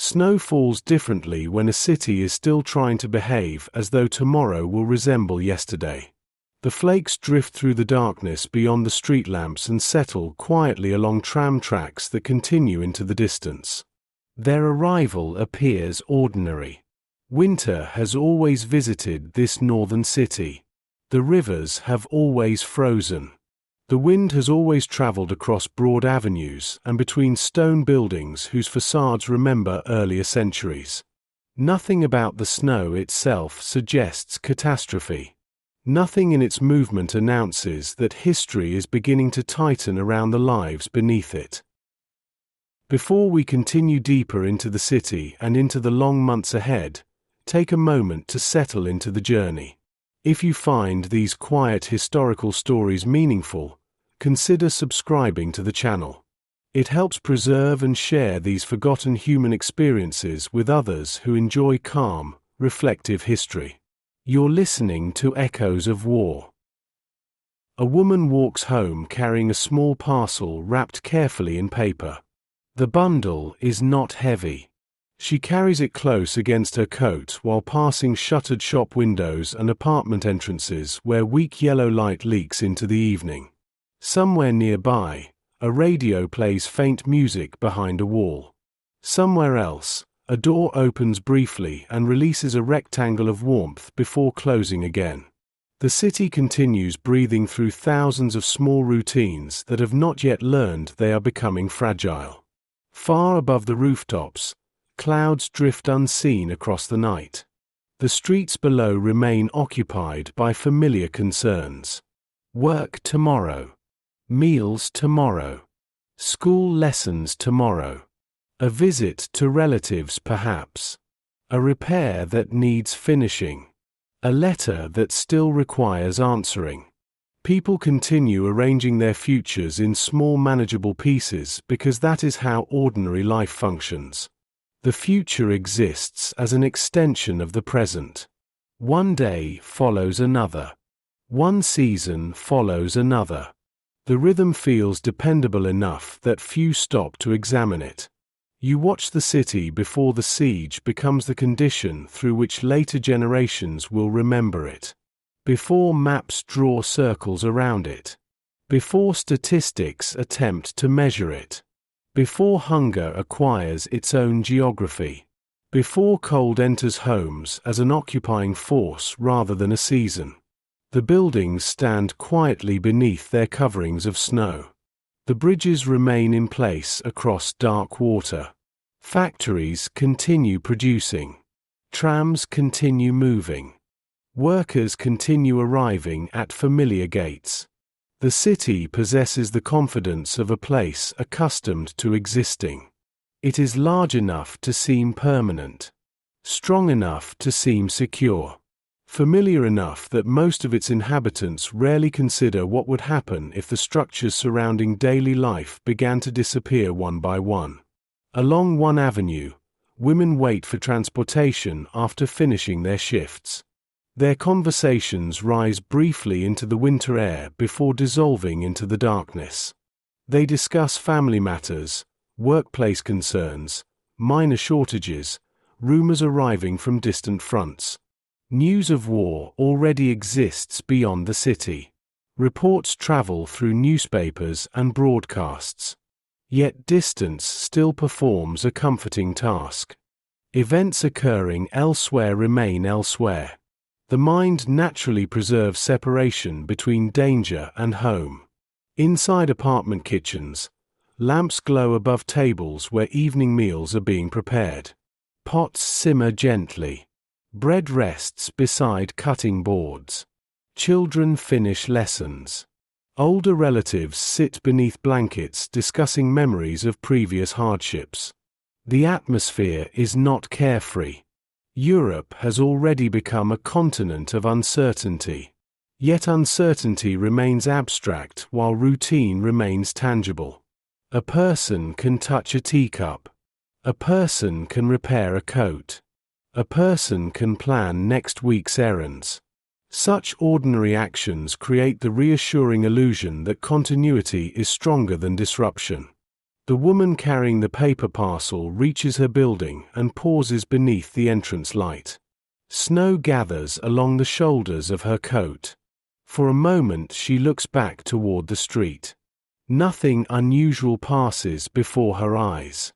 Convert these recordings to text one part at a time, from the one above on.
Snow falls differently when a city is still trying to behave as though tomorrow will resemble yesterday. The flakes drift through the darkness beyond the street lamps and settle quietly along tram tracks that continue into the distance. Their arrival appears ordinary. Winter has always visited this northern city. The rivers have always frozen. The wind has always traveled across broad avenues and between stone buildings whose facades remember earlier centuries. Nothing about the snow itself suggests catastrophe. Nothing in its movement announces that history is beginning to tighten around the lives beneath it. Before we continue deeper into the city and into the long months ahead, take a moment to settle into the journey. If you find these quiet historical stories meaningful, consider subscribing to the channel. It helps preserve and share these forgotten human experiences with others who enjoy calm, reflective history. You're listening to Echoes of War. A woman walks home carrying a small parcel wrapped carefully in paper. The bundle is not heavy. She carries it close against her coat while passing shuttered shop windows and apartment entrances where weak yellow light leaks into the evening. Somewhere nearby, a radio plays faint music behind a wall. Somewhere else, a door opens briefly and releases a rectangle of warmth before closing again. The city continues breathing through thousands of small routines that have not yet learned they are becoming fragile. Far above the rooftops, clouds drift unseen across the night. The streets below remain occupied by familiar concerns. Work tomorrow. Meals tomorrow. School lessons tomorrow. A visit to relatives perhaps. A repair that needs finishing. A letter that still requires answering. People continue arranging their futures in small manageable pieces because that is how ordinary life functions. The future exists as an extension of the present. One day follows another. One season follows another. The rhythm feels dependable enough that few stop to examine it. You watch the city before the siege becomes the condition through which later generations will remember it. Before maps draw circles around it. Before statistics attempt to measure it. Before hunger acquires its own geography. Before cold enters homes as an occupying force rather than a season. The buildings stand quietly beneath their coverings of snow. The bridges remain in place across dark water. Factories continue producing. Trams continue moving. Workers continue arriving at familiar gates. The city possesses the confidence of a place accustomed to existing. It is large enough to seem permanent. Strong enough to seem secure. Familiar enough that most of its inhabitants rarely consider what would happen if the structures surrounding daily life began to disappear one by one. Along one avenue, women wait for transportation after finishing their shifts. Their conversations rise briefly into the winter air before dissolving into the darkness. They discuss family matters, workplace concerns, minor shortages, rumors arriving from distant fronts. News of war already exists beyond the city. Reports travel through newspapers and broadcasts. Yet distance still performs a comforting task. Events occurring elsewhere remain elsewhere. The mind naturally preserves separation between danger and home. Inside apartment kitchens, lamps glow above tables where evening meals are being prepared. Pots simmer gently. Bread rests beside cutting boards. Children finish lessons. Older relatives sit beneath blankets discussing memories of previous hardships. The atmosphere is not carefree. Europe has already become a continent of uncertainty. Yet uncertainty remains abstract while routine remains tangible. A person can touch a teacup. A person can repair a coat. A person can plan next week's errands. Such ordinary actions create the reassuring illusion that continuity is stronger than disruption. The woman carrying the paper parcel reaches her building and pauses beneath the entrance light. Snow gathers along the shoulders of her coat. For a moment she looks back toward the street. Nothing unusual passes before her eyes.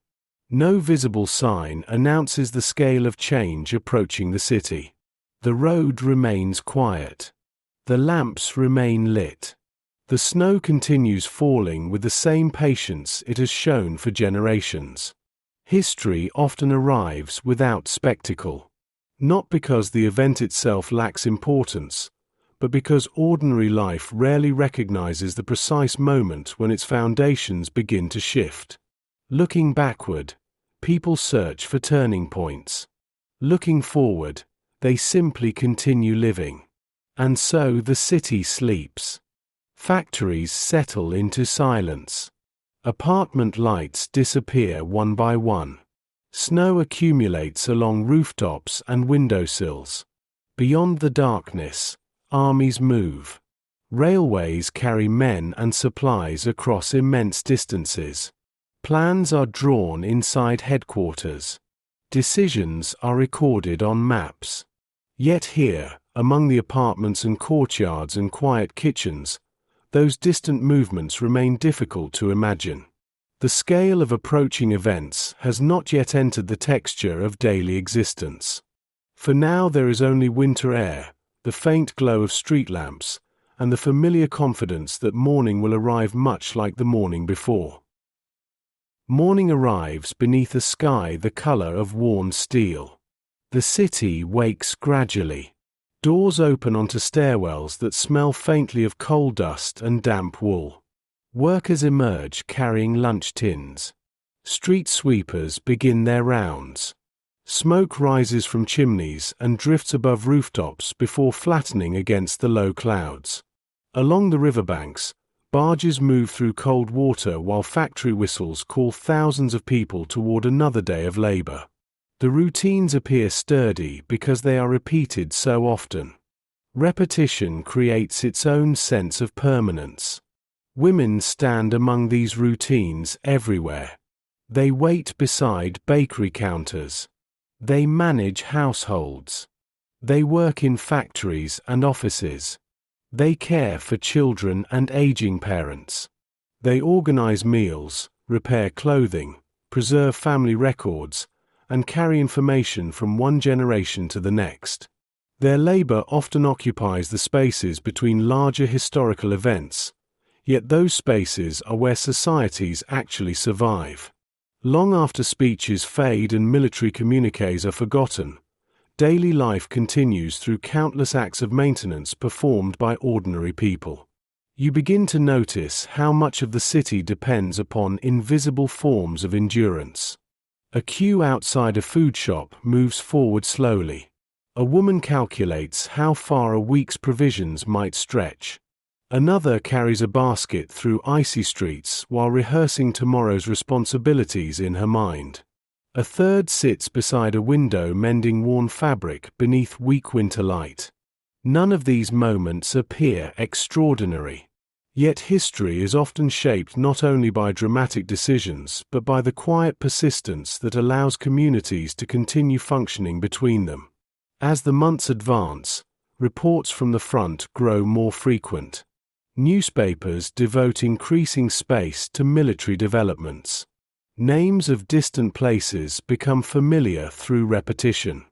No visible sign announces the scale of change approaching the city. The road remains quiet. The lamps remain lit. The snow continues falling with the same patience it has shown for generations. History often arrives without spectacle. Not because the event itself lacks importance, but because ordinary life rarely recognizes the precise moment when its foundations begin to shift. Looking backward, people search for turning points. Looking forward, they simply continue living. And so the city sleeps. Factories settle into silence. Apartment lights disappear one by one. Snow accumulates along rooftops and windowsills. Beyond the darkness, armies move. Railways carry men and supplies across immense distances. Plans are drawn inside headquarters. Decisions are recorded on maps. Yet here, among the apartments and courtyards and quiet kitchens, those distant movements remain difficult to imagine. The scale of approaching events has not yet entered the texture of daily existence. For now there is only winter air, the faint glow of street lamps, and the familiar confidence that morning will arrive much like the morning before. Morning arrives beneath a sky the color of worn steel. The city wakes gradually. Doors open onto stairwells that smell faintly of coal dust and damp wool. Workers emerge carrying lunch tins. Street sweepers begin their rounds. Smoke rises from chimneys and drifts above rooftops before flattening against the low clouds. Along the riverbanks, barges move through cold water while factory whistles call thousands of people toward another day of labor. The routines appear sturdy because they are repeated so often. Repetition creates its own sense of permanence. Women stand among these routines everywhere. They wait beside bakery counters. They manage households. They work in factories and offices. They care for children and aging parents. They organize meals, repair clothing, preserve family records, and carry information from one generation to the next. Their labor often occupies the spaces between larger historical events, yet those spaces are where societies actually survive. Long after speeches fade and military communiques are forgotten, daily life continues through countless acts of maintenance performed by ordinary people. You begin to notice how much of the city depends upon invisible forms of endurance. A queue outside a food shop moves forward slowly. A woman calculates how far a week's provisions might stretch. Another carries a basket through icy streets while rehearsing tomorrow's responsibilities in her mind. A third sits beside a window mending worn fabric beneath weak winter light. None of these moments appear extraordinary. Yet history is often shaped not only by dramatic decisions but by the quiet persistence that allows communities to continue functioning between them. As the months advance, reports from the front grow more frequent. Newspapers devote increasing space to military developments. Names of distant places become familiar through repetition.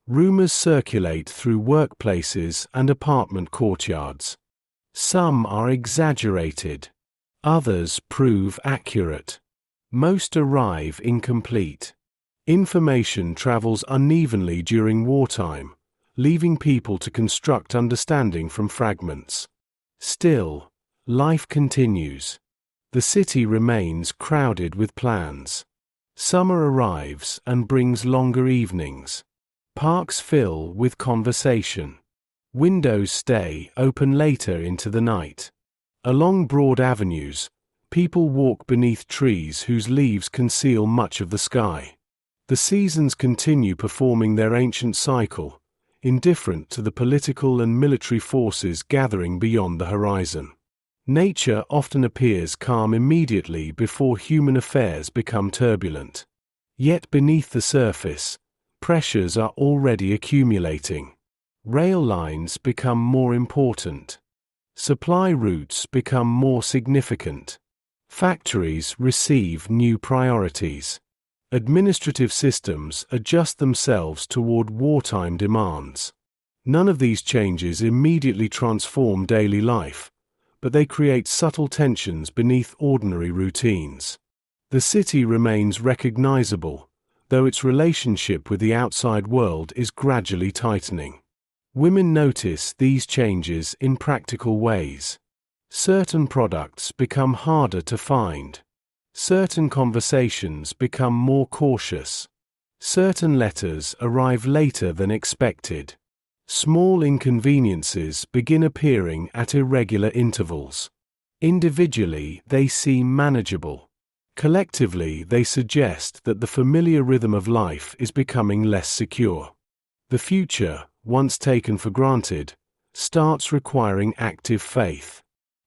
Rumors circulate through workplaces and apartment courtyards. Some are exaggerated. Others prove accurate. Most arrive incomplete. Information travels unevenly during wartime, leaving people to construct understanding from fragments. Still, life continues. The city remains crowded with plans. Summer arrives and brings longer evenings. Parks fill with conversation. Windows stay open later into the night. Along broad avenues, people walk beneath trees whose leaves conceal much of the sky. The seasons continue performing their ancient cycle, indifferent to the political and military forces gathering beyond the horizon. Nature often appears calm immediately before human affairs become turbulent. Yet beneath the surface, pressures are already accumulating. Rail lines become more important. Supply routes become more significant. Factories receive new priorities. Administrative systems adjust themselves toward wartime demands. None of these changes immediately transform daily life, but they create subtle tensions beneath ordinary routines. The city remains recognizable, though its relationship with the outside world is gradually tightening. Women notice these changes in practical ways. Certain products become harder to find. Certain conversations become more cautious. Certain letters arrive later than expected. Small inconveniences begin appearing at irregular intervals. Individually, they seem manageable. Collectively, they suggest that the familiar rhythm of life is becoming less secure. The future, once taken for granted, starts requiring active faith.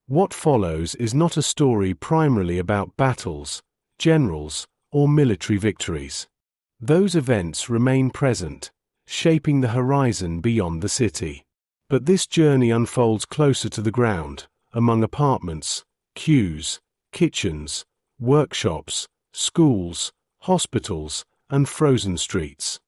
What follows is not a story primarily about battles, generals, or military victories. Those events remain present, shaping the horizon beyond the city. But this journey unfolds closer to the ground, among apartments, queues, kitchens, workshops, schools, hospitals, and frozen streets.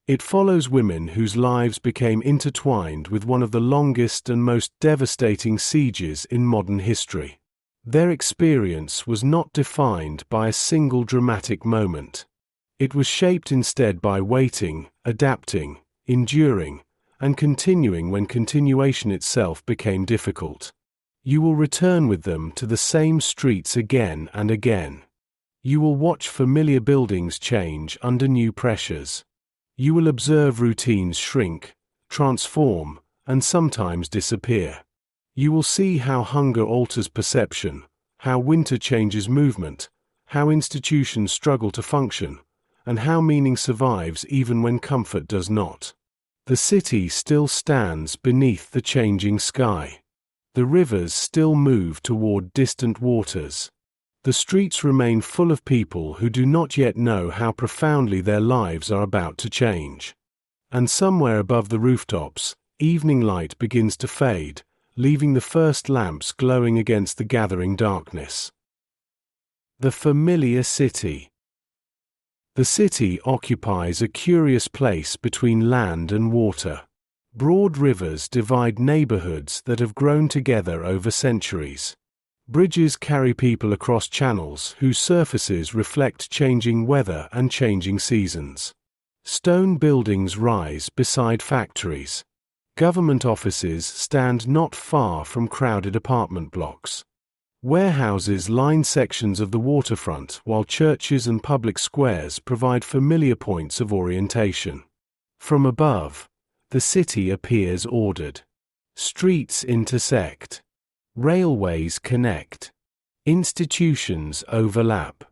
It follows women whose lives became intertwined with one of the longest and most devastating sieges in modern history. Their experience was not defined by a single dramatic moment. It was shaped instead by waiting, adapting, enduring, and continuing when continuation itself became difficult. You will return with them to the same streets again and again. You will watch familiar buildings change under new pressures. You will observe routines shrink, transform, and sometimes disappear. You will see how hunger alters perception, how winter changes movement, how institutions struggle to function, and how meaning survives even when comfort does not. The city still stands beneath the changing sky. The rivers still move toward distant waters. The streets remain full of people who do not yet know how profoundly their lives are about to change. And somewhere above the rooftops, evening light begins to fade, leaving the first lamps glowing against the gathering darkness. The familiar city. The city occupies a curious place between land and water. Broad rivers divide neighborhoods that have grown together over centuries. Bridges carry people across channels whose surfaces reflect changing weather and changing seasons. Stone buildings rise beside factories. Government offices stand not far from crowded apartment blocks. Warehouses line sections of the waterfront, while churches and public squares provide familiar points of orientation. From above, the city appears ordered. Streets intersect. Railways connect. Institutions overlap.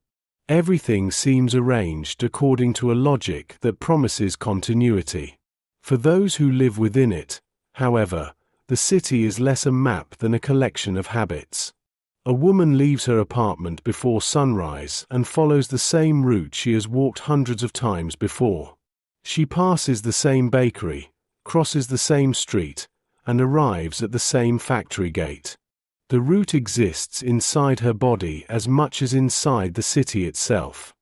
Everything seems arranged according to a logic that promises continuity. For those who live within it, however, the city is less a map than a collection of habits. A woman leaves her apartment before sunrise and follows the same route she has walked hundreds of times before. She passes the same bakery, crosses the same street, and arrives at the same factory gate. The route exists inside her body as much as inside the city itself.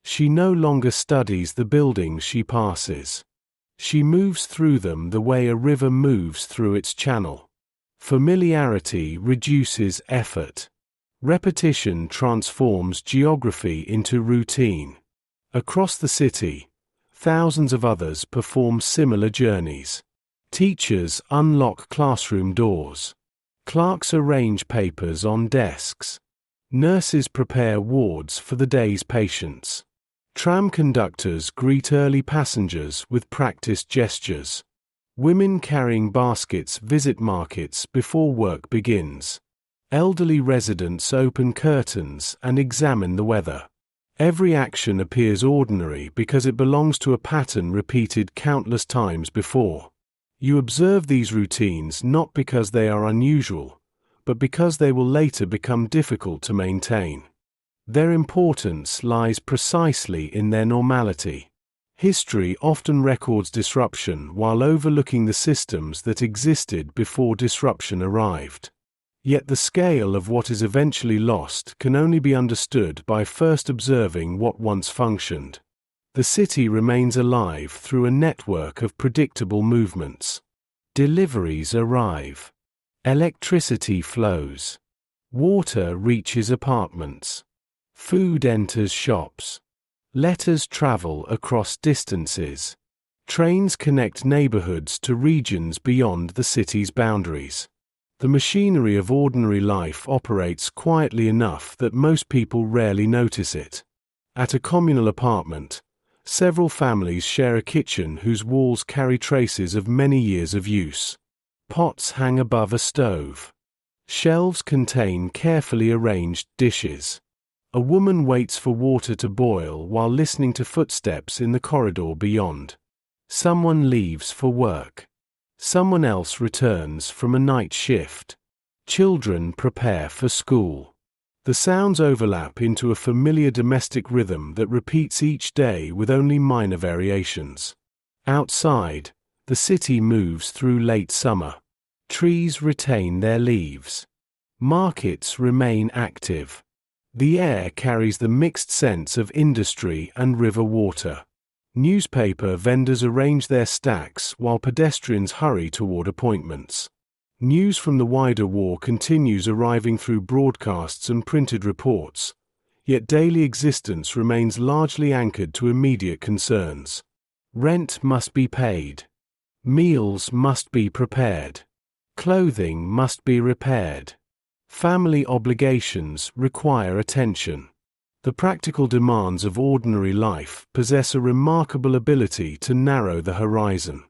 She no longer studies the buildings she passes. She moves through them the way a river moves through its channel. Familiarity reduces effort. Repetition transforms geography into routine. Across the city, thousands of others perform similar journeys. Teachers unlock classroom doors. Clerks arrange papers on desks. Nurses prepare wards for the day's patients. Tram conductors greet early passengers with practiced gestures. Women carrying baskets visit markets before work begins. Elderly residents open curtains and examine the weather. Every action appears ordinary because it belongs to a pattern repeated countless times before. You observe these routines not because they are unusual, but because they will later become difficult to maintain. Their importance lies precisely in their normality. History often records disruption while overlooking the systems that existed before disruption arrived. Yet the scale of what is eventually lost can only be understood by first observing what once functioned. The city remains alive through a network of predictable movements. Deliveries arrive. Electricity flows. Water reaches apartments. Food enters shops. Letters travel across distances. Trains connect neighborhoods to regions beyond the city's boundaries. The machinery of ordinary life operates quietly enough that most people rarely notice it. At a communal apartment, several families share a kitchen whose walls carry traces of many years of use. Pots hang above a stove. Shelves contain carefully arranged dishes. A woman waits for water to boil while listening to footsteps in the corridor beyond. Someone leaves for work. Someone else returns from a night shift. Children prepare for school. The sounds overlap into a familiar domestic rhythm that repeats each day with only minor variations. Outside, the city moves through late summer. Trees retain their leaves. Markets remain active. The air carries the mixed scents of industry and river water. Newspaper vendors arrange their stacks while pedestrians hurry toward appointments. News from the wider war continues arriving through broadcasts and printed reports, yet daily existence remains largely anchored to immediate concerns. Rent must be paid. Meals must be prepared. Clothing must be repaired. Family obligations require attention. The practical demands of ordinary life possess a remarkable ability to narrow the horizon.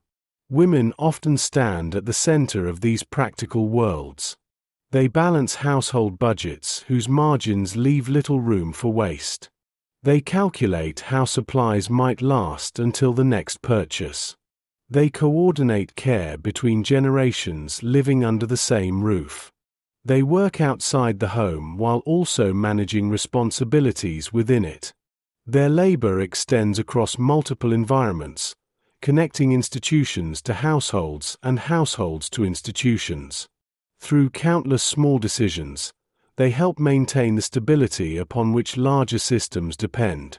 Women often stand at the center of these practical worlds. They balance household budgets whose margins leave little room for waste. They calculate how supplies might last until the next purchase. They coordinate care between generations living under the same roof. They work outside the home while also managing responsibilities within it. Their labor extends across multiple environments, connecting institutions to households and households to institutions. Through countless small decisions, they help maintain the stability upon which larger systems depend.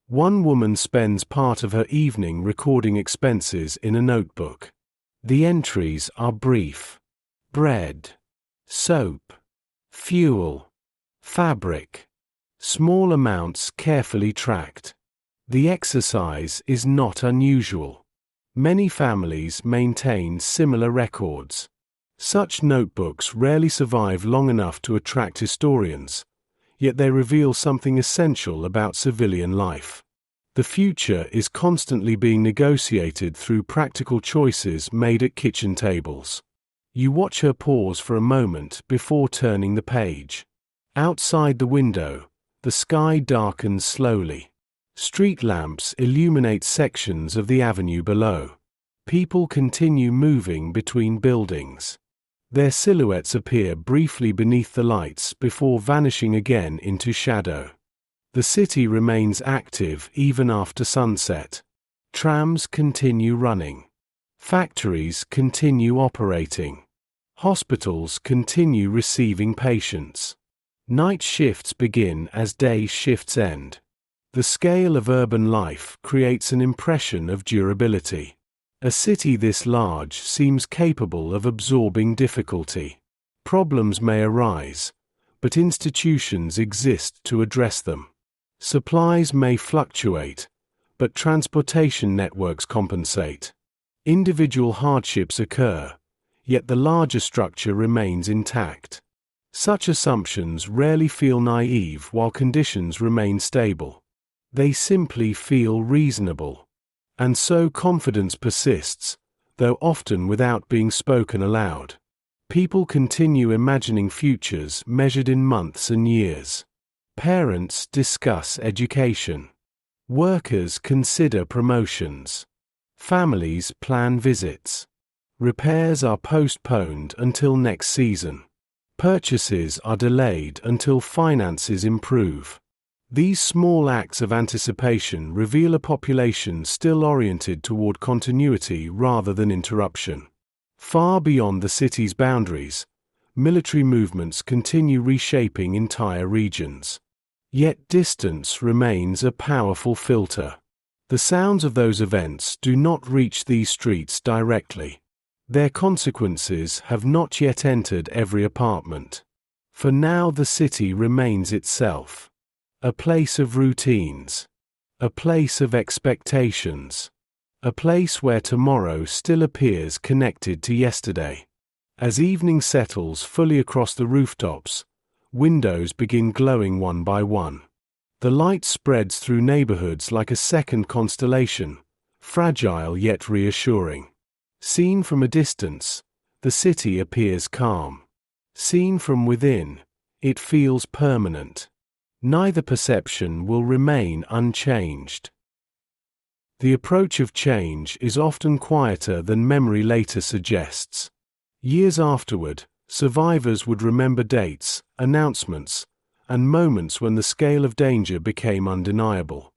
One woman spends part of her evening recording expenses in a notebook. The entries are brief. Bread, soap, fuel, fabric. Small amounts carefully tracked. The exercise is not unusual. Many families maintain similar records. Such notebooks rarely survive long enough to attract historians, yet they reveal something essential about civilian life. The future is constantly being negotiated through practical choices made at kitchen tables. You watch her pause for a moment before turning the page. Outside the window, the sky darkens slowly. Street lamps illuminate sections of the avenue below. People continue moving between buildings. Their silhouettes appear briefly beneath the lights before vanishing again into shadow. The city remains active even after sunset. Trams continue running. Factories continue operating. Hospitals continue receiving patients. Night shifts begin as day shifts end. The scale of urban life creates an impression of durability. A city this large seems capable of absorbing difficulty. Problems may arise, but institutions exist to address them. Supplies may fluctuate, but transportation networks compensate. Individual hardships occur, yet the larger structure remains intact. Such assumptions rarely feel naive while conditions remain stable. They simply feel reasonable. And so confidence persists, though often without being spoken aloud. People continue imagining futures measured in months and years. Parents discuss education. Workers consider promotions. Families plan visits. Repairs are postponed until next season. Purchases are delayed until finances improve. These small acts of anticipation reveal a population still oriented toward continuity rather than interruption. Far beyond the city's boundaries, military movements continue reshaping entire regions. Yet distance remains a powerful filter. The sounds of those events do not reach these streets directly. Their consequences have not yet entered every apartment. For now, the city remains itself. A place of routines. A place of expectations. A place where tomorrow still appears connected to yesterday. As evening settles fully across the rooftops, windows begin glowing one by one. The light spreads through neighborhoods like a second constellation, fragile yet reassuring. Seen from a distance, the city appears calm. Seen from within, it feels permanent. Neither perception will remain unchanged. The approach of change is often quieter than memory later suggests. Years afterward, survivors would remember dates, announcements, and moments when the scale of danger became undeniable.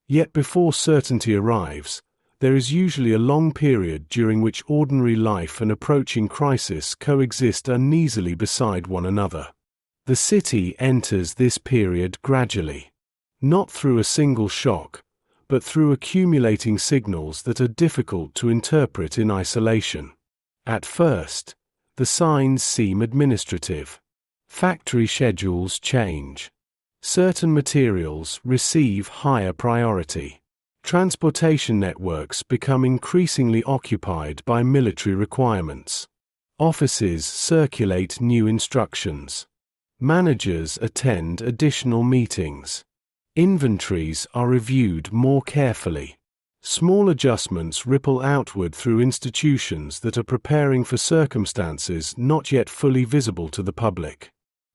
Yet before certainty arrives, there is usually a long period during which ordinary life and approaching crisis coexist uneasily beside one another. The city enters this period gradually, not through a single shock, but through accumulating signals that are difficult to interpret in isolation. At first, the signs seem administrative. Factory schedules change. Certain materials receive higher priority. Transportation networks become increasingly occupied by military requirements. Offices circulate new instructions. Managers attend additional meetings. Inventories are reviewed more carefully. Small adjustments ripple outward through institutions that are preparing for circumstances not yet fully visible to the public.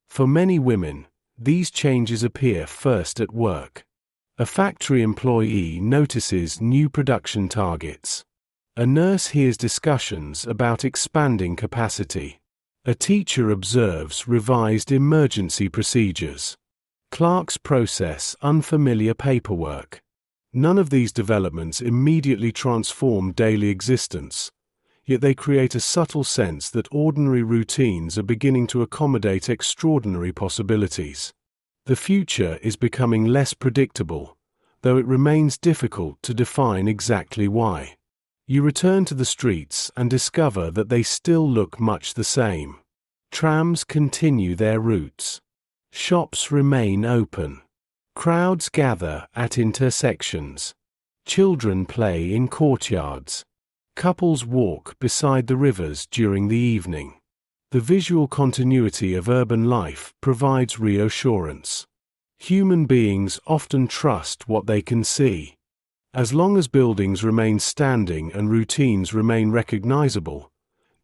For many women, these changes appear first at work. A factory employee notices new production targets. A nurse hears discussions about expanding capacity. A teacher observes revised emergency procedures. Clerks process unfamiliar paperwork. None of these developments immediately transform daily existence, yet they create a subtle sense that ordinary routines are beginning to accommodate extraordinary possibilities. The future is becoming less predictable, though it remains difficult to define exactly why. You return to the streets and discover that they still look much the same. Trams continue their routes. Shops remain open. Crowds gather at intersections. Children play in courtyards. Couples walk beside the rivers during the evening. The visual continuity of urban life provides reassurance. Human beings often trust what they can see. As long as buildings remain standing and routines remain recognizable,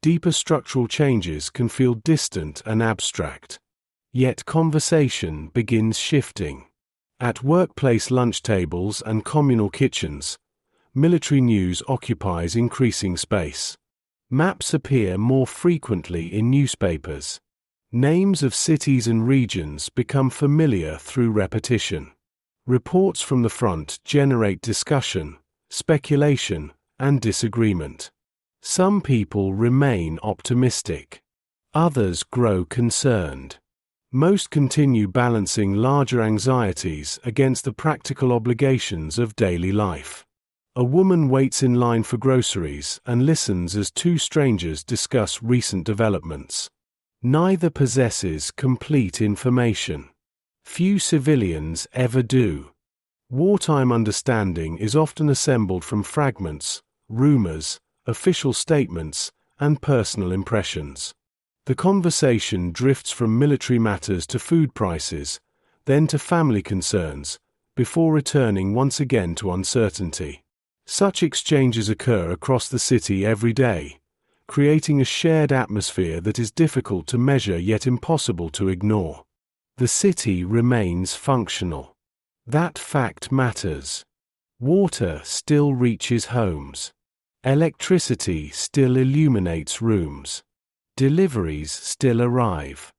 deeper structural changes can feel distant and abstract. Yet conversation begins shifting. At workplace lunch tables and communal kitchens, military news occupies increasing space. Maps appear more frequently in newspapers. Names of cities and regions become familiar through repetition. Reports from the front generate discussion, speculation, and disagreement. Some people remain optimistic. Others grow concerned. Most continue balancing larger anxieties against the practical obligations of daily life. A woman waits in line for groceries and listens as two strangers discuss recent developments. Neither possesses complete information. Few civilians ever do. Wartime understanding is often assembled from fragments, rumors, official statements, and personal impressions. The conversation drifts from military matters to food prices, then to family concerns, before returning once again to uncertainty. Such exchanges occur across the city every day, creating a shared atmosphere that is difficult to measure yet impossible to ignore. The city remains functional. That fact matters. Water still reaches homes. Electricity still illuminates rooms. Deliveries still arrive.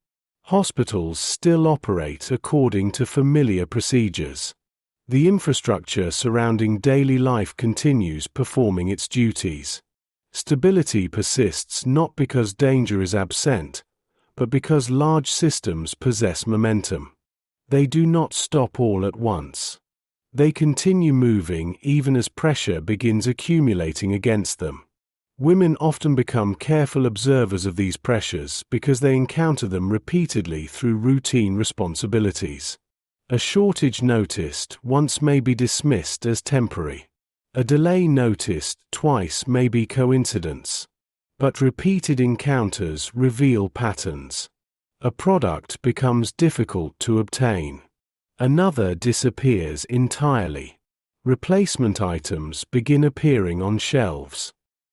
Hospitals still operate according to familiar procedures. The infrastructure surrounding daily life continues performing its duties. Stability persists not because danger is absent, but because large systems possess momentum. They do not stop all at once. They continue moving even as pressure begins accumulating against them. Women often become careful observers of these pressures because they encounter them repeatedly through routine responsibilities. A shortage noticed once may be dismissed as temporary. A delay noticed twice may be coincidence. But repeated encounters reveal patterns. A product becomes difficult to obtain. Another disappears entirely. Replacement items begin appearing on shelves.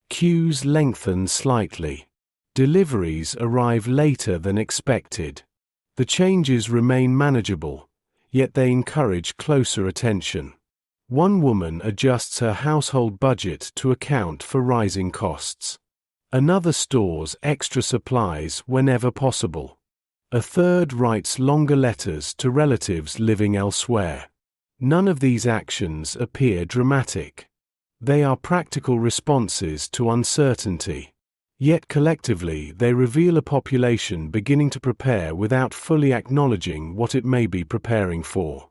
Queues lengthen slightly. Deliveries arrive later than expected. The changes remain manageable, yet they encourage closer attention. One woman adjusts her household budget to account for rising costs. Another stores extra supplies whenever possible. A third writes longer letters to relatives living elsewhere. None of these actions appear dramatic. They are practical responses to uncertainty. Yet collectively they reveal a population beginning to prepare without fully acknowledging what it may be preparing for.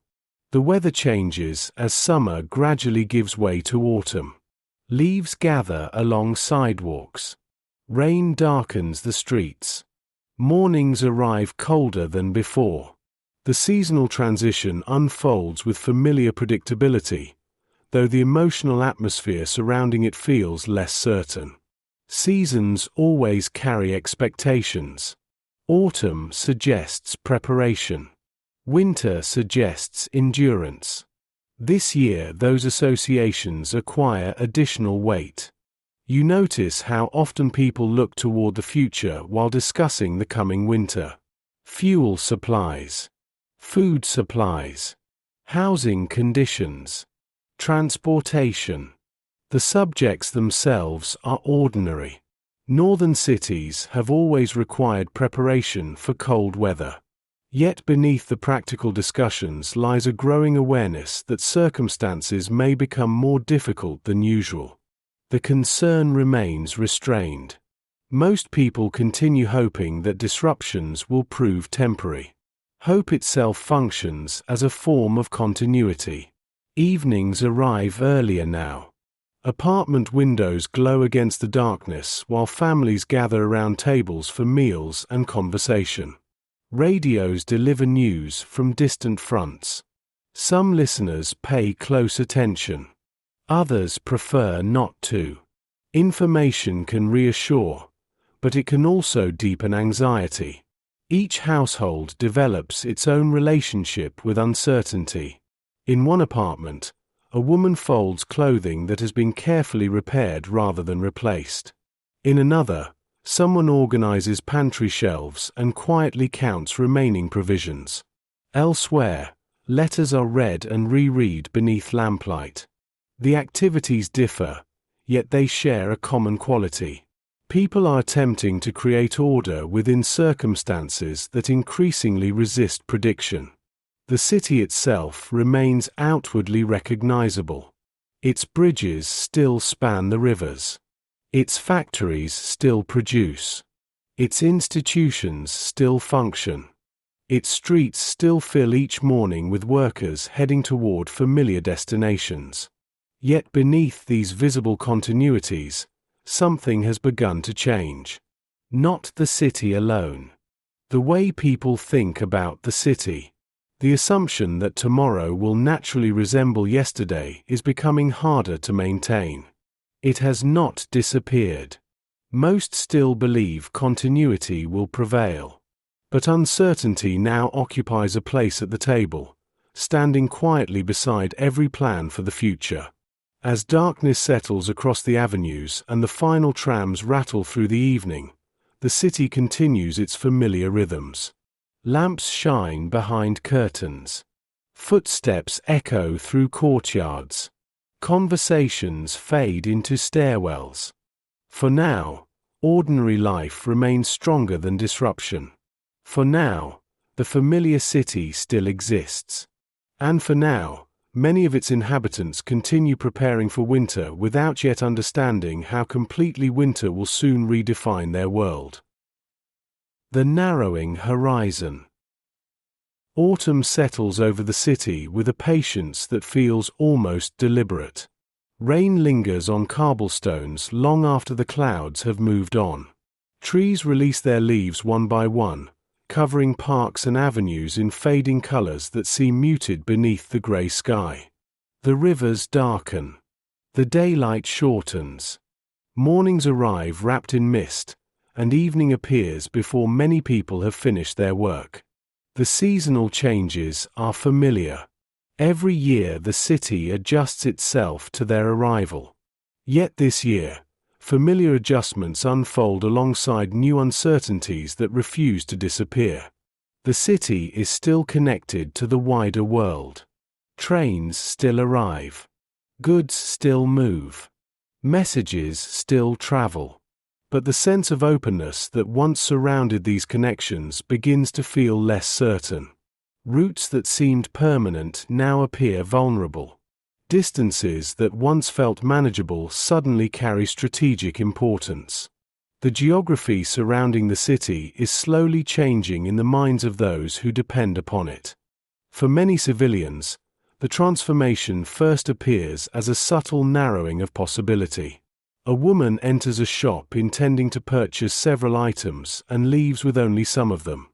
The weather changes as summer gradually gives way to autumn. Leaves gather along sidewalks. Rain darkens the streets. Mornings arrive colder than before. The seasonal transition unfolds with familiar predictability, though the emotional atmosphere surrounding it feels less certain. Seasons always carry expectations. Autumn suggests preparation. Winter suggests endurance. This year those associations acquire additional weight. You notice how often people look toward the future while discussing the coming winter. Fuel supplies, food supplies, housing conditions, transportation. The subjects themselves are ordinary. Northern cities have always required preparation for cold weather. Yet beneath the practical discussions lies a growing awareness that circumstances may become more difficult than usual. The concern remains restrained. Most people continue hoping that disruptions will prove temporary. Hope itself functions as a form of continuity. Evenings arrive earlier now. Apartment windows glow against the darkness while families gather around tables for meals and conversation. Radios deliver news from distant fronts. Some listeners pay close attention. Others prefer not to. Information can reassure, but it can also deepen anxiety. Each household develops its own relationship with uncertainty. In one apartment, a woman folds clothing that has been carefully repaired rather than replaced. In another, someone organizes pantry shelves and quietly counts remaining provisions. Elsewhere, letters are read and reread beneath lamplight. The activities differ, yet they share a common quality. People are attempting to create order within circumstances that increasingly resist prediction. The city itself remains outwardly recognizable. Its bridges still span the rivers. Its factories still produce. Its institutions still function. Its streets still fill each morning with workers heading toward familiar destinations. Yet beneath these visible continuities, something has begun to change. Not the city alone. The way people think about the city. The assumption that tomorrow will naturally resemble yesterday is becoming harder to maintain. It has not disappeared. Most still believe continuity will prevail. But uncertainty now occupies a place at the table, standing quietly beside every plan for the future. As darkness settles across the avenues and the final trams rattle through the evening, the city continues its familiar rhythms. Lamps shine behind curtains. Footsteps echo through courtyards. Conversations fade into stairwells. For now, ordinary life remains stronger than disruption. For now, The familiar city still exists. And for now, many of its inhabitants continue preparing for winter without yet understanding how completely winter will soon redefine their world. The narrowing horizon. Autumn settles over the city with a patience that feels almost deliberate. Rain lingers on cobblestones long after the clouds have moved on. Trees release their leaves one by one, covering parks and avenues in fading colors that seem muted beneath the gray sky. The rivers darken. The daylight shortens. Mornings arrive wrapped in mist, and evening appears before many people have finished their work. The seasonal changes are familiar. Every year the city adjusts itself to their arrival. Yet this year, familiar adjustments unfold alongside new uncertainties that refuse to disappear. The city is still connected to the wider world. Trains still arrive. Goods still move. Messages still travel. But the sense of openness that once surrounded these connections begins to feel less certain. Routes that seemed permanent now appear vulnerable. Distances that once felt manageable suddenly carry strategic importance. The geography surrounding the city is slowly changing in the minds of those who depend upon it. For many civilians, the transformation first appears as a subtle narrowing of possibility. A woman enters a shop intending to purchase several items and leaves with only some of them.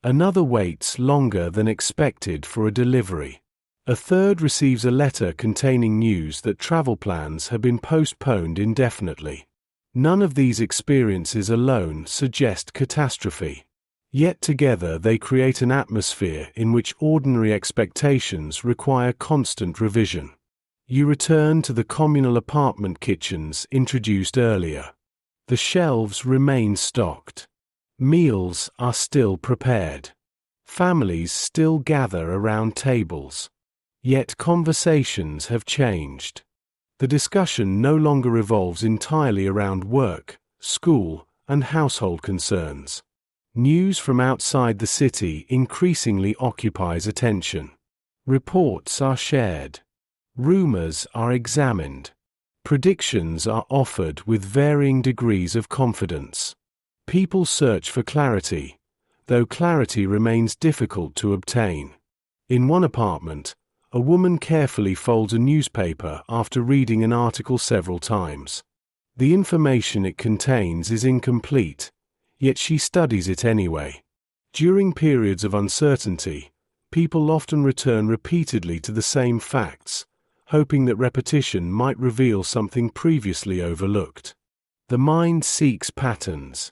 Another waits longer than expected for a delivery. A third receives a letter containing news that travel plans have been postponed indefinitely. None of these experiences alone suggest catastrophe. Yet together they create an atmosphere in which ordinary expectations require constant revision. You return to the communal apartment kitchens introduced earlier. The shelves remain stocked. Meals are still prepared. Families still gather around tables. Yet conversations have changed. The discussion no longer revolves entirely around work, school, and household concerns. News from outside the city increasingly occupies attention. Reports are shared. Rumors are examined. Predictions are offered with varying degrees of confidence. People search for clarity, though clarity remains difficult to obtain. In one apartment, a woman carefully folds a newspaper after reading an article several times. The information it contains is incomplete, yet she studies it anyway. During periods of uncertainty, people often return repeatedly to the same facts, hoping that repetition might reveal something previously overlooked. The mind seeks patterns.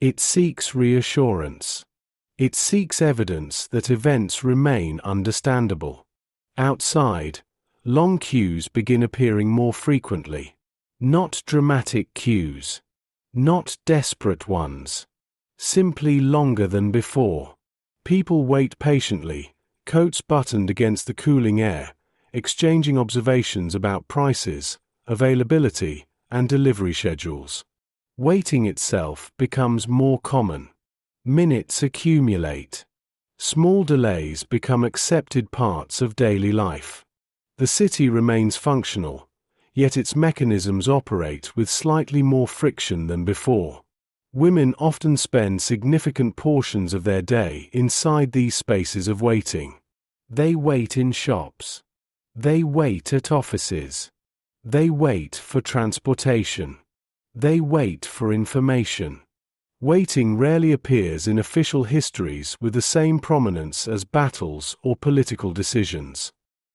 It seeks reassurance. It seeks evidence that events remain understandable. Outside, long queues begin appearing more frequently. Not dramatic queues. Not desperate ones. Simply longer than before. People wait patiently, coats buttoned against the cooling air, exchanging observations about prices, availability, and delivery schedules. Waiting itself becomes more common. Minutes accumulate. Small delays become accepted parts of daily life. The city remains functional, yet its mechanisms operate with slightly more friction than before. Women often spend significant portions of their day inside these spaces of waiting. They wait in shops. They wait at offices. They wait for transportation. They wait for information. Waiting rarely appears in official histories with the same prominence as battles or political decisions.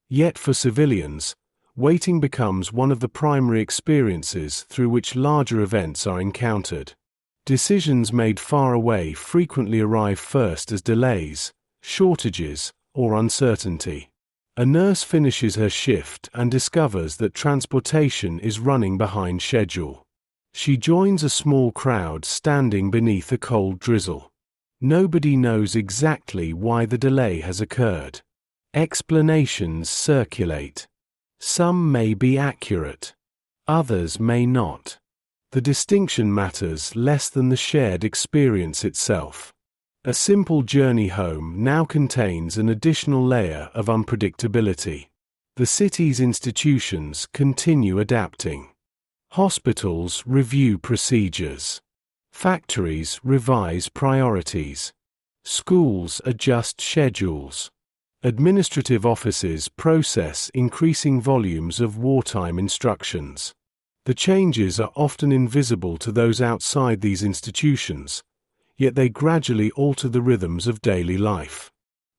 Yet for civilians, waiting becomes one of the primary experiences through which larger events are encountered. Decisions made far away frequently arrive first as delays, shortages, or uncertainty. A nurse finishes her shift and discovers that transportation is running behind schedule. She joins a small crowd standing beneath a cold drizzle. Nobody knows exactly why the delay has occurred. Explanations circulate. Some may be accurate. Others may not. The distinction matters less than the shared experience itself. A simple journey home now contains an additional layer of unpredictability. The city's institutions continue adapting. Hospitals review procedures. Factories revise priorities. Schools adjust schedules. Administrative offices process increasing volumes of wartime instructions. The changes are often invisible to those outside these institutions, yet they gradually alter the rhythms of daily life.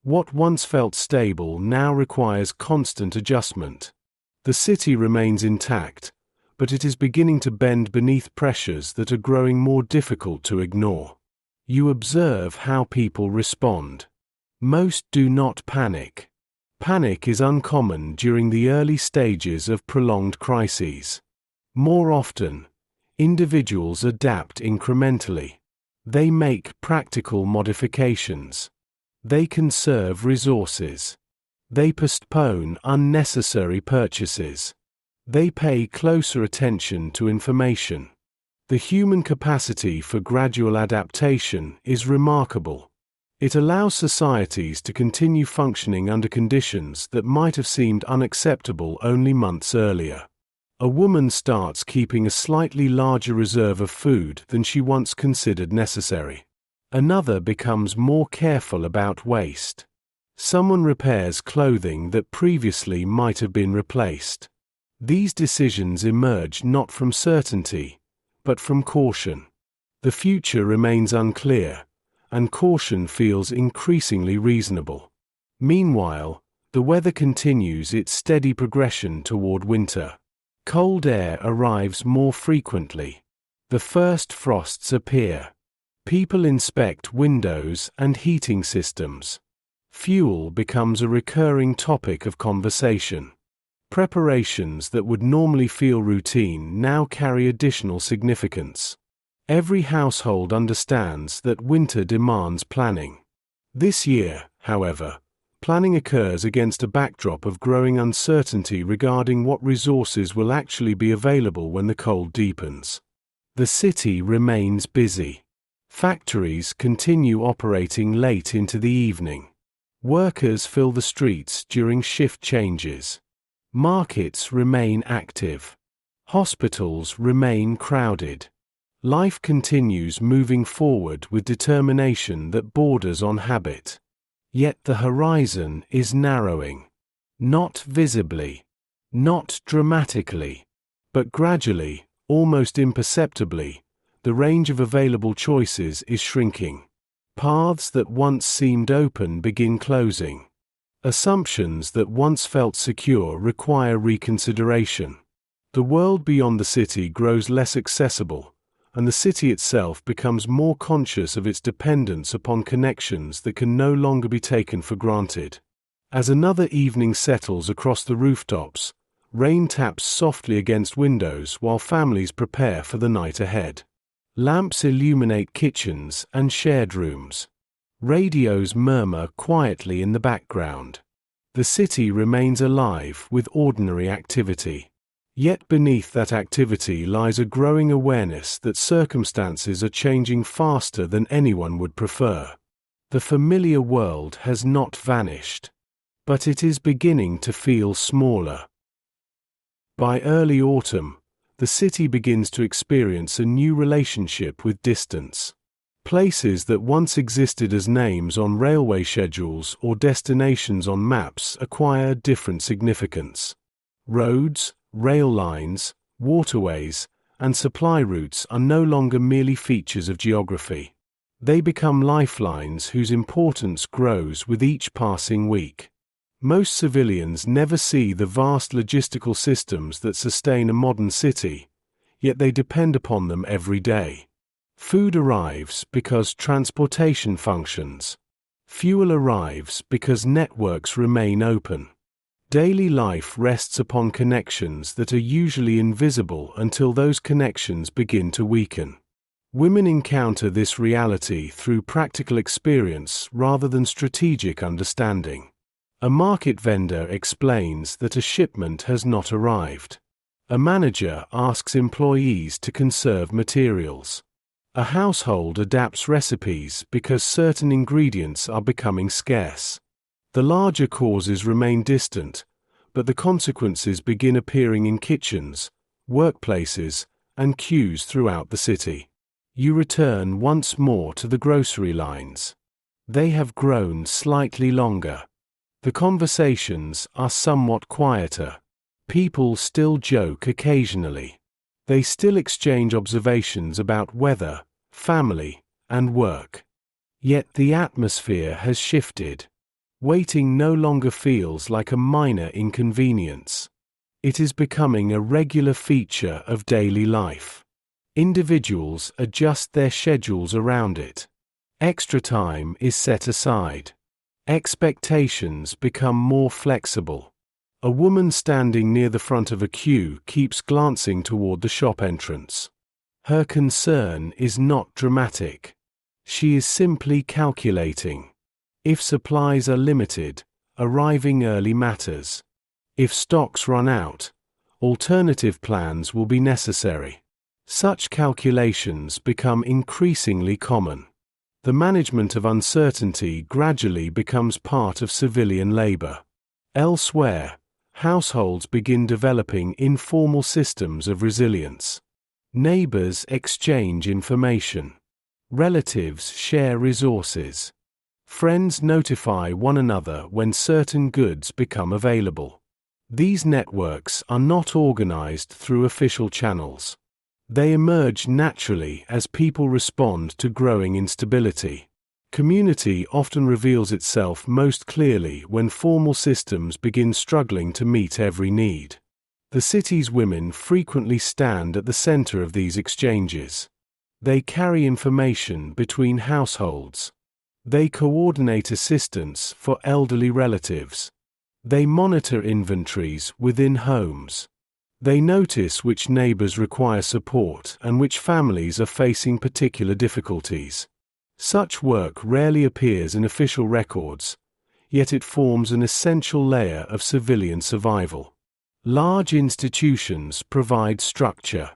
What once felt stable now requires constant adjustment. The city remains intact, but it is beginning to bend beneath pressures that are growing more difficult to ignore. You observe how people respond. Most do not panic. Panic is uncommon during the early stages of prolonged crises. More often, individuals adapt incrementally. They make practical modifications. They conserve resources. They postpone unnecessary purchases. They pay closer attention to information. The human capacity for gradual adaptation is remarkable. It allows societies to continue functioning under conditions that might have seemed unacceptable only months earlier. A woman starts keeping a slightly larger reserve of food than she once considered necessary. Another becomes more careful about waste. Someone repairs clothing that previously might have been replaced. These decisions emerge not from certainty, but from caution. The future remains unclear, and caution feels increasingly reasonable. Meanwhile, the weather continues its steady progression toward winter. Cold air arrives more frequently. The first frosts appear. People inspect windows and heating systems. Fuel becomes a recurring topic of conversation. Preparations that would normally feel routine now carry additional significance. Every household understands that winter demands planning. This year, however, planning occurs against a backdrop of growing uncertainty regarding what resources will actually be available when the cold deepens. The city remains busy. Factories continue operating late into the evening. Workers fill the streets during shift changes. Markets remain active. Hospitals remain crowded. Life continues moving forward with determination that borders on habit. Yet the horizon is narrowing. Not visibly, not dramatically, but gradually, almost imperceptibly, the range of available choices is shrinking. Paths that once seemed open begin closing. Assumptions that once felt secure require reconsideration. The world beyond the city grows less accessible, and the city itself becomes more conscious of its dependence upon connections that can no longer be taken for granted. As another evening settles across the rooftops, rain taps softly against windows while families prepare for the night ahead. Lamps illuminate kitchens and shared rooms. Radios murmur quietly in the background. The city remains alive with ordinary activity. Yet beneath that activity lies a growing awareness that circumstances are changing faster than anyone would prefer. The familiar world has not vanished, but it is beginning to feel smaller. By early autumn, the city begins to experience a new relationship with distance. Places that once existed as names on railway schedules or destinations on maps acquire different significance. Roads, rail lines, waterways, and supply routes are no longer merely features of geography. They become lifelines whose importance grows with each passing week. Most civilians never see the vast logistical systems that sustain a modern city, yet they depend upon them every day. Food arrives because transportation functions. Fuel arrives because networks remain open. Daily life rests upon connections that are usually invisible until those connections begin to weaken. Women encounter this reality through practical experience rather than strategic understanding. A market vendor explains that a shipment has not arrived. A manager asks employees to conserve materials. A household adapts recipes because certain ingredients are becoming scarce. The larger causes remain distant, but the consequences begin appearing in kitchens, workplaces, and queues throughout the city. You return once more to the grocery lines. They have grown slightly longer. The conversations are somewhat quieter. People still joke occasionally. They still exchange observations about weather, family, and work. Yet the atmosphere has shifted. Waiting no longer feels like a minor inconvenience. It is becoming a regular feature of daily life. Individuals adjust their schedules around it. Extra time is set aside. Expectations become more flexible. A woman standing near the front of a queue keeps glancing toward the shop entrance. Her concern is not dramatic. She is simply calculating. If supplies are limited, arriving early matters. If stocks run out, alternative plans will be necessary. Such calculations become increasingly common. The management of uncertainty gradually becomes part of civilian labor. Elsewhere, households begin developing informal systems of resilience. Neighbors exchange information. Relatives share resources. Friends notify one another when certain goods become available. These networks are not organized through official channels. They emerge naturally as people respond to growing instability. Community often reveals itself most clearly when formal systems begin struggling to meet every need. The city's women frequently stand at the center of these exchanges. They carry information between households. They coordinate assistance for elderly relatives. They monitor inventories within homes. They notice which neighbors require support and which families are facing particular difficulties. Such work rarely appears in official records, yet it forms an essential layer of civilian survival. Large institutions provide structure.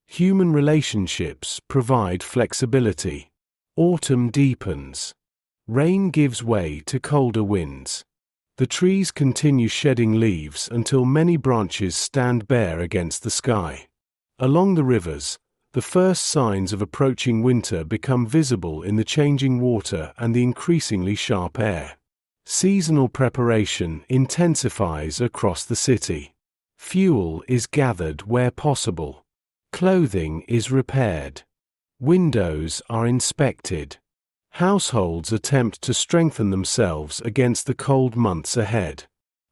Human relationships provide flexibility. Autumn deepens. Rain gives way to colder winds. The trees continue shedding leaves until many branches stand bare against the sky. Along the rivers, the first signs of approaching winter become visible in the changing water and the increasingly sharp air. Seasonal preparation intensifies across the city. Fuel is gathered where possible. Clothing is repaired. Windows are inspected. Households attempt to strengthen themselves against the cold months ahead.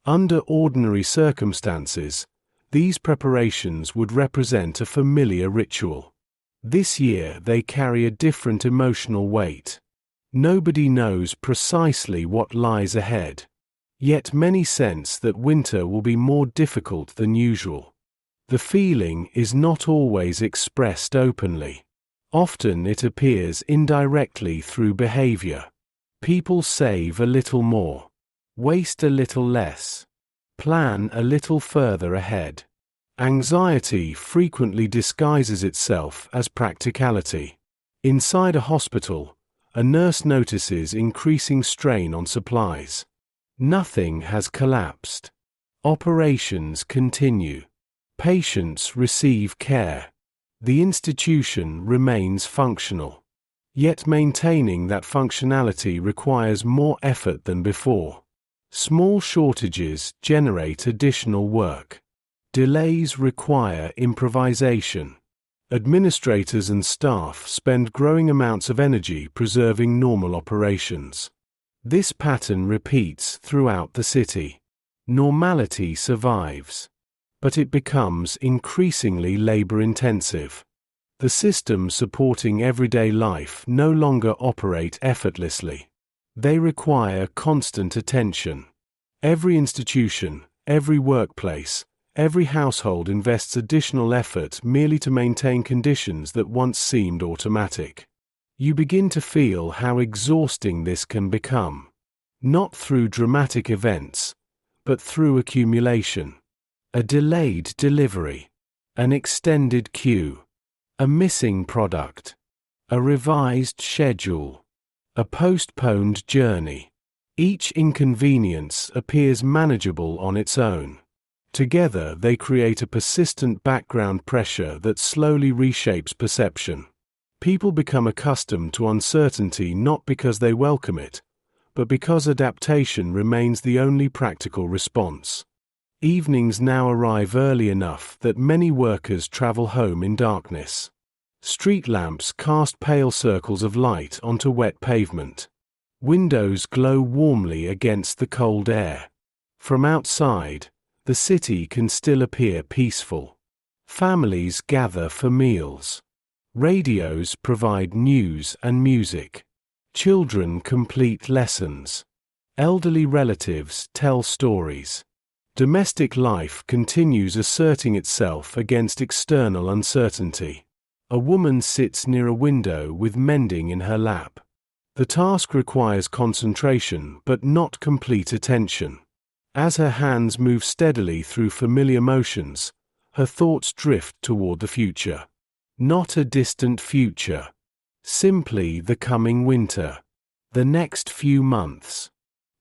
Under ordinary circumstances, these preparations would represent a familiar ritual. This year they carry a different emotional weight. Nobody knows precisely what lies ahead. Yet many sense that winter will be more difficult than usual. The feeling is not always expressed openly. Often it appears indirectly through behavior. People save a little more, waste a little less, plan a little further ahead. Anxiety frequently disguises itself as practicality. Inside a hospital, a nurse notices increasing strain on supplies. Nothing has collapsed. Operations continue. Patients receive care. The institution remains functional. Yet maintaining that functionality requires more effort than before. Small shortages generate additional work. Delays require improvisation. Administrators and staff spend growing amounts of energy preserving normal operations. This pattern repeats throughout the city. Normality survives, but it becomes increasingly labor-intensive. The systems supporting everyday life no longer operate effortlessly. They require constant attention. Every institution, every workplace, every household invests additional effort merely to maintain conditions that once seemed automatic. You begin to feel how exhausting this can become. Not through dramatic events, but through accumulation. A delayed delivery. An extended queue. A missing product. a revised schedule, a postponed journey. Each inconvenience appears manageable on its own. Together they create a persistent background pressure that slowly reshapes perception. People become accustomed to uncertainty not because they welcome it, but because adaptation remains the only practical response. Evenings now arrive early enough that many workers travel home in darkness. Street lamps cast pale circles of light onto wet pavement. Windows glow warmly against the cold air. From outside, the city can still appear peaceful. Families gather for meals. Radios provide news and music. Children complete lessons. Elderly relatives tell stories. Domestic life continues asserting itself against external uncertainty. A woman sits near a window with mending in her lap. The task requires concentration but not complete attention. As her hands move steadily through familiar motions, her thoughts drift toward the future. Not a distant future. Simply the coming winter. The next few months.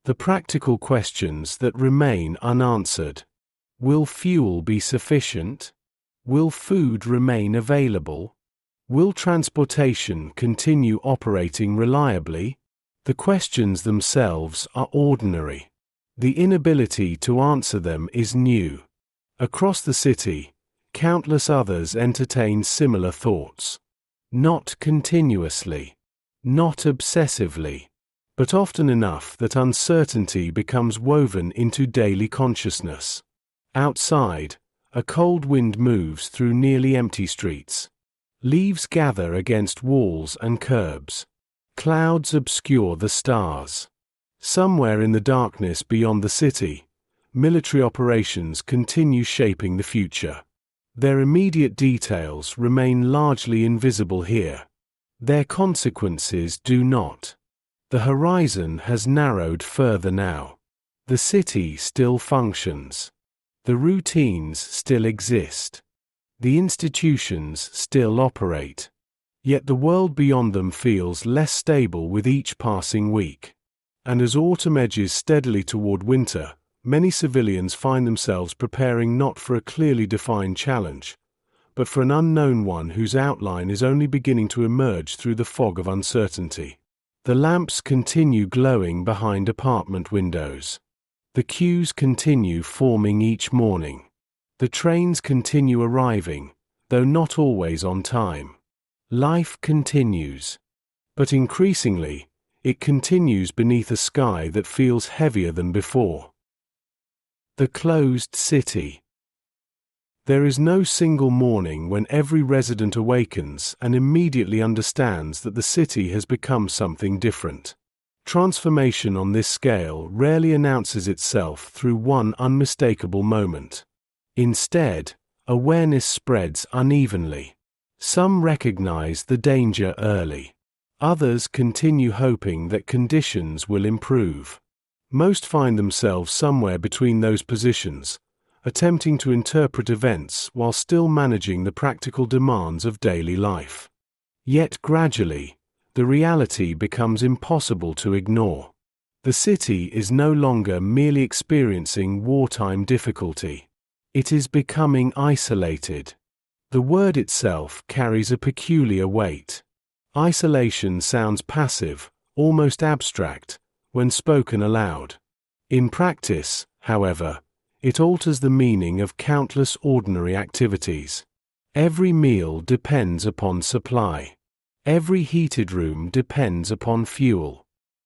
The practical questions that remain unanswered. Will fuel be sufficient? Will food remain available? Will transportation continue operating reliably? The questions themselves are ordinary. The inability to answer them is new. Across the city, countless others entertain similar thoughts. Not continuously, not obsessively, but often enough that uncertainty becomes woven into daily consciousness. Outside, a cold wind moves through nearly empty streets. Leaves gather against walls and curbs. Clouds obscure the stars. Somewhere in the darkness beyond the city, military operations continue shaping the future. Their immediate details remain largely invisible here. Their consequences do not. The horizon has narrowed further now. The city still functions. The routines still exist. The institutions still operate. Yet the world beyond them feels less stable with each passing week. And as autumn edges steadily toward winter, many civilians find themselves preparing not for a clearly defined challenge, but for an unknown one whose outline is only beginning to emerge through the fog of uncertainty. The lamps continue glowing behind apartment windows. The queues continue forming each morning. The trains continue arriving, though not always on time. Life continues. But increasingly, it continues beneath a sky that feels heavier than before. The closed city. There is no single morning when every resident awakens and immediately understands that the city has become something different. Transformation on this scale rarely announces itself through one unmistakable moment. Instead, awareness spreads unevenly. Some recognize the danger early. Others continue hoping that conditions will improve. Most find themselves somewhere between those positions, attempting to interpret events while still managing the practical demands of daily life. Yet gradually, the reality becomes impossible to ignore. The city is no longer merely experiencing wartime difficulty. It is becoming isolated. The word itself carries a peculiar weight. Isolation sounds passive, almost abstract, when spoken aloud. In practice, however, it alters the meaning of countless ordinary activities. Every meal depends upon supply. Every heated room depends upon fuel.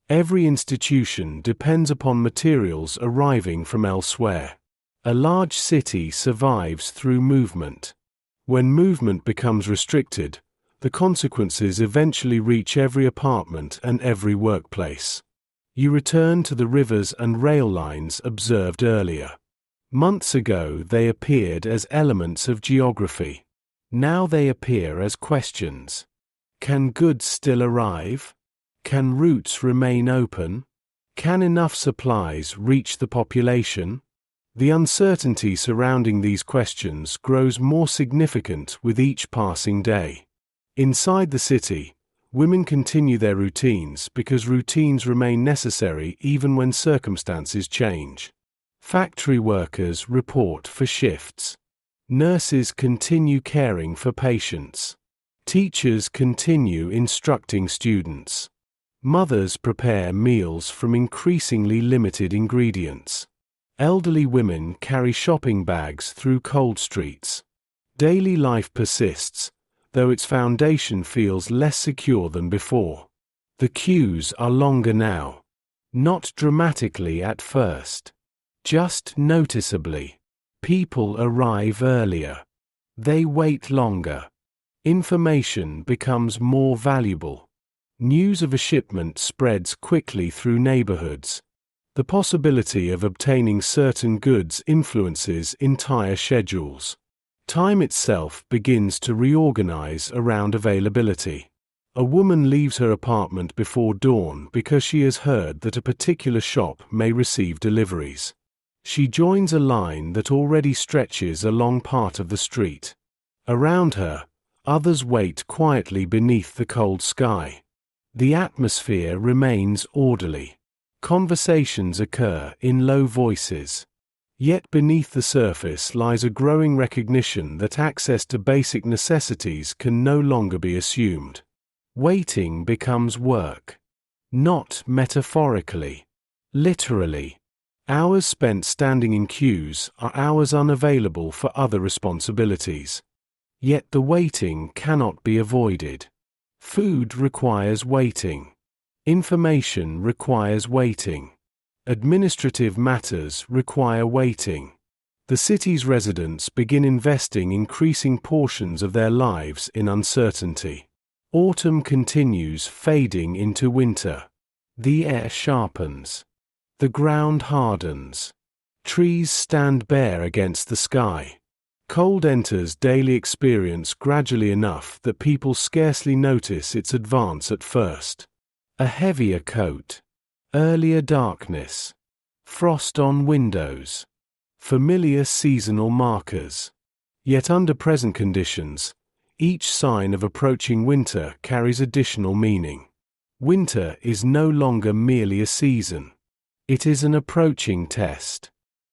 Every institution depends upon materials arriving from elsewhere. A large city survives through movement. When movement becomes restricted, the consequences eventually reach every apartment and every workplace. You return to the rivers and rail lines observed earlier. Months ago they appeared as elements of geography. Now they appear as questions. Can goods still arrive? Can routes remain open? Can enough supplies reach the population? The uncertainty surrounding these questions grows more significant with each passing day. Inside the city, Women continue their routines because routines remain necessary even when circumstances change. Factory workers report for shifts. Nurses continue caring for patients. Teachers continue instructing students. Mothers prepare meals from increasingly limited ingredients. Elderly women carry shopping bags through cold streets. Daily life persists, though its foundation feels less secure than before. The queues are longer now. Not dramatically at first. Just noticeably. People arrive earlier. They wait longer. Information becomes more valuable. News of a shipment spreads quickly through neighborhoods. The possibility of obtaining certain goods influences entire schedules. Time itself begins to reorganize around availability. A woman leaves her apartment before dawn because she has heard that a particular shop may receive deliveries. She joins a line that already stretches along part of the street. Around her, others wait quietly beneath the cold sky. The atmosphere remains orderly. Conversations occur in low voices. Yet beneath the surface lies a growing recognition that access to basic necessities can no longer be assumed. Waiting becomes work. Not metaphorically. Literally. Hours spent standing in queues are hours unavailable for other responsibilities. Yet the waiting cannot be avoided. Food requires waiting. Information requires waiting. Administrative matters require waiting. The city's residents begin investing increasing portions of their lives in uncertainty. Autumn continues fading into winter. The air sharpens. The ground hardens. Trees stand bare against the sky. Cold enters daily experience gradually enough that people scarcely notice its advance at first. A heavier coat. Earlier darkness. Frost on windows. Familiar seasonal markers. Yet under present conditions, each sign of approaching winter carries additional meaning. Winter is no longer merely a season. It is an approaching test.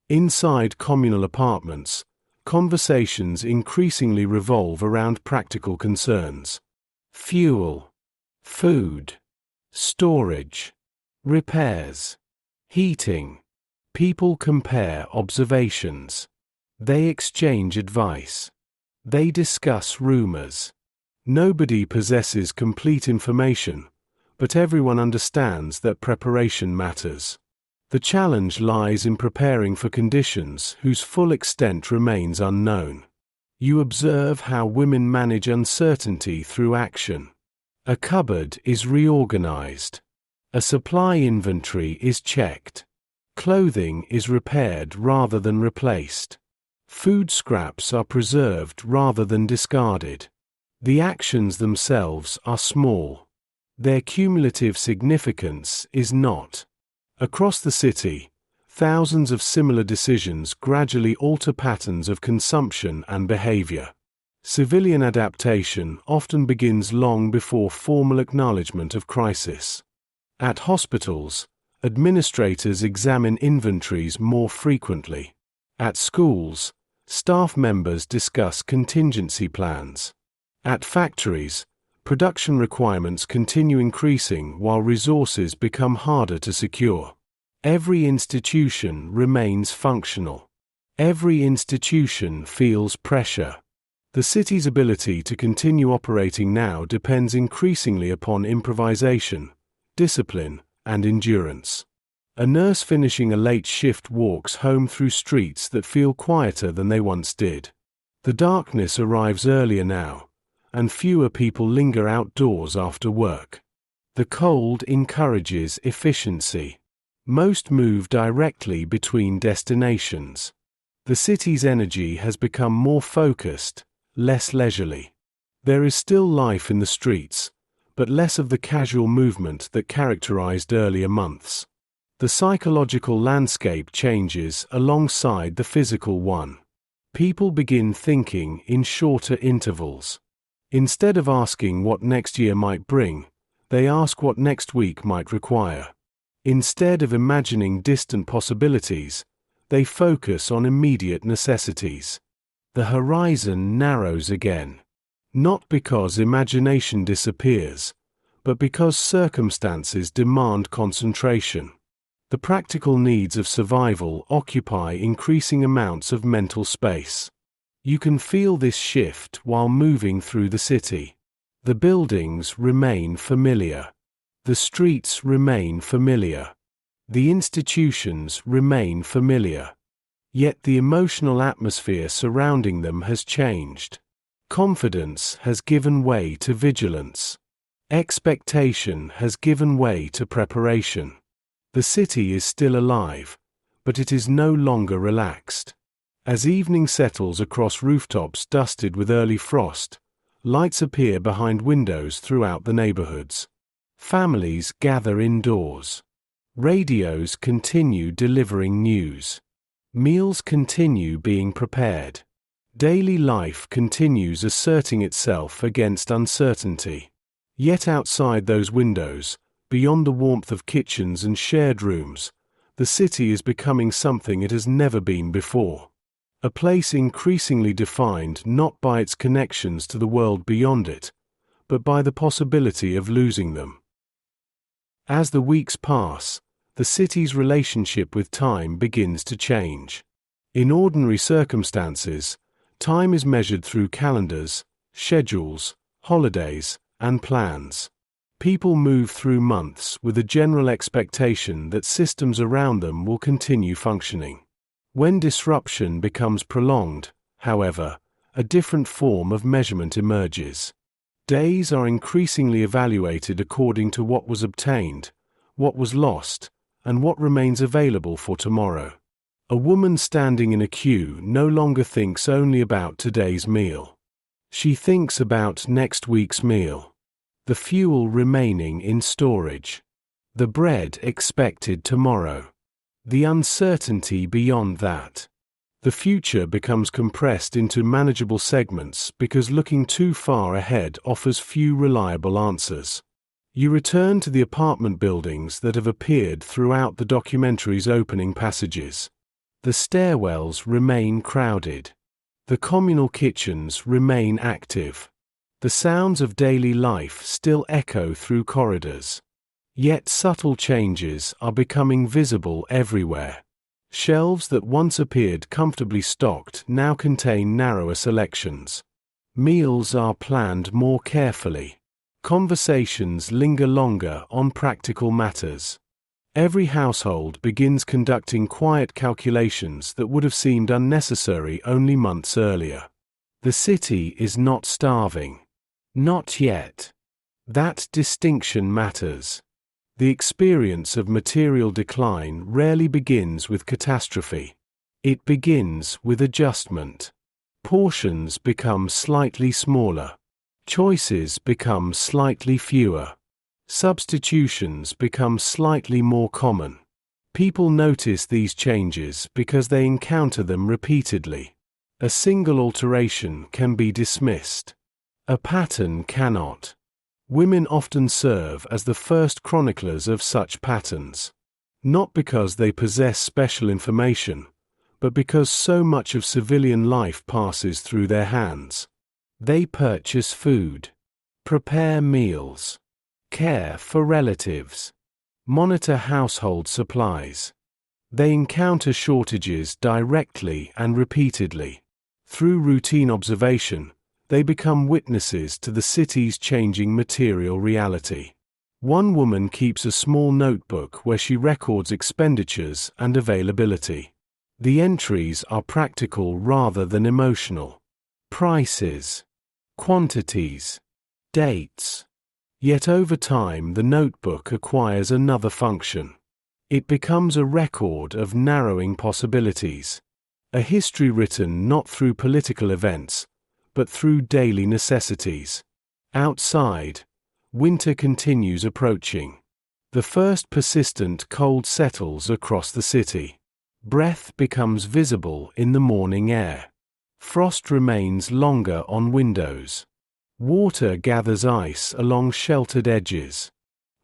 Inside communal apartments, conversations increasingly revolve around practical concerns. Fuel. Food. Storage. Repairs. Heating. People compare observations. They exchange advice. They discuss rumors. Nobody possesses complete information, but everyone understands that preparation matters. The challenge lies in preparing for conditions whose full extent remains unknown. You observe how women manage uncertainty through action. A cupboard is reorganized. A supply inventory is checked. Clothing is repaired rather than replaced. Food scraps are preserved rather than discarded. The actions themselves are small. Their cumulative significance is not. Across the city, thousands of similar decisions gradually alter patterns of consumption and behavior. Civilian adaptation often begins long before formal acknowledgement of crisis. At hospitals, administrators examine inventories more frequently. At schools, staff members discuss contingency plans. At factories, production requirements continue increasing while resources become harder to secure. Every institution remains functional. Every institution feels pressure. The city's ability to continue operating now depends increasingly upon improvisation, discipline, and endurance. A nurse finishing a late shift walks home through streets that feel quieter than they once did. The darkness arrives earlier now, and fewer people linger outdoors after work. The cold encourages efficiency. Most move directly between destinations. The city's energy has become more focused, less leisurely. There is still life in the streets, but less of the casual movement that characterized earlier months. The psychological landscape changes alongside the physical one. People begin thinking in shorter intervals. Instead of asking what next year might bring, They ask what next week might require. Instead of imagining distant possibilities, they focus on immediate necessities. The horizon narrows again. Not because imagination disappears, but because circumstances demand concentration. The practical needs of survival occupy increasing amounts of mental space. You can feel this shift while moving through the city. The buildings remain familiar. The streets remain familiar. The institutions remain familiar. Yet the emotional atmosphere surrounding them has changed. Confidence has given way to vigilance. Expectation has given way to preparation. The city is still alive, but it is no longer relaxed. As evening settles across rooftops dusted with early frost, lights appear behind windows throughout the neighborhoods. Families gather indoors. Radios continue delivering news. Meals continue being prepared. Daily life continues asserting itself against uncertainty. Yet outside those windows, beyond the warmth of kitchens and shared rooms, the city is becoming something it has never been before. A place increasingly defined not by its connections to the world beyond it, but by the possibility of losing them. As the weeks pass, the city's relationship with time begins to change. In ordinary circumstances, time is measured through calendars, schedules, holidays, and plans. People move through months with a general expectation that systems around them will continue functioning. When disruption becomes prolonged, however, a different form of measurement emerges. Days are increasingly evaluated according to what was obtained, what was lost, and what remains available for tomorrow. A woman standing in a queue no longer thinks only about today's meal. She thinks about next week's meal. The fuel remaining in storage. The bread expected tomorrow. The uncertainty beyond that. The future becomes compressed into manageable segments because looking too far ahead offers few reliable answers. You return to the apartment buildings that have appeared throughout the documentary's opening passages. The stairwells remain crowded. The communal kitchens remain active. The sounds of daily life still echo through corridors. Yet subtle changes are becoming visible everywhere. Shelves that once appeared comfortably stocked now contain narrower selections. Meals are planned more carefully. Conversations linger longer on practical matters. Every household begins conducting quiet calculations that would have seemed unnecessary only months earlier. The city is not starving. Not yet. That distinction matters. The experience of material decline rarely begins with catastrophe. It begins with adjustment. Portions become slightly smaller. Choices become slightly fewer. Substitutions become slightly more common. People notice these changes because they encounter them repeatedly. A single alteration can be dismissed. A pattern cannot. Women often serve as the first chroniclers of such patterns. Not because they possess special information, but because so much of civilian life passes through their hands. They purchase food, prepare meals, care for relatives, monitor household supplies. They encounter shortages directly and repeatedly. Through routine observation, they become witnesses to the city's changing material reality. One woman keeps a small notebook where she records expenditures and availability. The entries are practical rather than emotional. Prices, quantities, dates. Yet over time the notebook acquires another function. It becomes a record of narrowing possibilities. A history written not through political events, but through daily necessities. Outside, winter continues approaching. The first persistent cold settles across the city. Breath becomes visible in the morning air. Frost remains longer on windows. Water gathers ice along sheltered edges.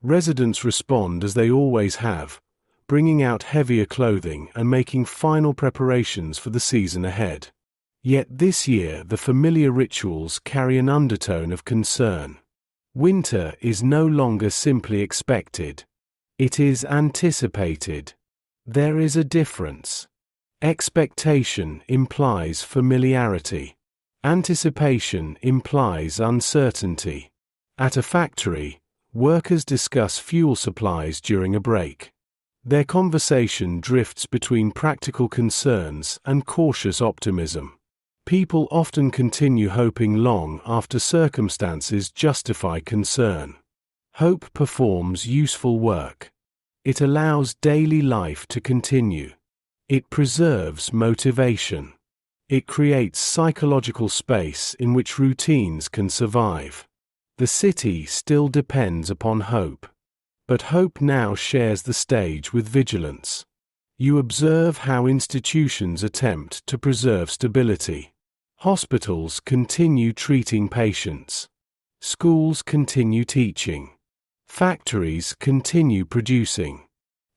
Residents respond as they always have, bringing out heavier clothing and making final preparations for the season ahead. Yet this year the familiar rituals carry an undertone of concern. Winter is no longer simply expected. It is anticipated. There is a difference. Expectation implies familiarity. Anticipation implies uncertainty. At a factory, workers discuss fuel supplies during a break. Their conversation drifts between practical concerns and cautious optimism. People often continue hoping long after circumstances justify concern. Hope performs useful work. It allows daily life to continue. It preserves motivation. It creates psychological space in which routines can survive. The city still depends upon hope. But hope now shares the stage with vigilance. You observe how institutions attempt to preserve stability. Hospitals continue treating patients. Schools continue teaching. Factories continue producing.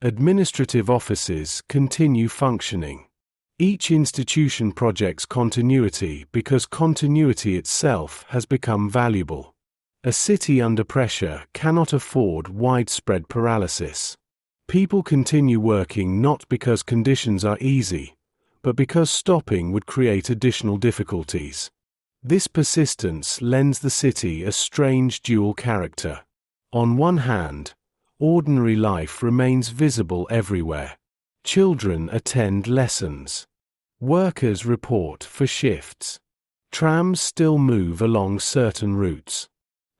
Administrative offices continue functioning. Each institution projects continuity because continuity itself has become valuable. A city under pressure cannot afford widespread paralysis. People continue working not because conditions are easy, but because stopping would create additional difficulties. This persistence lends the city a strange dual character. On one hand, ordinary life remains visible everywhere. Children attend lessons. Workers report for shifts. Trams still move along certain routes.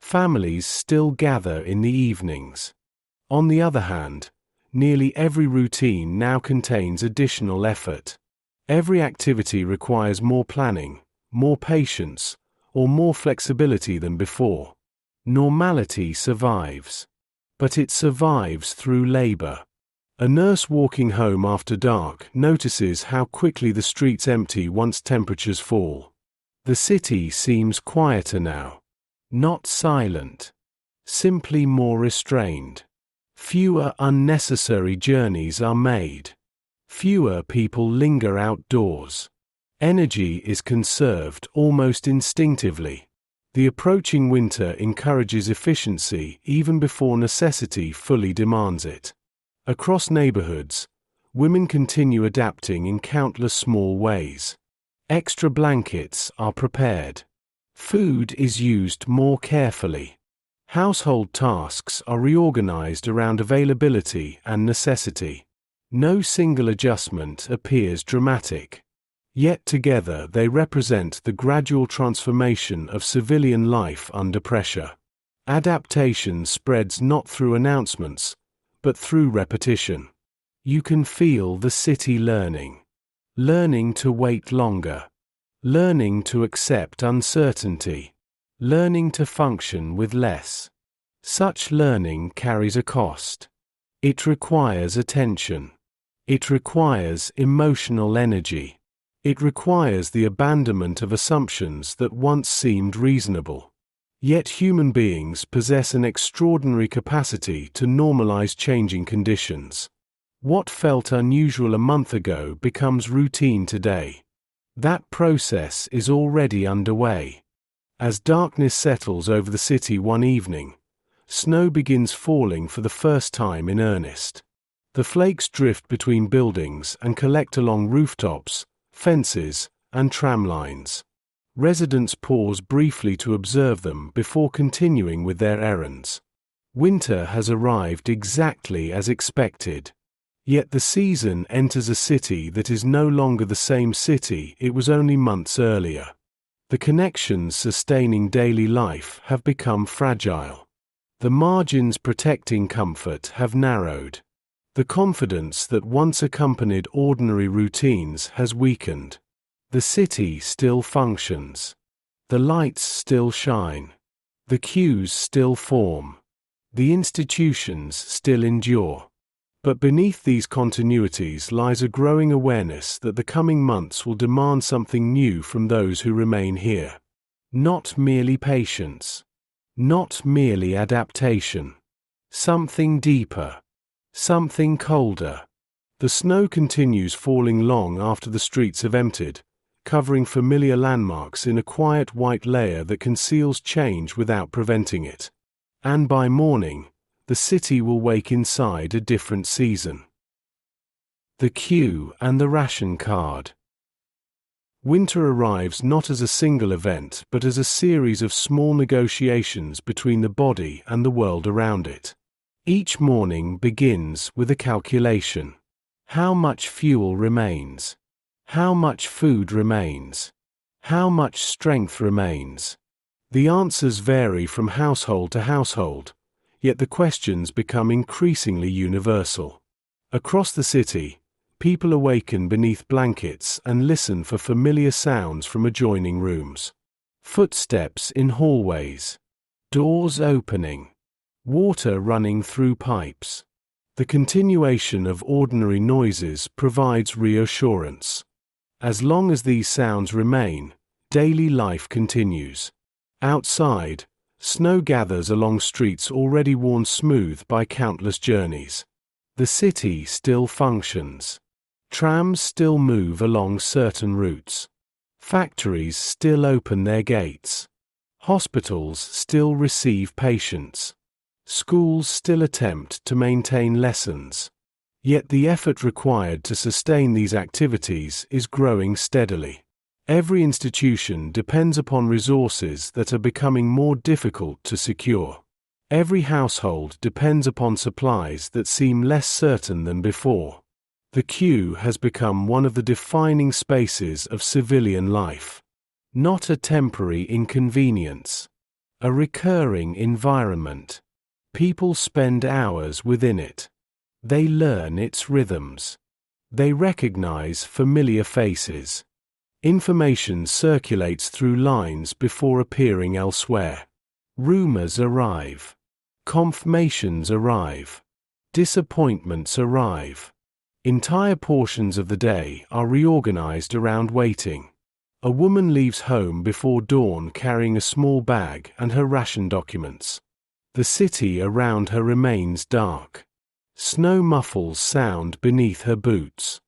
Families still gather in the evenings. On the other hand, nearly every routine now contains additional effort. Every activity requires more planning, more patience, or more flexibility than before. Normality survives. But it survives through labor. A nurse walking home after dark notices how quickly the streets empty once temperatures fall. The city seems quieter now. Not silent. Simply more restrained. Fewer unnecessary journeys are made. Fewer people linger outdoors. Energy is conserved almost instinctively. The approaching winter encourages efficiency even before necessity fully demands it. Across neighborhoods, women continue adapting in countless small ways. Extra blankets are prepared. Food is used more carefully. Household tasks are reorganized around availability and necessity. No single adjustment appears dramatic. Yet together they represent the gradual transformation of civilian life under pressure. Adaptation spreads not through announcements, but through repetition. You can feel the city learning. Learning to wait longer. Learning to accept uncertainty. Learning to function with less. Such learning carries a cost. It requires attention. It requires emotional energy. It requires the abandonment of assumptions that once seemed reasonable. Yet human beings possess an extraordinary capacity to normalize changing conditions. What felt unusual a month ago becomes routine today. That process is already underway. As darkness settles over the city one evening, snow begins falling for the first time in earnest. The flakes drift between buildings and collect along rooftops, fences, and tram lines. Residents pause briefly to observe them before continuing with their errands. Winter has arrived exactly as expected. Yet the season enters a city that is no longer the same city it was only months earlier. The connections sustaining daily life have become fragile. The margins protecting comfort have narrowed. The confidence that once accompanied ordinary routines has weakened. The city still functions. The lights still shine. The queues still form. The institutions still endure. But beneath these continuities lies a growing awareness that the coming months will demand something new from those who remain here. Not merely patience. Not merely adaptation. Something deeper. Something colder. The snow continues falling long after the streets have emptied, covering familiar landmarks in a quiet white layer that conceals change without preventing it. And by morning, the city will wake inside a different season. The queue and the ration card. Winter arrives not as a single event but as a series of small negotiations between the body and the world around it. Each morning begins with a calculation. How much fuel remains? How much food remains? How much strength remains? The answers vary from household to household, yet the questions become increasingly universal. Across the city, people awaken beneath blankets and listen for familiar sounds from adjoining rooms. Footsteps in hallways. Doors opening. Water running through pipes. The continuation of ordinary noises provides reassurance. As long as these sounds remain, daily life continues. Outside, snow gathers along streets already worn smooth by countless journeys. The city still functions. Trams still move along certain routes. Factories still open their gates. Hospitals still receive patients. Schools still attempt to maintain lessons. Yet the effort required to sustain these activities is growing steadily. Every institution depends upon resources that are becoming more difficult to secure. Every household depends upon supplies that seem less certain than before. The queue has become one of the defining spaces of civilian life. Not a temporary inconvenience. A recurring environment. People spend hours within it. They learn its rhythms. They recognize familiar faces. Information circulates through lines before appearing elsewhere. Rumors arrive. Confirmations arrive. Disappointments arrive. Entire portions of the day are reorganized around waiting. A woman leaves home before dawn carrying a small bag and her ration documents. The city around her remains dark. Snow muffles sound beneath her boots.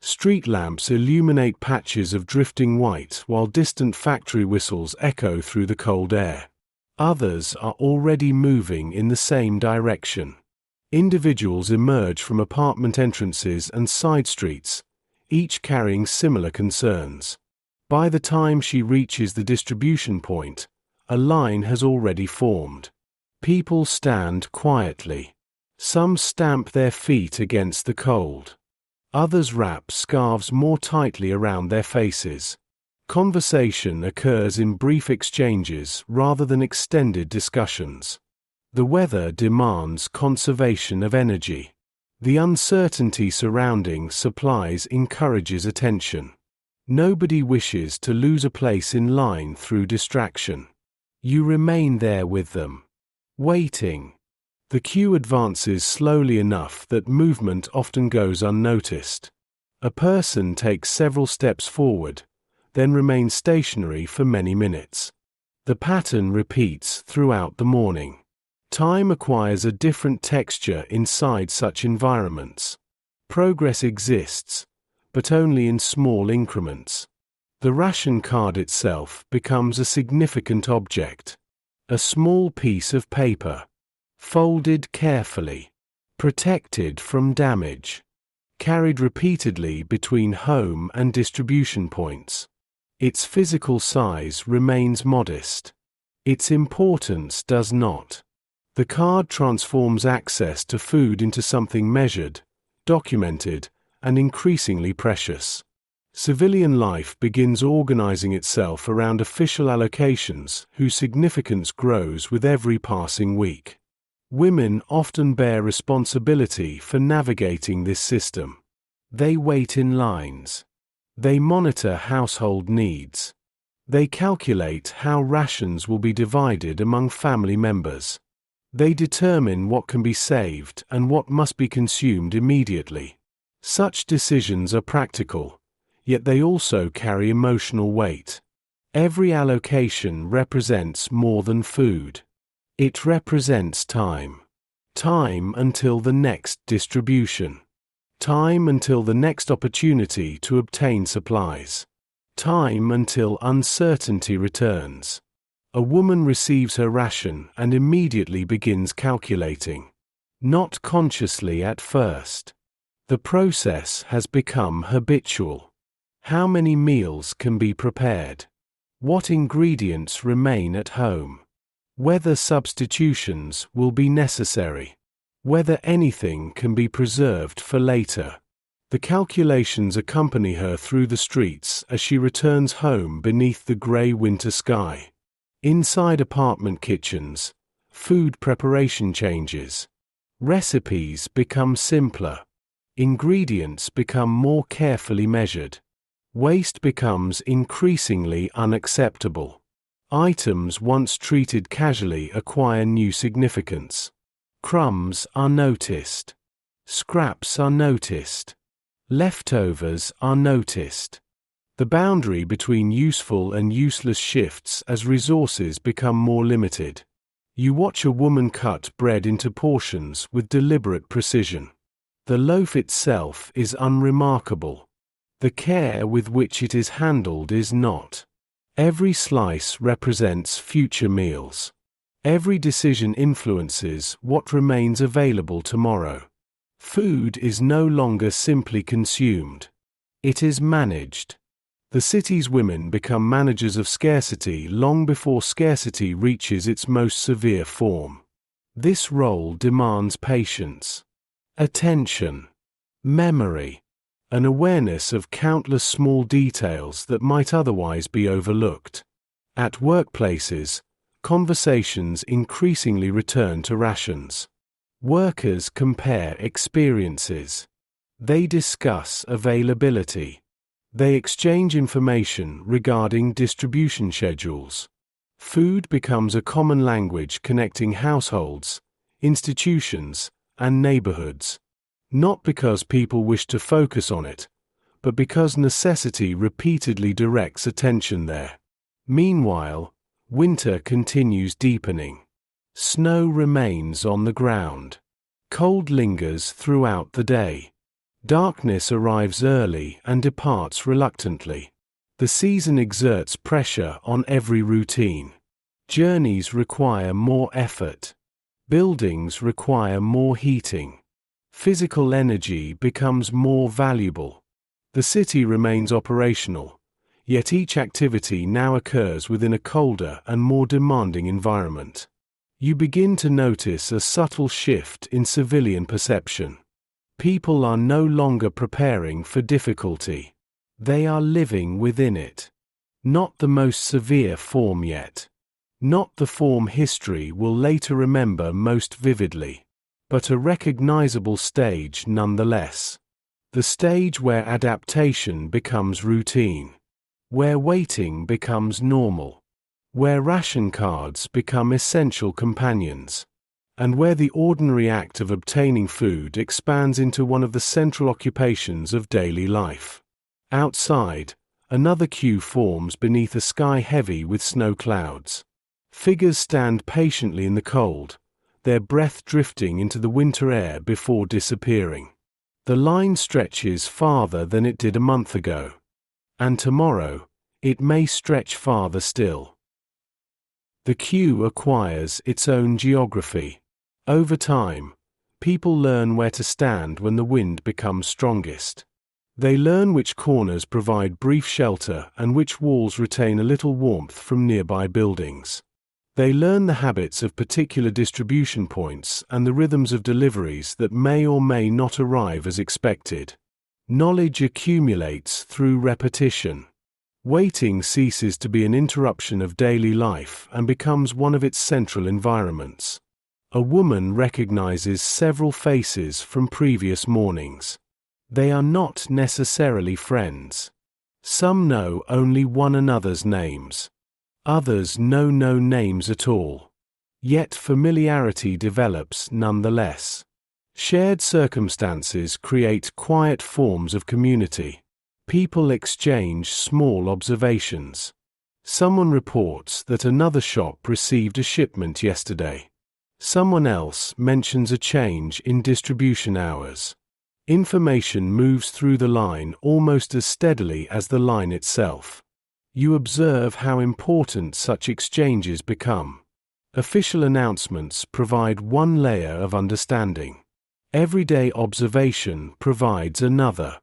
Street lamps illuminate patches of drifting white while distant factory whistles echo through the cold air. Others are already moving in the same direction. Individuals emerge from apartment entrances and side streets, each carrying similar concerns. By the time she reaches the distribution point, a line has already formed. People stand quietly. Some stamp their feet against the cold. Others wrap scarves more tightly around their faces. Conversation occurs in brief exchanges rather than extended discussions. The weather demands conservation of energy. The uncertainty surrounding supplies encourages attention. Nobody wishes to lose a place in line through distraction. You remain there with them. Waiting. The queue advances slowly enough that movement often goes unnoticed. A person takes several steps forward, then remains stationary for many minutes. The pattern repeats throughout the morning. Time acquires a different texture inside such environments. Progress exists, but only in small increments. The ration card itself becomes a significant object. A small piece of paper. Folded carefully. Protected from damage. Carried repeatedly between home and distribution points. Its physical size remains modest. Its importance does not. The card transforms access to food into something measured, documented, and increasingly precious. Civilian life begins organizing itself around official allocations whose significance grows with every passing week. Women often bear responsibility for navigating this system. They wait in lines. They monitor household needs. They calculate how rations will be divided among family members. They determine what can be saved and what must be consumed immediately. Such decisions are practical, yet they also carry emotional weight. Every allocation represents more than food. It represents time. Time until the next distribution. Time until the next opportunity to obtain supplies. Time until uncertainty returns. A woman receives her ration and immediately begins calculating. Not consciously at first. The process has become habitual. How many meals can be prepared? What ingredients remain at home? Whether substitutions will be necessary. Whether anything can be preserved for later. The calculations accompany her through the streets as she returns home beneath the grey winter sky. Inside apartment kitchens, food preparation changes. Recipes become simpler. Ingredients become more carefully measured. Waste becomes increasingly unacceptable. Items once treated casually acquire new significance. Crumbs are noticed. Scraps are noticed. Leftovers are noticed. The boundary between useful and useless shifts as resources become more limited. You watch a woman cut bread into portions with deliberate precision. The loaf itself is unremarkable. The care with which it is handled is not. Every slice represents future meals. Every decision influences what remains available tomorrow. Food is no longer simply consumed. It is managed. The city's women become managers of scarcity long before scarcity reaches its most severe form. This role demands patience, attention, memory, an awareness of countless small details that might otherwise be overlooked. At workplaces, conversations increasingly return to rations. Workers compare experiences. They discuss availability. They exchange information regarding distribution schedules. Food becomes a common language connecting households, institutions, and neighborhoods. Not because people wish to focus on it, but because necessity repeatedly directs attention there. Meanwhile, winter continues deepening. Snow remains on the ground. Cold lingers throughout the day. Darkness arrives early and departs reluctantly. The season exerts pressure on every routine. Journeys require more effort. Buildings require more heating. Physical energy becomes more valuable. The city remains operational, yet each activity now occurs within a colder and more demanding environment. You begin to notice a subtle shift in civilian perception. People are no longer preparing for difficulty. They are living within it. Not the most severe form yet. Not the form history will later remember most vividly. But a recognizable stage nonetheless. The stage where adaptation becomes routine. Where waiting becomes normal. Where ration cards become essential companions. And where the ordinary act of obtaining food expands into one of the central occupations of daily life. Outside, another queue forms beneath a sky heavy with snow clouds. Figures stand patiently in the cold, their breath drifting into the winter air before disappearing. The line stretches farther than it did a month ago. And tomorrow, it may stretch farther still. The queue acquires its own geography. Over time, people learn where to stand when the wind becomes strongest. They learn which corners provide brief shelter and which walls retain a little warmth from nearby buildings. They learn the habits of particular distribution points and the rhythms of deliveries that may or may not arrive as expected. Knowledge accumulates through repetition. Waiting ceases to be an interruption of daily life and becomes one of its central environments. A woman recognizes several faces from previous mornings. They are not necessarily friends. Some know only one another's names. Others know no names at all. Yet familiarity develops nonetheless. Shared circumstances create quiet forms of community. People exchange small observations. Someone reports that another shop received a shipment yesterday. Someone else mentions a change in distribution hours. Information moves through the line almost as steadily as the line itself. You observe how important such exchanges become. Official announcements provide one layer of understanding. Everyday observation provides another.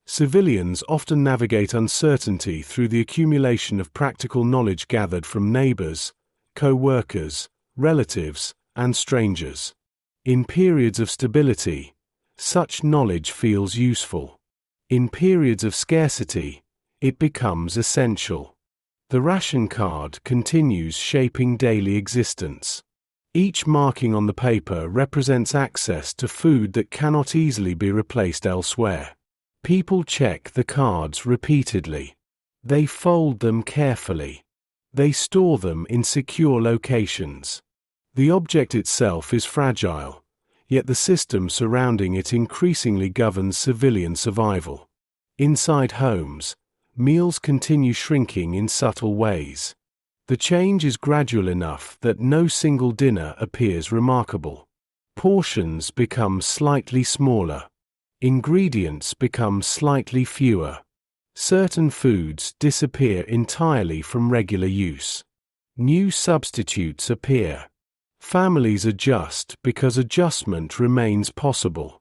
Civilians often navigate uncertainty through the accumulation of practical knowledge gathered from neighbors, co-workers, relatives, and strangers. In periods of stability, such knowledge feels useful. In periods of scarcity, it becomes essential. The ration card continues shaping daily existence. Each marking on the paper represents access to food that cannot easily be replaced elsewhere. People check the cards repeatedly. They fold them carefully. They store them in secure locations. The object itself is fragile, yet the system surrounding it increasingly governs civilian survival. Inside homes, meals continue shrinking in subtle ways. The change is gradual enough that no single dinner appears remarkable. Portions become slightly smaller. Ingredients become slightly fewer. Certain foods disappear entirely from regular use. New substitutes appear. Families adjust because adjustment remains possible.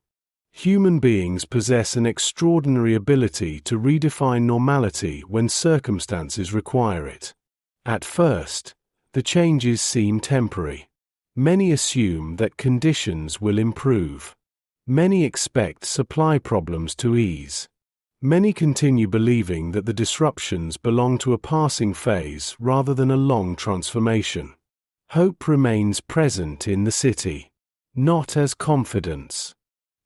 Human beings possess an extraordinary ability to redefine normality when circumstances require it. At first, the changes seem temporary. Many assume that conditions will improve. Many expect supply problems to ease. Many continue believing that the disruptions belong to a passing phase rather than a long transformation. Hope remains present in the city, not as confidence,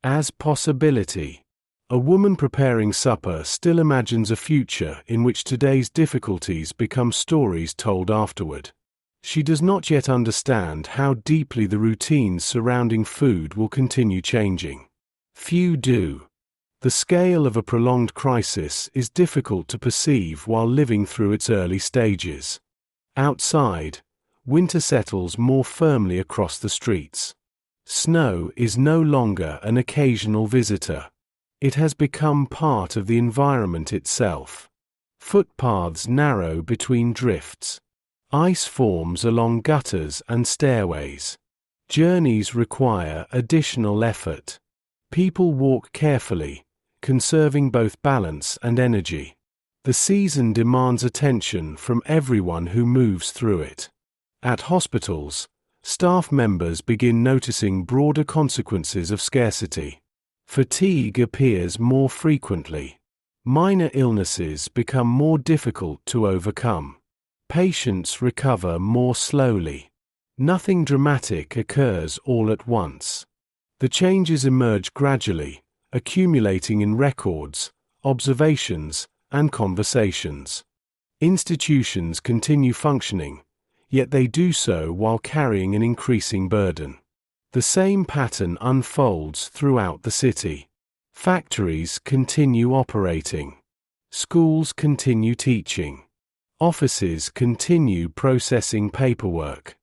as possibility. A woman preparing supper still imagines a future in which today's difficulties become stories told afterward. She does not yet understand how deeply the routines surrounding food will continue changing. Few do. The scale of a prolonged crisis is difficult to perceive while living through its early stages. Outside, winter settles more firmly across the streets. Snow is no longer an occasional visitor. It has become part of the environment itself. Footpaths narrow between drifts. Ice forms along gutters and stairways. Journeys require additional effort. People walk carefully, conserving both balance and energy. The season demands attention from everyone who moves through it. At hospitals, staff members begin noticing broader consequences of scarcity. Fatigue appears more frequently. Minor illnesses become more difficult to overcome. Patients recover more slowly. Nothing dramatic occurs all at once. The changes emerge gradually, accumulating in records, observations, and conversations. Institutions continue functioning, yet they do so while carrying an increasing burden. The same pattern unfolds throughout the city. Factories continue operating. Schools continue teaching. Offices continue processing paperwork.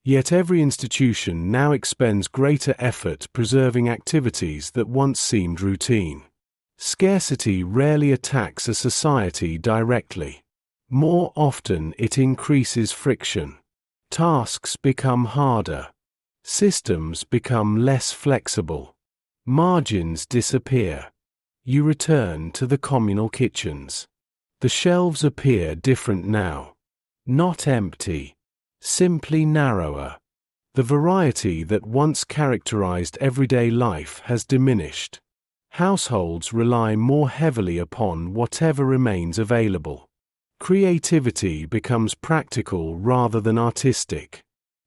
Yet every institution now expends greater effort preserving activities that once seemed routine. Scarcity rarely attacks a society directly. More often it increases friction. Tasks become harder. Systems become less flexible. Margins disappear. You return to the communal kitchens. The shelves appear different now. Not empty. Simply narrower. The variety that once characterized everyday life has diminished. Households rely more heavily upon whatever remains available. Creativity becomes practical rather than artistic.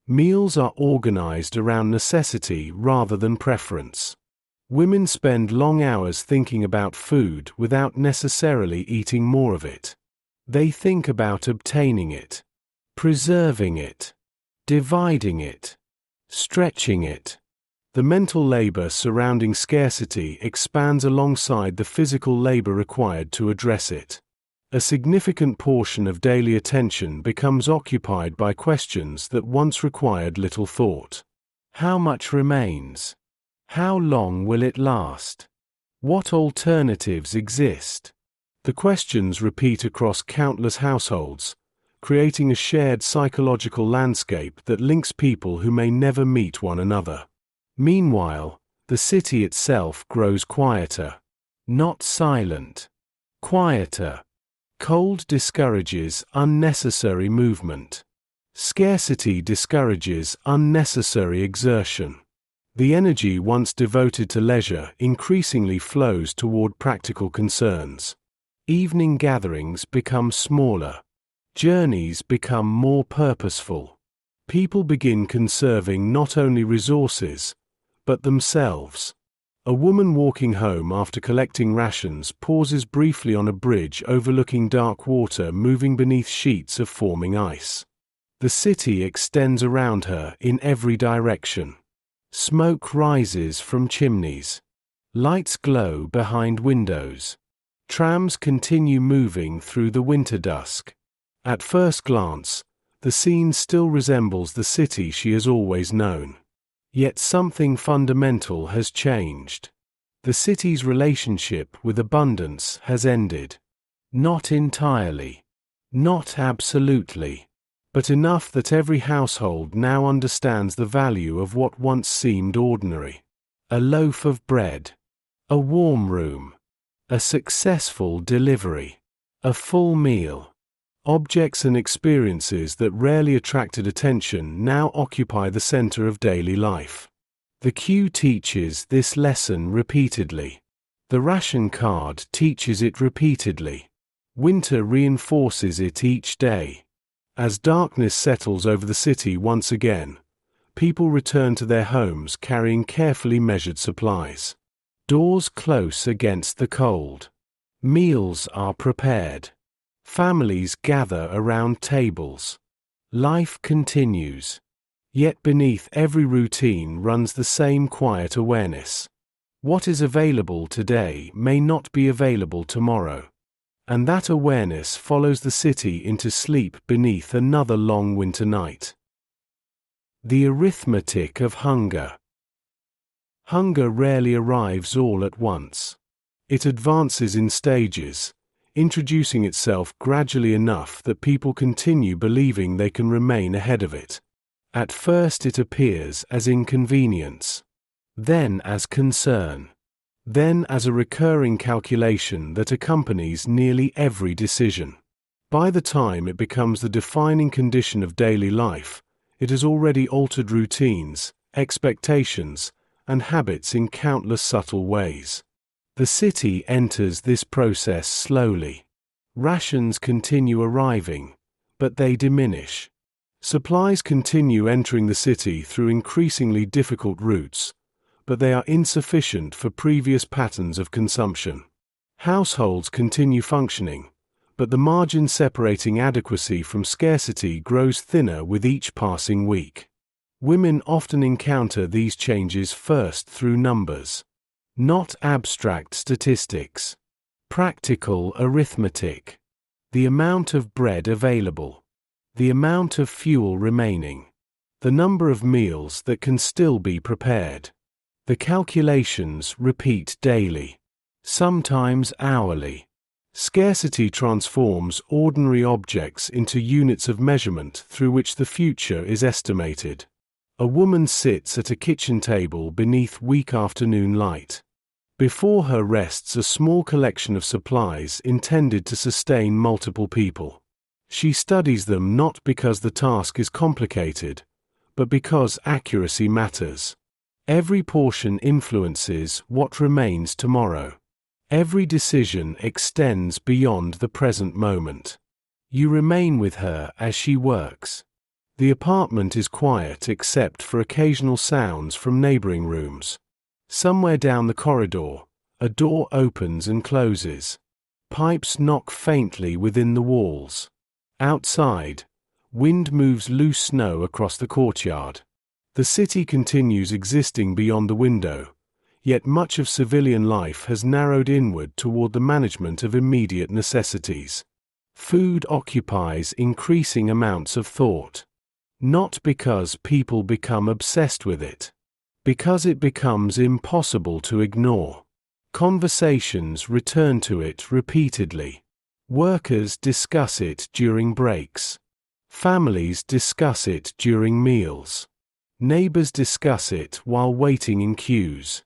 Meals are organized around necessity rather than preference. Women spend long hours thinking about food without necessarily eating more of it. They think about obtaining it, preserving it, dividing it, stretching it. The mental labor surrounding scarcity expands alongside the physical labor required to address it. A significant portion of daily attention becomes occupied by questions that once required little thought. How much remains? How long will it last? What alternatives exist? The questions repeat across countless households, creating a shared psychological landscape that links people who may never meet one another. Meanwhile, the city itself grows quieter. Not silent. Quieter. Cold discourages unnecessary movement. Scarcity discourages unnecessary exertion. The energy once devoted to leisure increasingly flows toward practical concerns. Evening gatherings become smaller. Journeys become more purposeful. People begin conserving not only resources, but themselves. A woman walking home after collecting rations pauses briefly on a bridge overlooking dark water moving beneath sheets of forming ice. The city extends around her in every direction. Smoke rises from chimneys. Lights glow behind windows. Trams continue moving through the winter dusk. At first glance, the scene still resembles the city she has always known. Yet something fundamental has changed. The city's relationship with abundance has ended. Not entirely. Not absolutely. But enough that every household now understands the value of what once seemed ordinary. A loaf of bread. A warm room. A successful delivery. A full meal. Objects and experiences that rarely attracted attention now occupy the center of daily life. The queue teaches this lesson repeatedly. The ration card teaches it repeatedly. Winter reinforces it each day. As darkness settles over the city once again, people return to their homes carrying carefully measured supplies. Doors close against the cold. Meals are prepared. Families gather around tables. Life continues. Yet beneath every routine runs the same quiet awareness. What is available today may not be available tomorrow. And that awareness follows the city into sleep beneath another long winter night. The arithmetic of hunger. Hunger rarely arrives all at once. It advances in stages, introducing itself gradually enough that people continue believing they can remain ahead of it. At first it appears as inconvenience, then as concern, then as a recurring calculation that accompanies nearly every decision. By the time it becomes the defining condition of daily life, it has already altered routines, expectations, and habits in countless subtle ways. The city enters this process slowly. Rations continue arriving, but they diminish. Supplies continue entering the city through increasingly difficult routes, but they are insufficient for previous patterns of consumption. Households continue functioning, but the margin separating adequacy from scarcity grows thinner with each passing week. Women often encounter these changes first through numbers. Not abstract statistics. Practical arithmetic. The amount of bread available. The amount of fuel remaining. The number of meals that can still be prepared. The calculations repeat daily. Sometimes hourly. Scarcity transforms ordinary objects into units of measurement through which the future is estimated. A woman sits at a kitchen table beneath weak afternoon light. Before her rests a small collection of supplies intended to sustain multiple people. She studies them not because the task is complicated, but because accuracy matters. Every portion influences what remains tomorrow. Every decision extends beyond the present moment. You remain with her as she works. The apartment is quiet except for occasional sounds from neighboring rooms. Somewhere down the corridor, a door opens and closes. Pipes knock faintly within the walls. Outside, wind moves loose snow across the courtyard. The city continues existing beyond the window, yet much of civilian life has narrowed inward toward the management of immediate necessities. Food occupies increasing amounts of thought. Not because people become obsessed with it. Because it becomes impossible to ignore. Conversations return to it repeatedly. Workers discuss it during breaks. Families discuss it during meals. Neighbors discuss it while waiting in queues.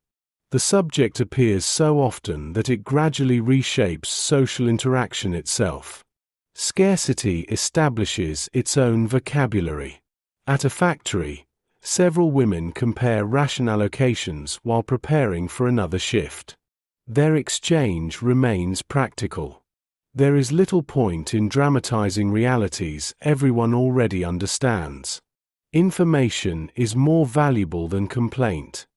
The subject appears so often that it gradually reshapes social interaction itself. Scarcity establishes its own vocabulary. At a factory, several women compare ration allocations while preparing for another shift. Their exchange remains practical. There is little point in dramatizing realities everyone already understands. Information is more valuable than complaint.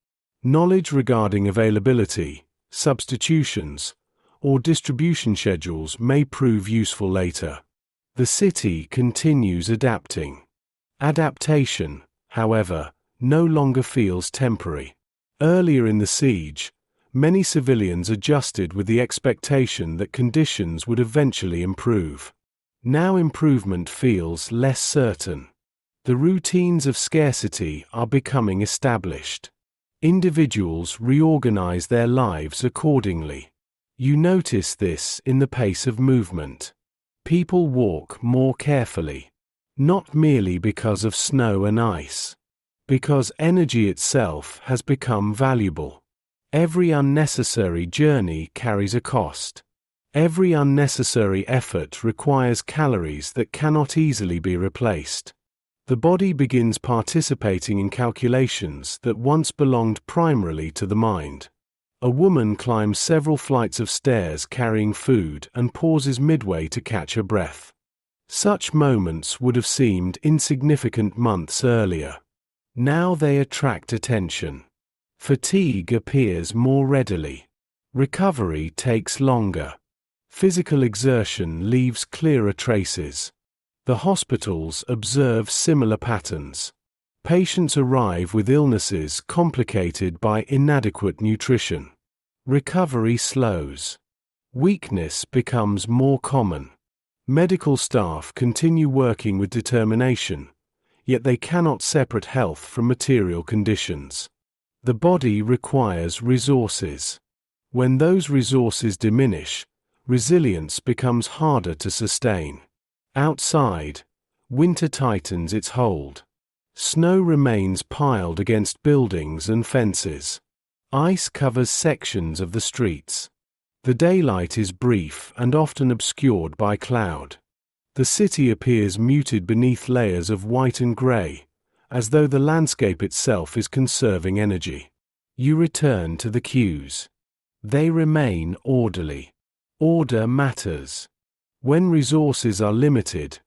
Knowledge regarding availability, substitutions, or distribution schedules may prove useful later. The city continues adapting. Adaptation, however, no longer feels temporary. Earlier in the siege, many civilians adjusted with the expectation that conditions would eventually improve. Now improvement feels less certain. The routines of scarcity are becoming established. Individuals reorganize their lives accordingly. You notice this in the pace of movement. People walk more carefully. Not merely because of snow and ice. Because energy itself has become valuable. Every unnecessary journey carries a cost. Every unnecessary effort requires calories that cannot easily be replaced. The body begins participating in calculations that once belonged primarily to the mind. A woman climbs several flights of stairs carrying food and pauses midway to catch her breath. Such moments would have seemed insignificant months earlier. Now they attract attention. Fatigue appears more readily. Recovery takes longer. Physical exertion leaves clearer traces. The hospitals observe similar patterns. Patients arrive with illnesses complicated by inadequate nutrition. Recovery slows. Weakness becomes more common. Medical staff continue working with determination, yet they cannot separate health from material conditions. The body requires resources. When those resources diminish, resilience becomes harder to sustain. Outside, winter tightens its hold. Snow remains piled against buildings and fences. Ice covers sections of the streets. The daylight is brief and often obscured by cloud. The city appears muted beneath layers of white and gray, as though the landscape itself is conserving energy. You return to the queues. They remain orderly. Order matters. When resources are limited,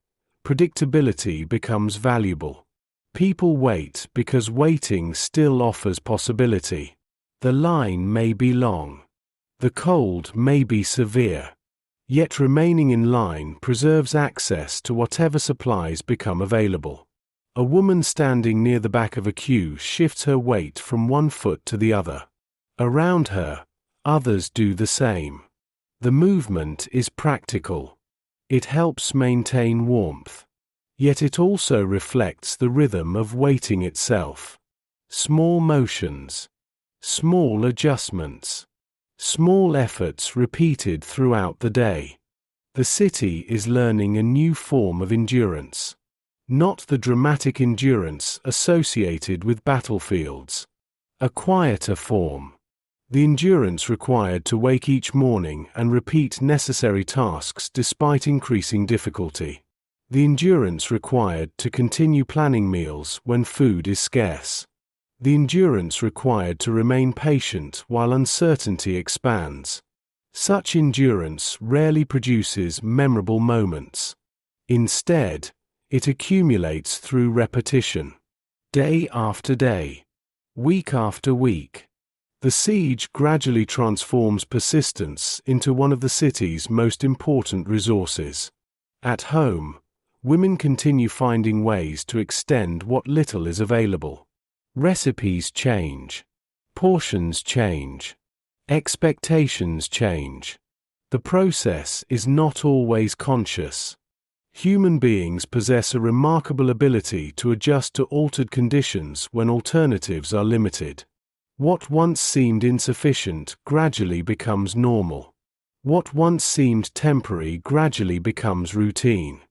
predictability becomes valuable. People wait because waiting still offers possibility. The line may be long. The cold may be severe. Yet remaining in line preserves access to whatever supplies become available. A woman standing near the back of a queue shifts her weight from one foot to the other. Around her, others do the same. The movement is practical. It helps maintain warmth. Yet it also reflects the rhythm of waiting itself. Small motions. Small adjustments. Small efforts repeated throughout the day. The city is learning a new form of endurance. Not the dramatic endurance associated with battlefields. A quieter form. The endurance required to wake each morning and repeat necessary tasks despite increasing difficulty. The endurance required to continue planning meals when food is scarce. The endurance required to remain patient while uncertainty expands. Such endurance rarely produces memorable moments. Instead, it accumulates through repetition. Day after day. Week after week. The siege gradually transforms persistence into one of the city's most important resources. At home, women continue finding ways to extend what little is available. Recipes change. Portions change. Expectations change. The process is not always conscious. Human beings possess a remarkable ability to adjust to altered conditions when alternatives are limited. What once seemed insufficient gradually becomes normal. What once seemed temporary gradually becomes routine.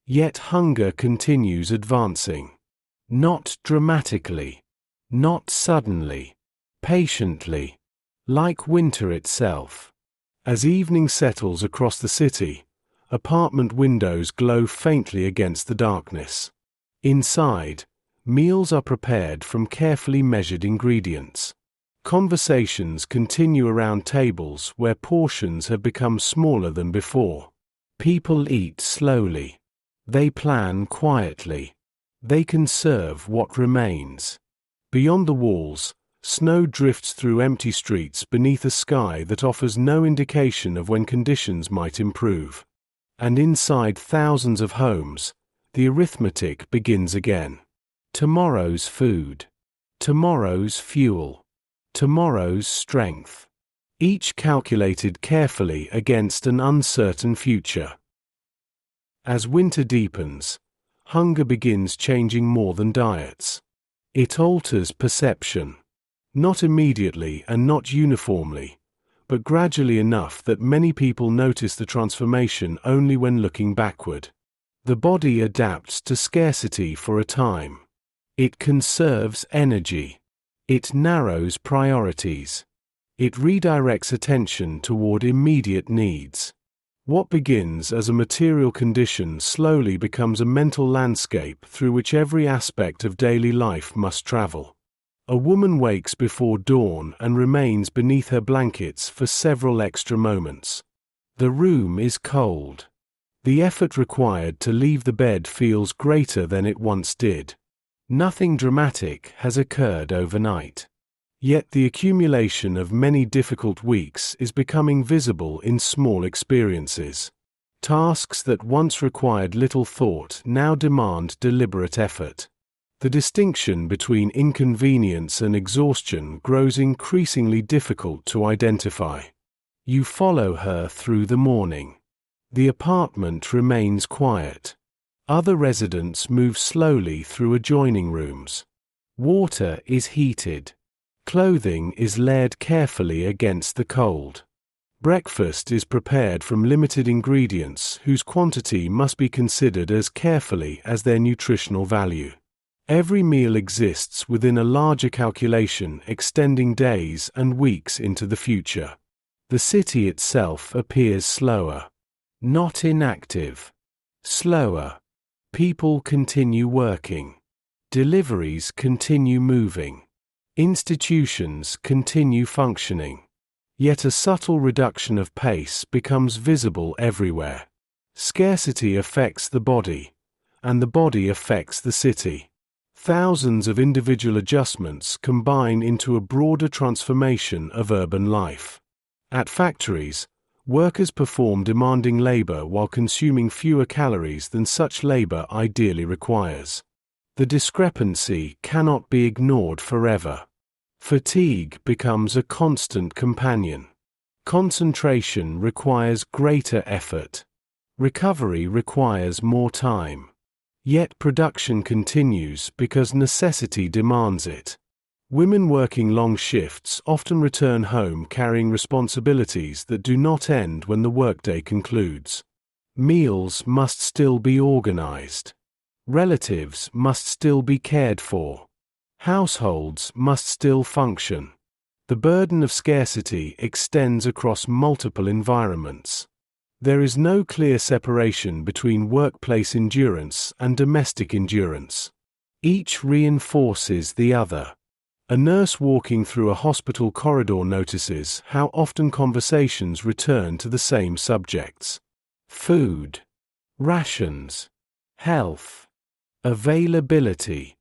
Yet hunger continues advancing. Not dramatically. Not suddenly. Patiently. Like winter itself. As evening settles across the city, apartment windows glow faintly against the darkness. Inside, meals are prepared from carefully measured ingredients. Conversations continue around tables where portions have become smaller than before. People eat slowly. They plan quietly. They conserve what remains. Beyond the walls, snow drifts through empty streets beneath a sky that offers no indication of when conditions might improve. And inside thousands of homes, the arithmetic begins again. Tomorrow's food. Tomorrow's fuel. Tomorrow's strength. Each calculated carefully against an uncertain future. As winter deepens, hunger begins changing more than diets. It alters perception. Not immediately and not uniformly, but gradually enough that many people notice the transformation only when looking backward. The body adapts to scarcity for a time. It conserves energy. It narrows priorities. It redirects attention toward immediate needs. What begins as a material condition slowly becomes a mental landscape through which every aspect of daily life must travel. A woman wakes before dawn and remains beneath her blankets for several extra moments. The room is cold. The effort required to leave the bed feels greater than it once did. Nothing dramatic has occurred overnight. Yet the accumulation of many difficult weeks is becoming visible in small experiences. Tasks that once required little thought now demand deliberate effort. The distinction between inconvenience and exhaustion grows increasingly difficult to identify. You follow her through the morning. The apartment remains quiet. Other residents move slowly through adjoining rooms. Water is heated. Clothing is layered carefully against the cold. Breakfast is prepared from limited ingredients whose quantity must be considered as carefully as their nutritional value. Every meal exists within a larger calculation extending days and weeks into the future. The city itself appears slower. Not inactive. Slower. People continue working. Deliveries continue moving. Institutions continue functioning. Yet a subtle reduction of pace becomes visible everywhere. Scarcity affects the body, and the body affects the city. Thousands of individual adjustments combine into a broader transformation of urban life. At factories, workers perform demanding labor while consuming fewer calories than such labor ideally requires. The discrepancy cannot be ignored forever. Fatigue becomes a constant companion. Concentration requires greater effort. Recovery requires more time. Yet production continues because necessity demands it. Women working long shifts often return home carrying responsibilities that do not end when the workday concludes. Meals must still be organized. Relatives must still be cared for. Households must still function. The burden of scarcity extends across multiple environments. There is no clear separation between workplace endurance and domestic endurance. Each reinforces the other. A nurse walking through a hospital corridor notices how often conversations return to the same subjects. Food, rations, health, availability.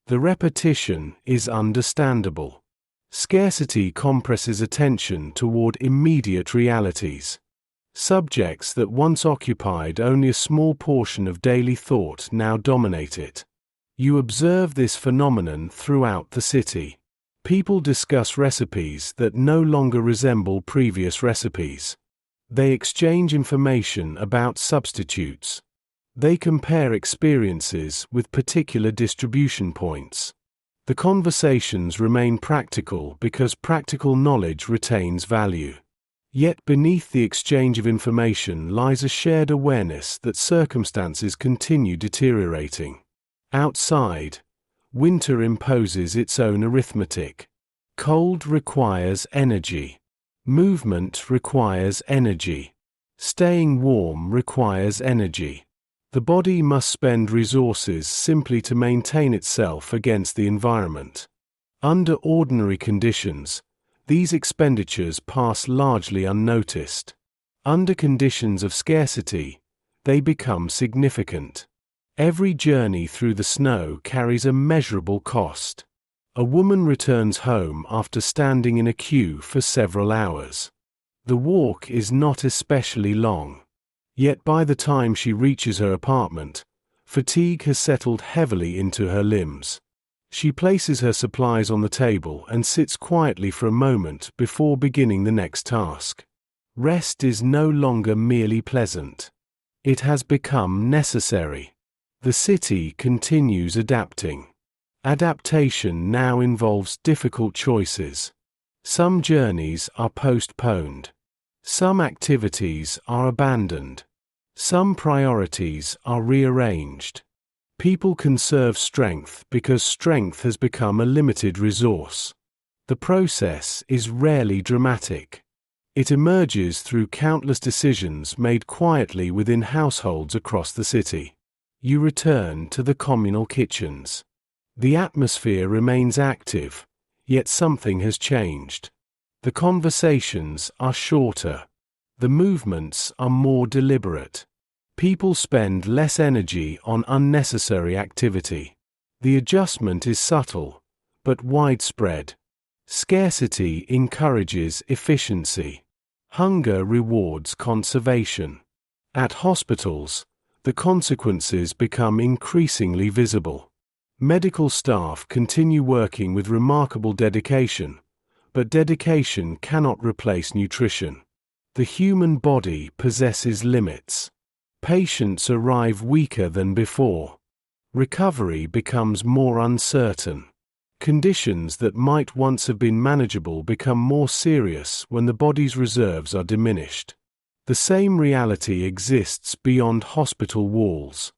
The repetition is understandable. Scarcity compresses attention toward immediate realities. Subjects that once occupied only a small portion of daily thought now dominate it. You observe this phenomenon throughout the city. People discuss recipes that no longer resemble previous recipes. They exchange information about substitutes. They compare experiences with particular distribution points. The conversations remain practical because practical knowledge retains value. Yet beneath the exchange of information lies a shared awareness that circumstances continue deteriorating. Outside, winter imposes its own arithmetic. Cold requires energy. Movement requires energy. Staying warm requires energy. The body must spend resources simply to maintain itself against the environment. Under ordinary conditions, these expenditures pass largely unnoticed. Under conditions of scarcity, they become significant. Every journey through the snow carries a measurable cost. A woman returns home after standing in a queue for several hours. The walk is not especially long. Yet by the time she reaches her apartment, fatigue has settled heavily into her limbs. She places her supplies on the table and sits quietly for a moment before beginning the next task. Rest is no longer merely pleasant. It has become necessary. The city continues adapting. Adaptation now involves difficult choices. Some journeys are postponed. Some activities are abandoned. Some priorities are rearranged. People conserve strength because strength has become a limited resource. The process is rarely dramatic. It emerges through countless decisions made quietly within households across the city. You return to the communal kitchens. The atmosphere remains active, yet something has changed. The conversations are shorter. The movements are more deliberate. People spend less energy on unnecessary activity. The adjustment is subtle, but widespread. Scarcity encourages efficiency. Hunger rewards conservation. At hospitals, the consequences become increasingly visible. Medical staff continue working with remarkable dedication, but dedication cannot replace nutrition. The human body possesses limits. Patients arrive weaker than before. Recovery becomes more uncertain. Conditions that might once have been manageable become more serious when the body's reserves are diminished. The same reality exists beyond hospital walls.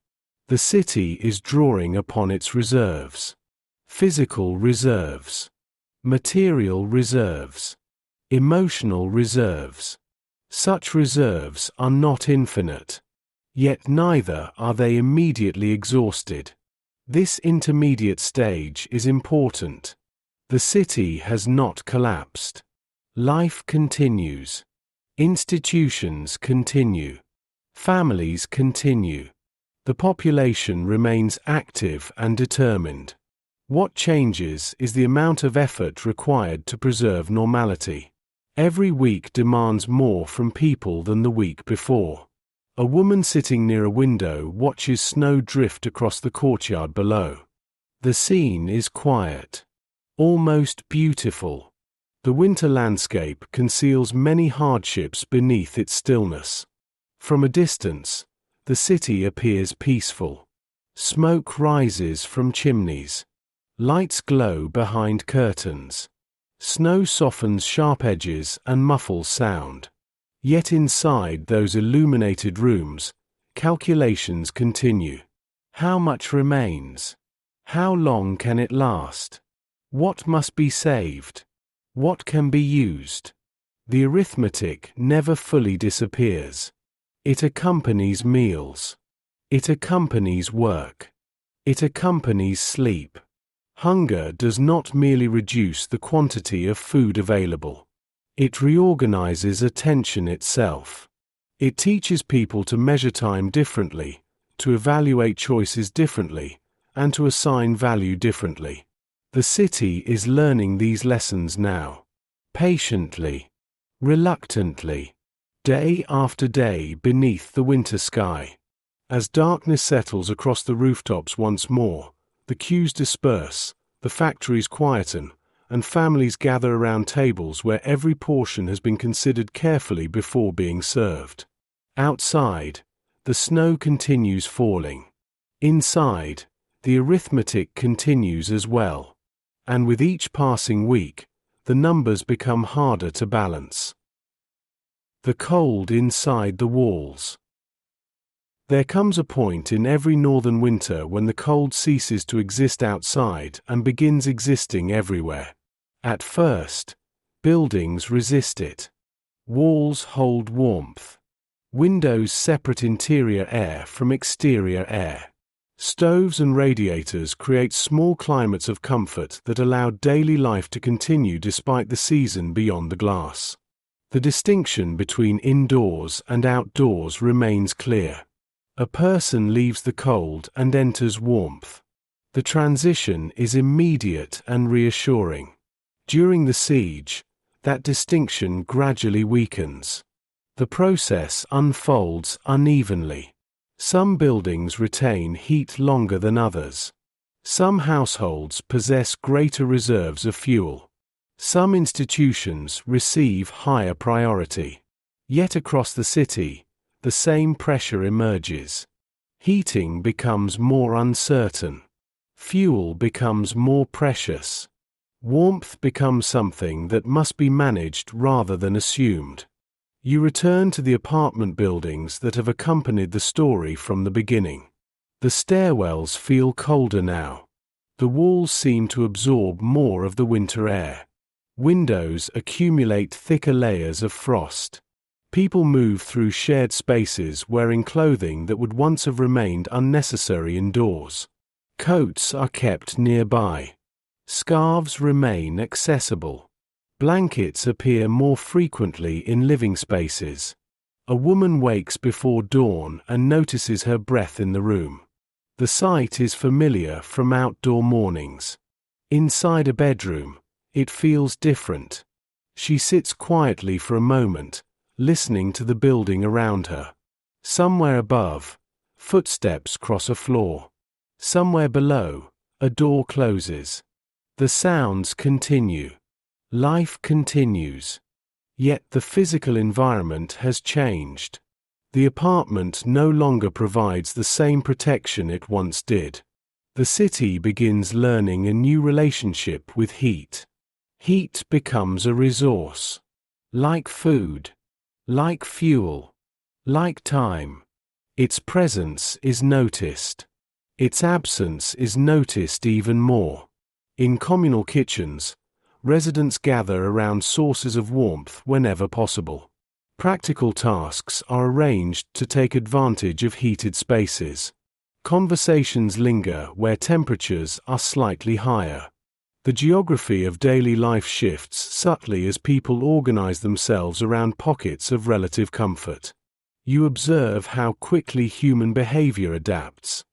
The city is drawing upon its reserves. Physical reserves. Material reserves. Emotional reserves. Such reserves are not infinite. Yet neither are they immediately exhausted. This intermediate stage is important. The city has not collapsed. Life continues. Institutions continue. Families continue. The population remains active and determined. What changes is the amount of effort required to preserve normality. Every week demands more from people than the week before. A woman sitting near a window watches snow drift across the courtyard below. The scene is quiet, almost beautiful. The winter landscape conceals many hardships beneath its stillness. From a distance, the city appears peaceful. Smoke rises from chimneys. Lights glow behind curtains. Snow softens sharp edges and muffles sound. Yet inside those illuminated rooms, calculations continue. How much remains? How long can it last? What must be saved? What can be used? The arithmetic never fully disappears. It accompanies meals. It accompanies work. It accompanies sleep. Hunger does not merely reduce the quantity of food available. It reorganizes attention itself. It teaches people to measure time differently, to evaluate choices differently, and to assign value differently. The city is learning these lessons now. Patiently. Reluctantly. Day after day beneath the winter sky. As darkness settles across the rooftops once more, the queues disperse, the factories quieten, and families gather around tables where every portion has been considered carefully before being served. Outside, The snow continues falling. Inside, the arithmetic continues as well. And with each passing week, the numbers become harder to balance. The cold inside the walls. There comes a point in every northern winter when the cold ceases to exist outside and begins existing everywhere. At first, buildings resist it. Walls hold warmth. Windows separate interior air from exterior air. Stoves and radiators create small climates of comfort that allow daily life to continue despite the season beyond the glass. The distinction between indoors and outdoors remains clear. A person leaves the cold and enters warmth. The transition is immediate and reassuring. During the siege, that distinction gradually weakens. The process unfolds unevenly. Some buildings retain heat longer than others. Some households possess greater reserves of fuel. Some institutions receive higher priority. Yet across the city, the same pressure emerges. Heating becomes more uncertain. Fuel becomes more precious. Warmth becomes something that must be managed rather than assumed. You return to the apartment buildings that have accompanied the story from the beginning. The stairwells feel colder now. The walls seem to absorb more of the winter air. Windows accumulate thicker layers of frost. People move through shared spaces wearing clothing that would once have remained unnecessary indoors. Coats are kept nearby. Scarves remain accessible. Blankets appear more frequently in living spaces. A woman wakes before dawn and notices her breath in the room. The sight is familiar from outdoor mornings. Inside a bedroom, it feels different. She sits quietly for a moment, listening to the building around her. Somewhere above, footsteps cross a floor. Somewhere below, a door closes. The sounds continue. Life continues. Yet the physical environment has changed. The apartment no longer provides the same protection it once did. The city begins learning a new relationship with heat. Heat becomes a resource. Like food. Like fuel. Like time. Its presence is noticed. Its absence is noticed even more. In communal kitchens, residents gather around sources of warmth whenever possible. Practical tasks are arranged to take advantage of heated spaces. Conversations linger where temperatures are slightly higher. The geography of daily life shifts subtly as people organize themselves around pockets of relative comfort. You observe how quickly human behavior adapts.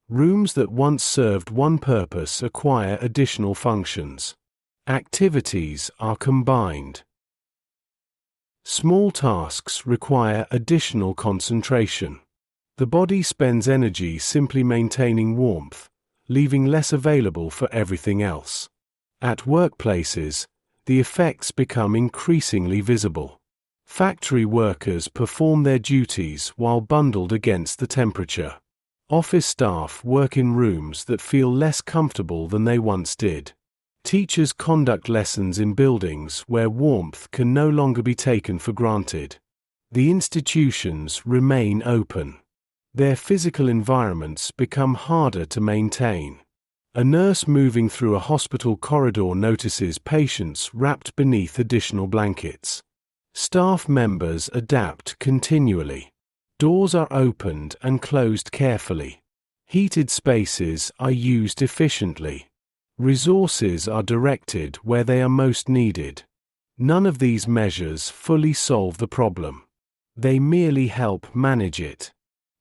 Rooms that once served one purpose acquire additional functions. Activities are combined. Small tasks require additional concentration. The body spends energy simply maintaining warmth, leaving less available for everything else. At workplaces, the effects become increasingly visible. Factory workers perform their duties while bundled against the temperature. Office staff work in rooms that feel less comfortable than they once did. Teachers conduct lessons in buildings where warmth can no longer be taken for granted. The institutions remain open. Their physical environments become harder to maintain. A nurse moving through a hospital corridor notices patients wrapped beneath additional blankets. Staff members adapt continually. Doors are opened and closed carefully. Heated spaces are used efficiently. Resources are directed where they are most needed. None of these measures fully solve the problem. They merely help manage it.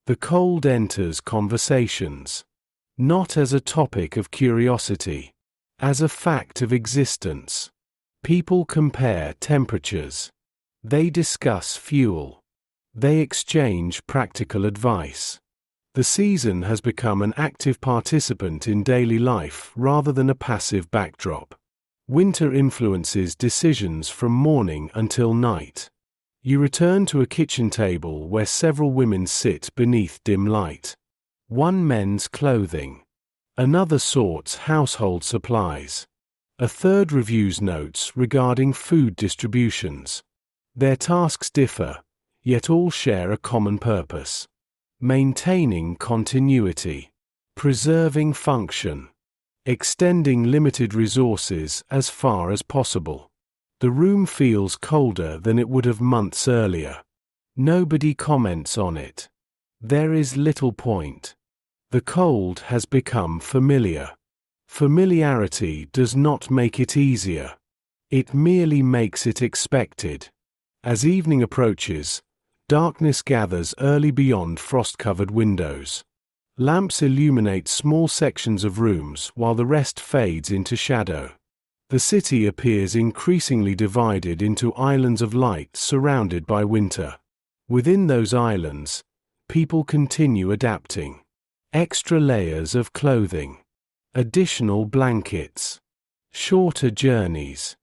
The cold enters conversations. Not as a topic of curiosity. As a fact of existence. People compare temperatures. They discuss fuel. They exchange practical advice. The season has become an active participant in daily life rather than a passive backdrop. Winter influences decisions from morning until night. You return to a kitchen table where several women sit beneath dim light. One mends clothing. Another sorts household supplies. A third reviews notes regarding food distributions. Their tasks differ, yet all share a common purpose: maintaining continuity, preserving function, extending limited resources as far as possible. The room feels colder than it would have months earlier. Nobody comments on it. There is little point. The cold has become familiar. Familiarity does not make it easier. It merely makes it expected. As evening approaches, darkness gathers early beyond frost-covered windows. Lamps illuminate small sections of rooms while the rest fades into shadow. The city appears increasingly divided into islands of light surrounded by winter. Within those islands, people continue adapting. Extra layers of clothing, additional blankets, shorter journeys,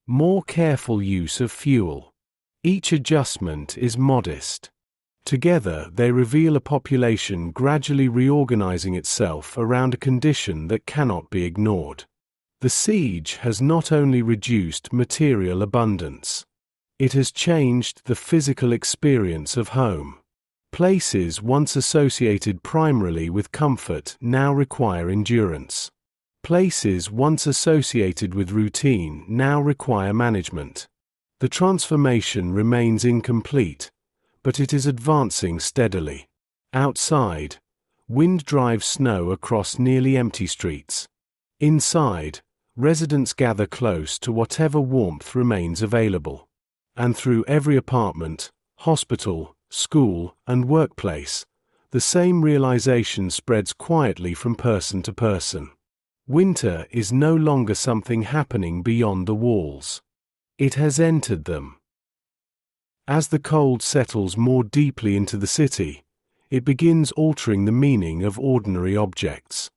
more careful use of fuel. Each adjustment is modest. Together they reveal a population gradually reorganizing itself around a condition that cannot be ignored. The siege has not only reduced material abundance, it has changed the physical experience of home. Places once associated primarily with comfort now require endurance. Places once associated with routine now require management. The transformation remains incomplete, but it is advancing steadily. Outside, wind drives snow across nearly empty streets. Inside, residents gather close to whatever warmth remains available. And through every apartment, hospital, school, and workplace, the same realization spreads quietly from person to person. Winter is no longer something happening beyond the walls. It has entered them. As the cold settles more deeply into the city, it begins altering the meaning of ordinary objects.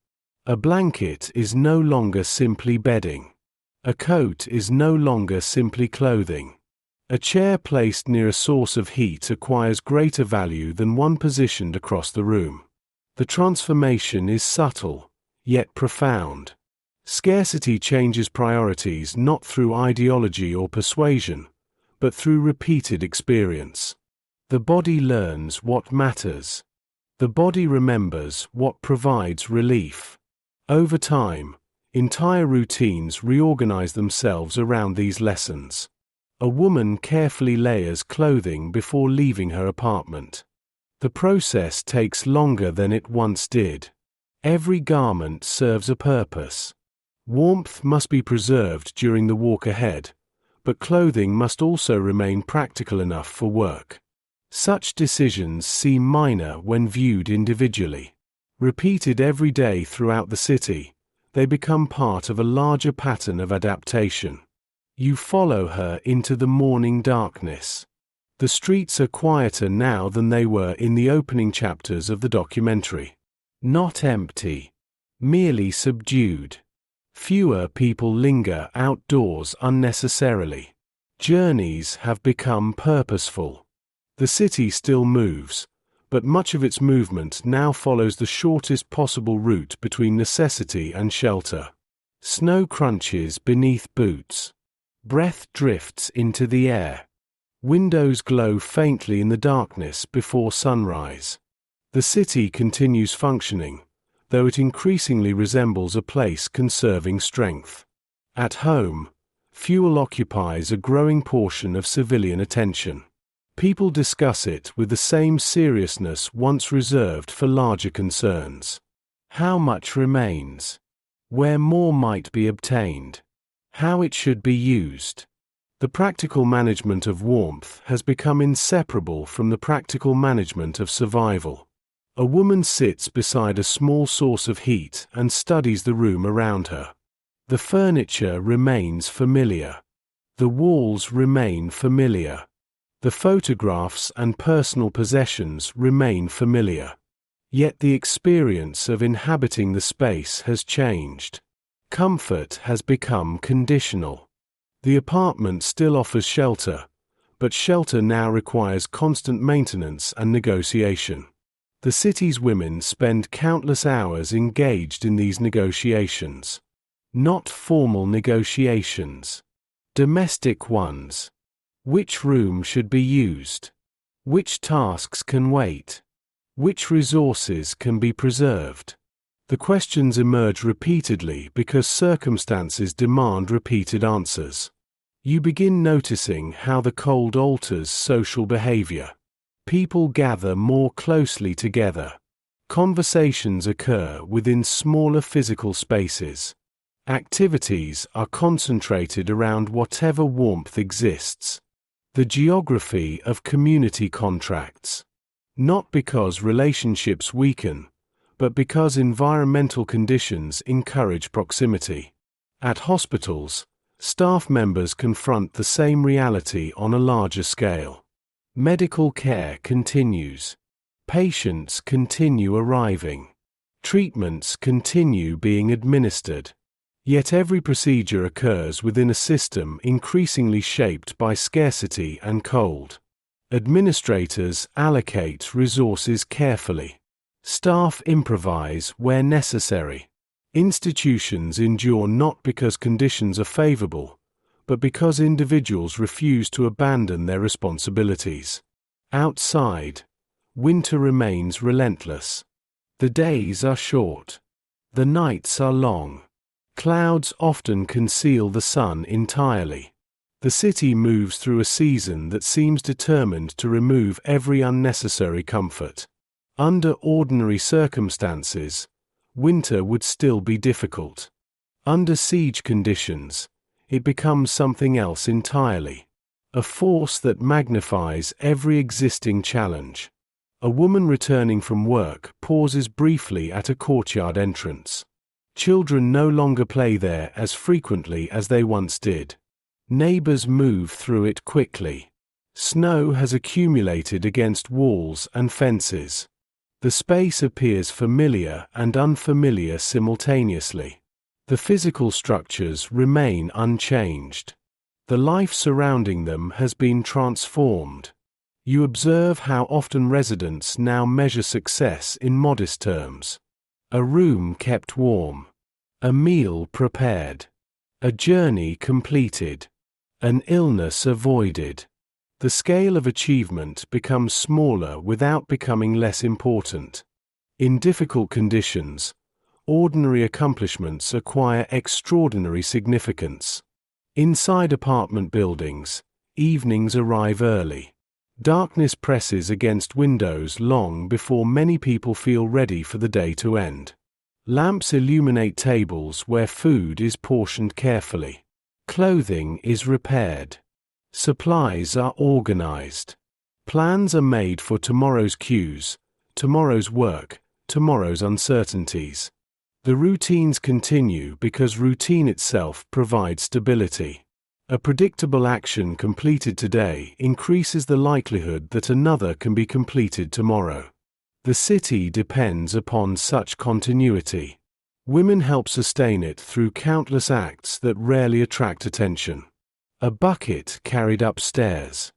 A blanket is no longer simply bedding. A coat is no longer simply clothing. A chair placed near a source of heat acquires greater value than one positioned across the room. The transformation is subtle, yet profound. Scarcity changes priorities not through ideology or persuasion, but through repeated experience. The body learns what matters. The body remembers what provides relief. Over time, entire routines reorganize themselves around these lessons. A woman carefully layers clothing before leaving her apartment. The process takes longer than it once did. Every garment serves a purpose. Warmth must be preserved during the walk ahead, but clothing must also remain practical enough for work. Such decisions seem minor when viewed individually. Repeated every day throughout the city, they become part of a larger pattern of adaptation. You follow her into the morning darkness. The streets are quieter now than they were in the opening chapters of the documentary. Not empty, merely subdued. Fewer people linger outdoors unnecessarily. Journeys have become purposeful. The city still moves, but much of its movement now follows the shortest possible route between necessity and shelter. Snow crunches beneath boots. Breath drifts into the air. Windows glow faintly in the darkness before sunrise. The city continues functioning, though it increasingly resembles a place conserving strength. At home, fuel occupies a growing portion of civilian attention. People discuss it with the same seriousness once reserved for larger concerns. How much remains? Where more might be obtained? How it should be used. The practical management of warmth has become inseparable from the practical management of survival. A woman sits beside a small source of heat and studies the room around her. The furniture remains familiar. The walls remain familiar. The photographs and personal possessions remain familiar. Yet the experience of inhabiting the space has changed. Comfort has become conditional. The apartment still offers shelter, but shelter now requires constant maintenance and negotiation. The city's women spend countless hours engaged in these negotiations. Not formal negotiations. Domestic ones. Which room should be used? Which tasks can wait? Which resources can be preserved? The questions emerge repeatedly because circumstances demand repeated answers. You begin noticing how the cold alters social behavior. People gather more closely together. Conversations occur within smaller physical spaces. Activities are concentrated around whatever warmth exists. The geography of community contracts. Not because relationships weaken, but because environmental conditions encourage proximity. At hospitals, staff members confront the same reality on a larger scale. Medical care continues. Patients continue arriving. Treatments continue being administered. Yet every procedure occurs within a system increasingly shaped by scarcity and cold. Administrators allocate resources carefully. Staff improvise where necessary. Institutions endure not because conditions are favorable, but because individuals refuse to abandon their responsibilities. Outside, winter remains relentless. The days are short. The nights are long. Clouds often conceal the sun entirely. The city moves through a season that seems determined to remove every unnecessary comfort. Under ordinary circumstances, winter would still be difficult. Under siege conditions, it becomes something else entirely. A force that magnifies every existing challenge. A woman returning from work pauses briefly at a courtyard entrance. Children no longer play there as frequently as they once did. Neighbors move through it quickly. Snow has accumulated against walls and fences. The space appears familiar and unfamiliar simultaneously. The physical structures remain unchanged. The life surrounding them has been transformed. You observe how often residents now measure success in modest terms. A room kept warm. A meal prepared. A journey completed. An illness avoided. The scale of achievement becomes smaller without becoming less important. In difficult conditions, ordinary accomplishments acquire extraordinary significance. Inside apartment buildings, evenings arrive early. Darkness presses against windows long before many people feel ready for the day to end. Lamps illuminate tables where food is portioned carefully. Clothing is repaired. Supplies are organized. Plans are made for tomorrow's queues, tomorrow's work, tomorrow's uncertainties. The routines continue because routine itself provides stability. A predictable action completed today increases the likelihood that another can be completed tomorrow. The city depends upon such continuity. Women help sustain it through countless acts that rarely attract attention. A bucket carried upstairs.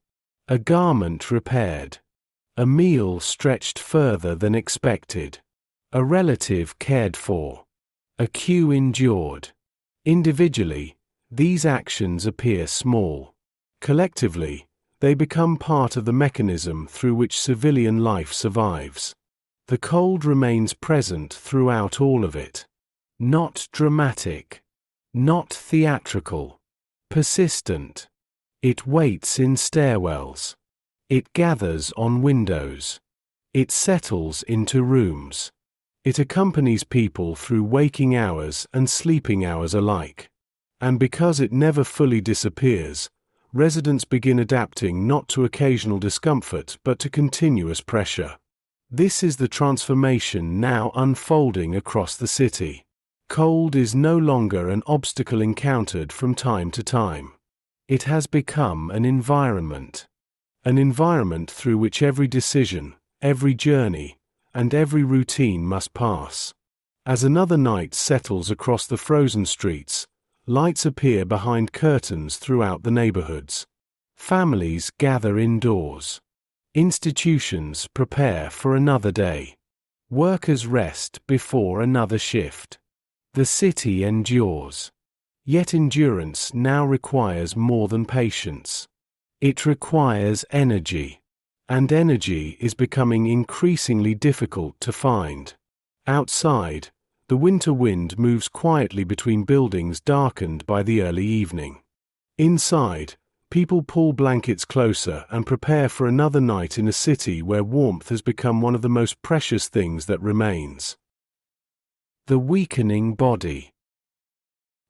A garment repaired. A meal stretched further than expected. A relative cared for. A queue endured. Individually, these actions appear small. Collectively, they become part of the mechanism through which civilian life survives. The cold remains present throughout all of it. Not dramatic. Not theatrical. Persistent. It waits in stairwells. It gathers on windows. It settles into rooms. It accompanies people through waking hours and sleeping hours alike. And because it never fully disappears, residents begin adapting not to occasional discomfort but to continuous pressure. This is the transformation now unfolding across the city. Cold is no longer an obstacle encountered from time to time. It has become an environment through which every decision, every journey, and every routine must pass. As another night settles across the frozen streets, lights appear behind curtains throughout the neighborhoods. Families gather indoors. Institutions prepare for another day. Workers rest before another shift. The city endures. Yet endurance now requires more than patience. It requires energy. And energy is becoming increasingly difficult to find. Outside, the winter wind moves quietly between buildings darkened by the early evening. Inside, people pull blankets closer and prepare for another night in a city where warmth has become one of the most precious things that remains. The weakening body.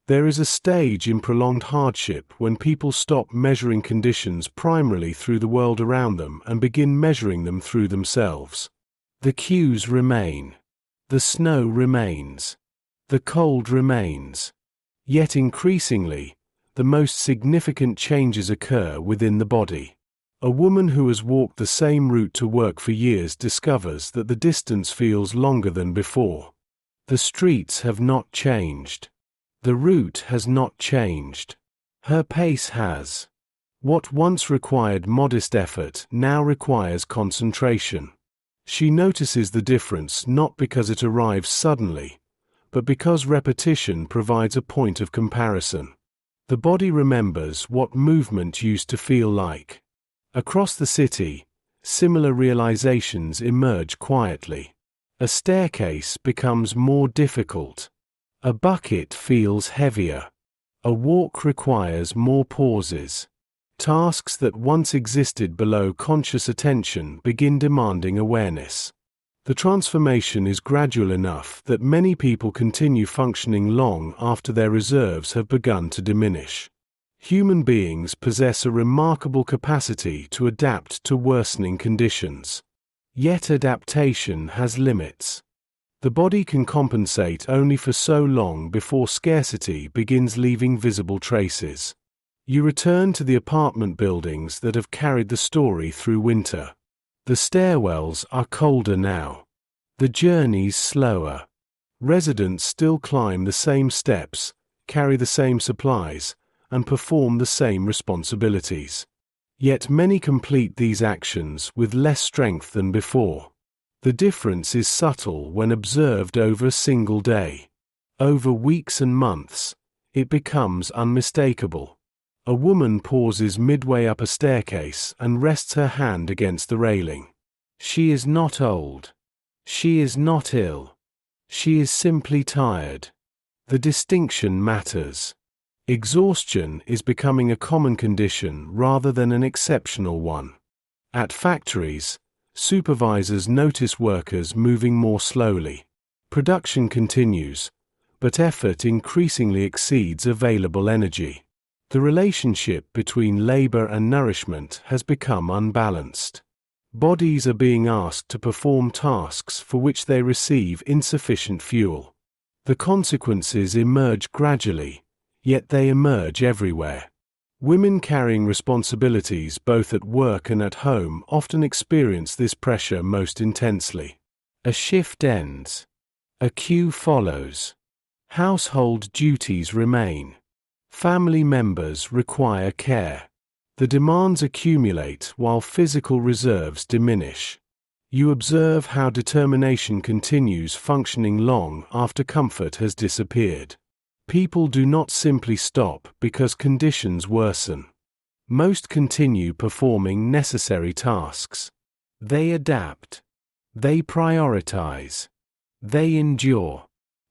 There is a stage in prolonged hardship when people stop measuring conditions primarily through the world around them and begin measuring them through themselves. The queues remain. The snow remains. The cold remains. Yet increasingly, the most significant changes occur within the body. A woman who has walked the same route to work for years discovers that the distance feels longer than before. The streets have not changed. The route has not changed. Her pace has. What once required modest effort now requires concentration. She notices the difference not because it arrives suddenly, but because repetition provides a point of comparison. The body remembers what movement used to feel like. Across the city, similar realizations emerge quietly. A staircase becomes more difficult. A bucket feels heavier. A walk requires more pauses. Tasks that once existed below conscious attention begin demanding awareness. The transformation is gradual enough that many people continue functioning long after their reserves have begun to diminish. Human beings possess a remarkable capacity to adapt to worsening conditions. Yet adaptation has limits. The body can compensate only for so long before scarcity begins leaving visible traces. You return to the apartment buildings that have carried the story through winter. The stairwells are colder now. The journeys slower. Residents still climb the same steps, carry the same supplies, and perform the same responsibilities. Yet many complete these actions with less strength than before. The difference is subtle when observed over a single day. Over weeks and months, it becomes unmistakable. A woman pauses midway up a staircase and rests her hand against the railing. She is not old. She is not ill. She is simply tired. The distinction matters. Exhaustion is becoming a common condition rather than an exceptional one. At factories, supervisors notice workers moving more slowly. Production continues, but effort increasingly exceeds available energy. The relationship between labor and nourishment has become unbalanced. Bodies are being asked to perform tasks for which they receive insufficient fuel. The consequences emerge gradually, yet they emerge everywhere. Women carrying responsibilities both at work and at home often experience this pressure most intensely. A shift ends. A queue follows. Household duties remain. Family members require care. The demands accumulate while physical reserves diminish. You observe how determination continues functioning long after comfort has disappeared. People do not simply stop because conditions worsen. Most continue performing necessary tasks. They adapt. They prioritize. They endure.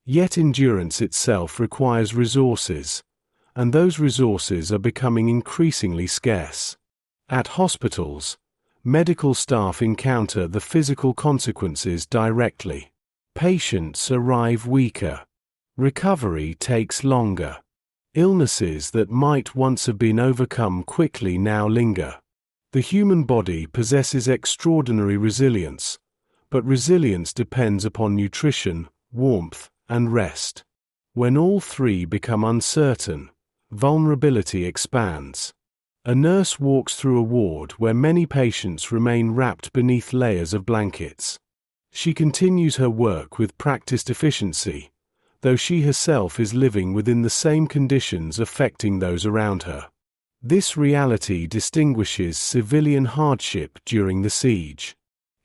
Yet endurance itself requires resources, and those resources are becoming increasingly scarce. At hospitals, medical staff encounter the physical consequences directly. Patients arrive weaker. Recovery takes longer. Illnesses that might once have been overcome quickly now linger. The human body possesses extraordinary resilience, but resilience depends upon nutrition, warmth, and rest. When all three become uncertain, vulnerability expands. A nurse walks through a ward where many patients remain wrapped beneath layers of blankets. She continues her work with practiced efficiency, though she herself is living within the same conditions affecting those around her. This reality distinguishes civilian hardship during the siege.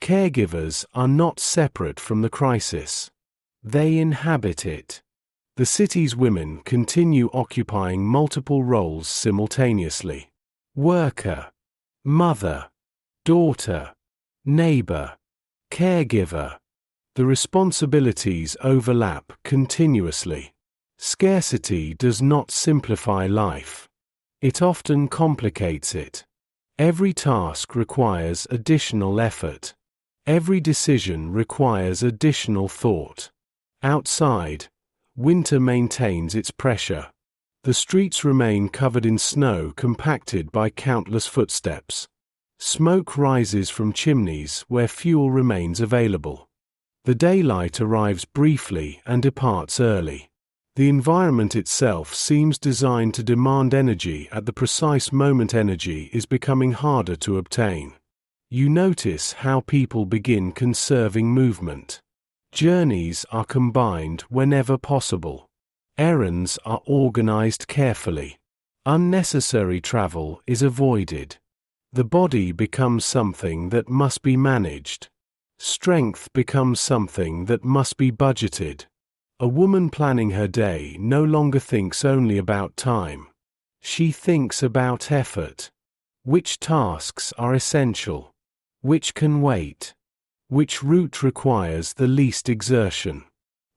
Caregivers are not separate from the crisis. They inhabit it. The city's women continue occupying multiple roles simultaneously. Worker, mother, daughter, neighbor, caregiver. The responsibilities overlap continuously. Scarcity does not simplify life. It often complicates it. Every task requires additional effort. Every decision requires additional thought. Outside, winter maintains its pressure. The streets remain covered in snow compacted by countless footsteps. Smoke rises from chimneys where fuel remains available. The daylight arrives briefly and departs early. The environment itself seems designed to demand energy at the precise moment energy is becoming harder to obtain. You notice how people begin conserving movement. Journeys are combined whenever possible. Errands are organized carefully. Unnecessary travel is avoided. The body becomes something that must be managed. Strength becomes something that must be budgeted. A woman planning her day no longer thinks only about time. She thinks about effort. Which tasks are essential? Which can wait? Which route requires the least exertion?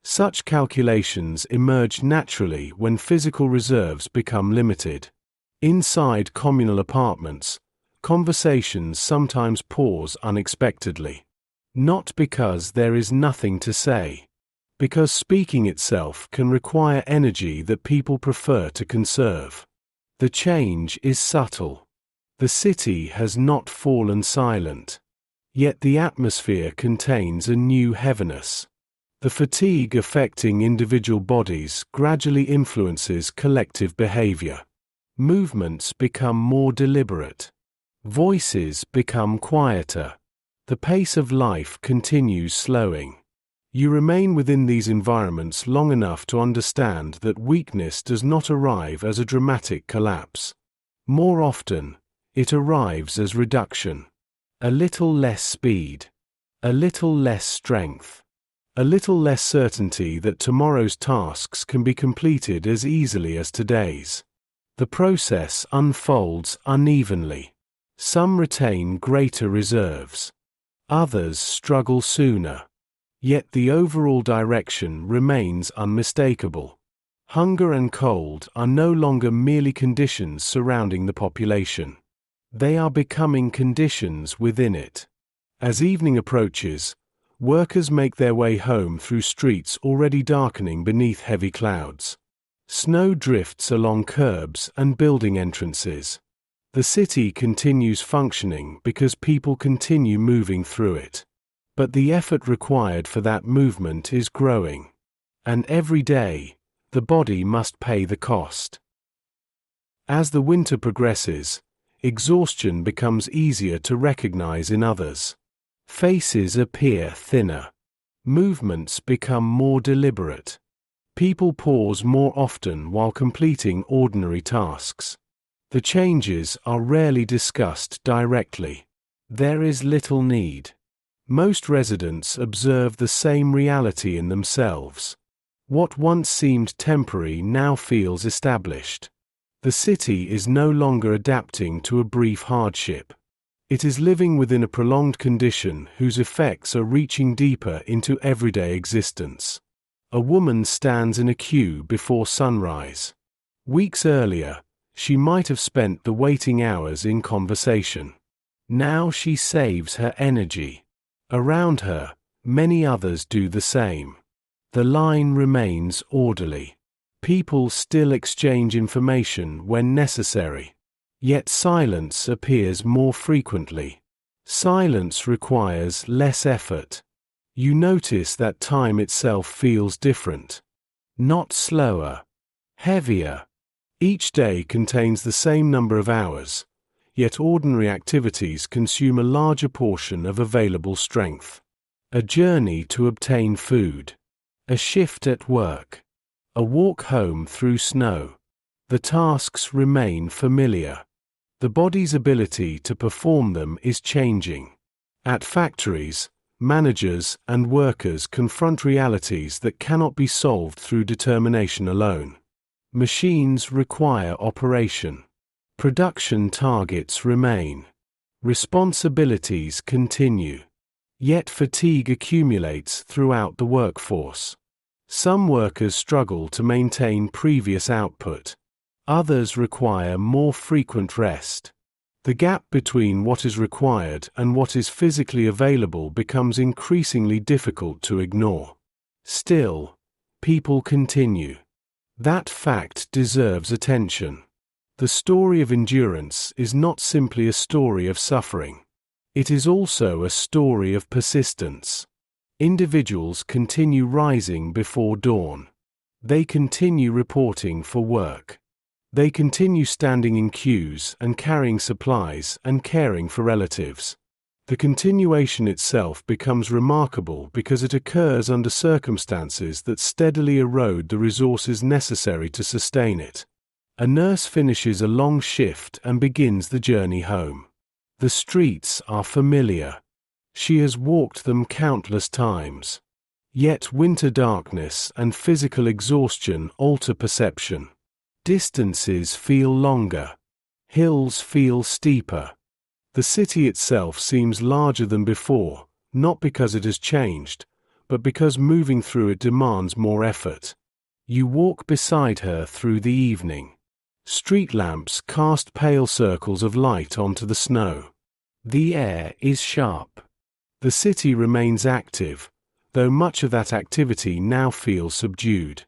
Such calculations emerge naturally when physical reserves become limited. Inside communal apartments, conversations sometimes pause unexpectedly. Not because there is nothing to say, because speaking itself can require energy that people prefer to conserve. The change is subtle. The city has not fallen silent. Yet the atmosphere contains a new heaviness. The fatigue affecting individual bodies gradually influences collective behavior. Movements become more deliberate. Voices become quieter. The pace of life continues slowing. You remain within these environments long enough to understand that weakness does not arrive as a dramatic collapse. More often, it arrives as reduction. A little less speed. A little less strength. A little less certainty that tomorrow's tasks can be completed as easily as today's. The process unfolds unevenly. Some retain greater reserves. Others struggle sooner. Yet the overall direction remains unmistakable. Hunger and cold are no longer merely conditions surrounding the population. They are becoming conditions within it. As evening approaches, workers make their way home through streets already darkening beneath heavy clouds. Snow drifts along curbs and building entrances. The city continues functioning because people continue moving through it. But the effort required for that movement is growing. And every day, the body must pay the cost. As the winter progresses, exhaustion becomes easier to recognize in others. Faces appear thinner. Movements become more deliberate. People pause more often while completing ordinary tasks. The changes are rarely discussed directly. There is little need. Most residents observe the same reality in themselves. What once seemed temporary now feels established. The city is no longer adapting to a brief hardship. It is living within a prolonged condition whose effects are reaching deeper into everyday existence. A woman stands in a queue before sunrise. Weeks earlier, she might have spent the waiting hours in conversation. Now she saves her energy. Around her, many others do the same. The line remains orderly. People still exchange information when necessary. Yet silence appears more frequently. Silence requires less effort. You notice that time itself feels different. Not slower. Heavier. Each day contains the same number of hours, yet ordinary activities consume a larger portion of available strength. A journey to obtain food. A shift at work. A walk home through snow. The tasks remain familiar. The body's ability to perform them is changing. At factories, managers and workers confront realities that cannot be solved through determination alone. Machines require operation. Production targets remain. Responsibilities continue. Yet fatigue accumulates throughout the workforce. Some workers struggle to maintain previous output. Others require more frequent rest. The gap between what is required and what is physically available becomes increasingly difficult to ignore. Still, people continue. That fact deserves attention. The story of endurance is not simply a story of suffering. It is also a story of persistence. Individuals continue rising before dawn. They continue reporting for work. They continue standing in queues and carrying supplies and caring for relatives. The continuation itself becomes remarkable because it occurs under circumstances that steadily erode the resources necessary to sustain it. A nurse finishes a long shift and begins the journey home. The streets are familiar. She has walked them countless times. Yet winter darkness and physical exhaustion alter perception. Distances feel longer. Hills feel steeper. The city itself seems larger than before, not because it has changed, but because moving through it demands more effort. You walk beside her through the evening. Street lamps cast pale circles of light onto the snow. The air is sharp. The city remains active, though much of that activity now feels subdued.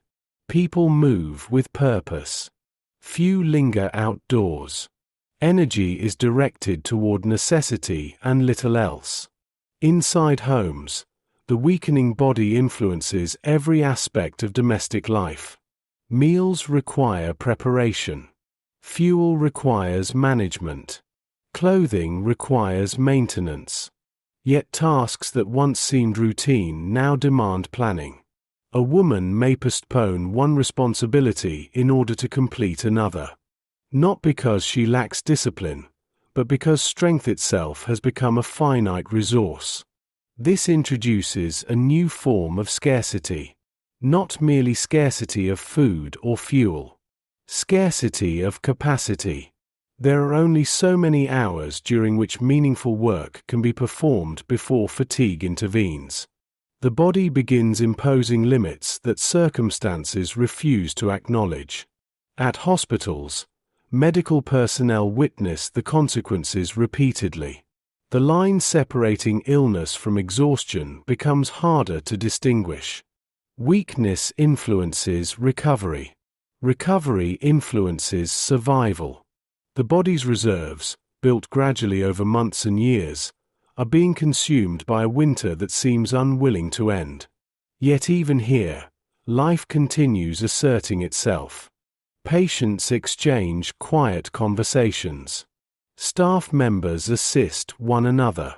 People move with purpose. Few linger outdoors. Energy is directed toward necessity and little else. Inside homes, the weakening body influences every aspect of domestic life. Meals require preparation. Fuel requires management. Clothing requires maintenance. Yet tasks that once seemed routine now demand planning. A woman may postpone one responsibility in order to complete another. Not because she lacks discipline, but because strength itself has become a finite resource. This introduces a new form of scarcity. Not merely scarcity of food or fuel. Scarcity of capacity. There are only so many hours during which meaningful work can be performed before fatigue intervenes. The body begins imposing limits that circumstances refuse to acknowledge. At hospitals, medical personnel witness the consequences repeatedly. The line separating illness from exhaustion becomes harder to distinguish. Weakness influences recovery. Recovery influences survival. The body's reserves, built gradually over months and years, are being consumed by a winter that seems unwilling to end. Yet even here, life continues asserting itself. Patients exchange quiet conversations. Staff members assist one another.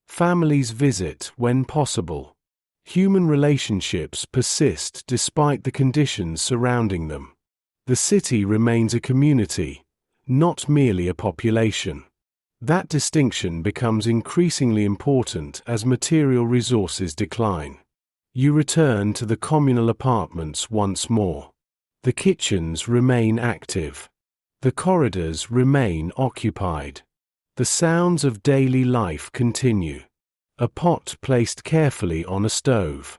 Families visit when possible. Human relationships persist despite the conditions surrounding them. The city remains a community, not merely a population. That distinction becomes increasingly important as material resources decline. You return to the communal apartments once more. The kitchens remain active. The corridors remain occupied. The sounds of daily life continue. A pot placed carefully on a stove.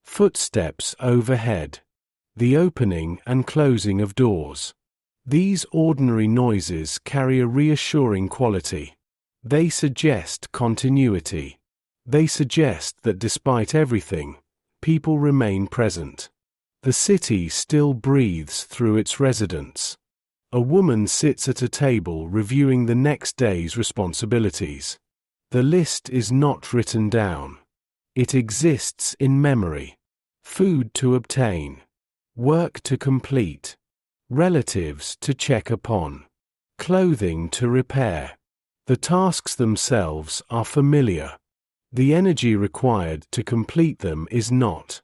Footsteps overhead. The opening and closing of doors. These ordinary noises carry a reassuring quality. They suggest continuity. They suggest that despite everything, people remain present. The city still breathes through its residents. A woman sits at a table reviewing the next day's responsibilities. The list is not written down. It exists in memory. Food to obtain. Work to complete. Relatives to check upon. Clothing to repair. The tasks themselves are familiar. The energy required to complete them is not.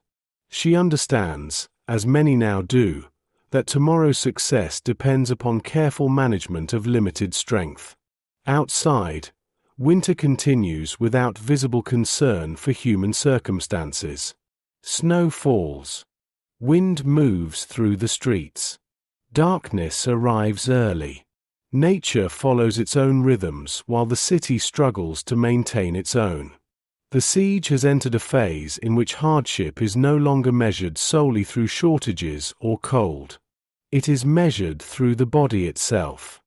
She understands, as many now do, that tomorrow's success depends upon careful management of limited strength. Outside, winter continues without visible concern for human circumstances. Snow falls. Wind moves through the streets. Darkness arrives early. Nature follows its own rhythms while the city struggles to maintain its own. The siege has entered a phase in which hardship is no longer measured solely through shortages or cold. It is measured through the body itself,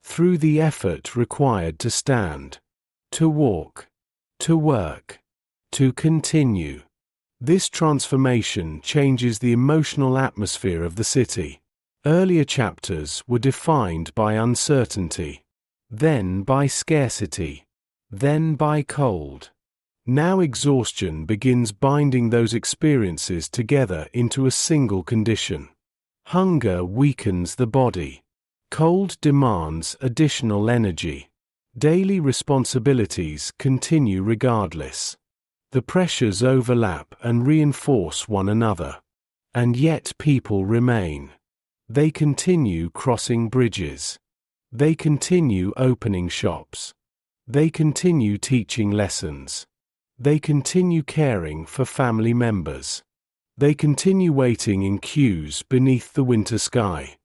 through the effort required to stand, to walk, to work, to continue. This transformation changes the emotional atmosphere of the city. Earlier chapters were defined by uncertainty, then by scarcity, then by cold. Now exhaustion begins binding those experiences together into a single condition. Hunger weakens the body. Cold demands additional energy. Daily responsibilities continue regardless. The pressures overlap and reinforce one another. And yet people remain. They continue crossing bridges. They continue opening shops. They continue teaching lessons. They continue caring for family members. They continue waiting in queues beneath the winter sky.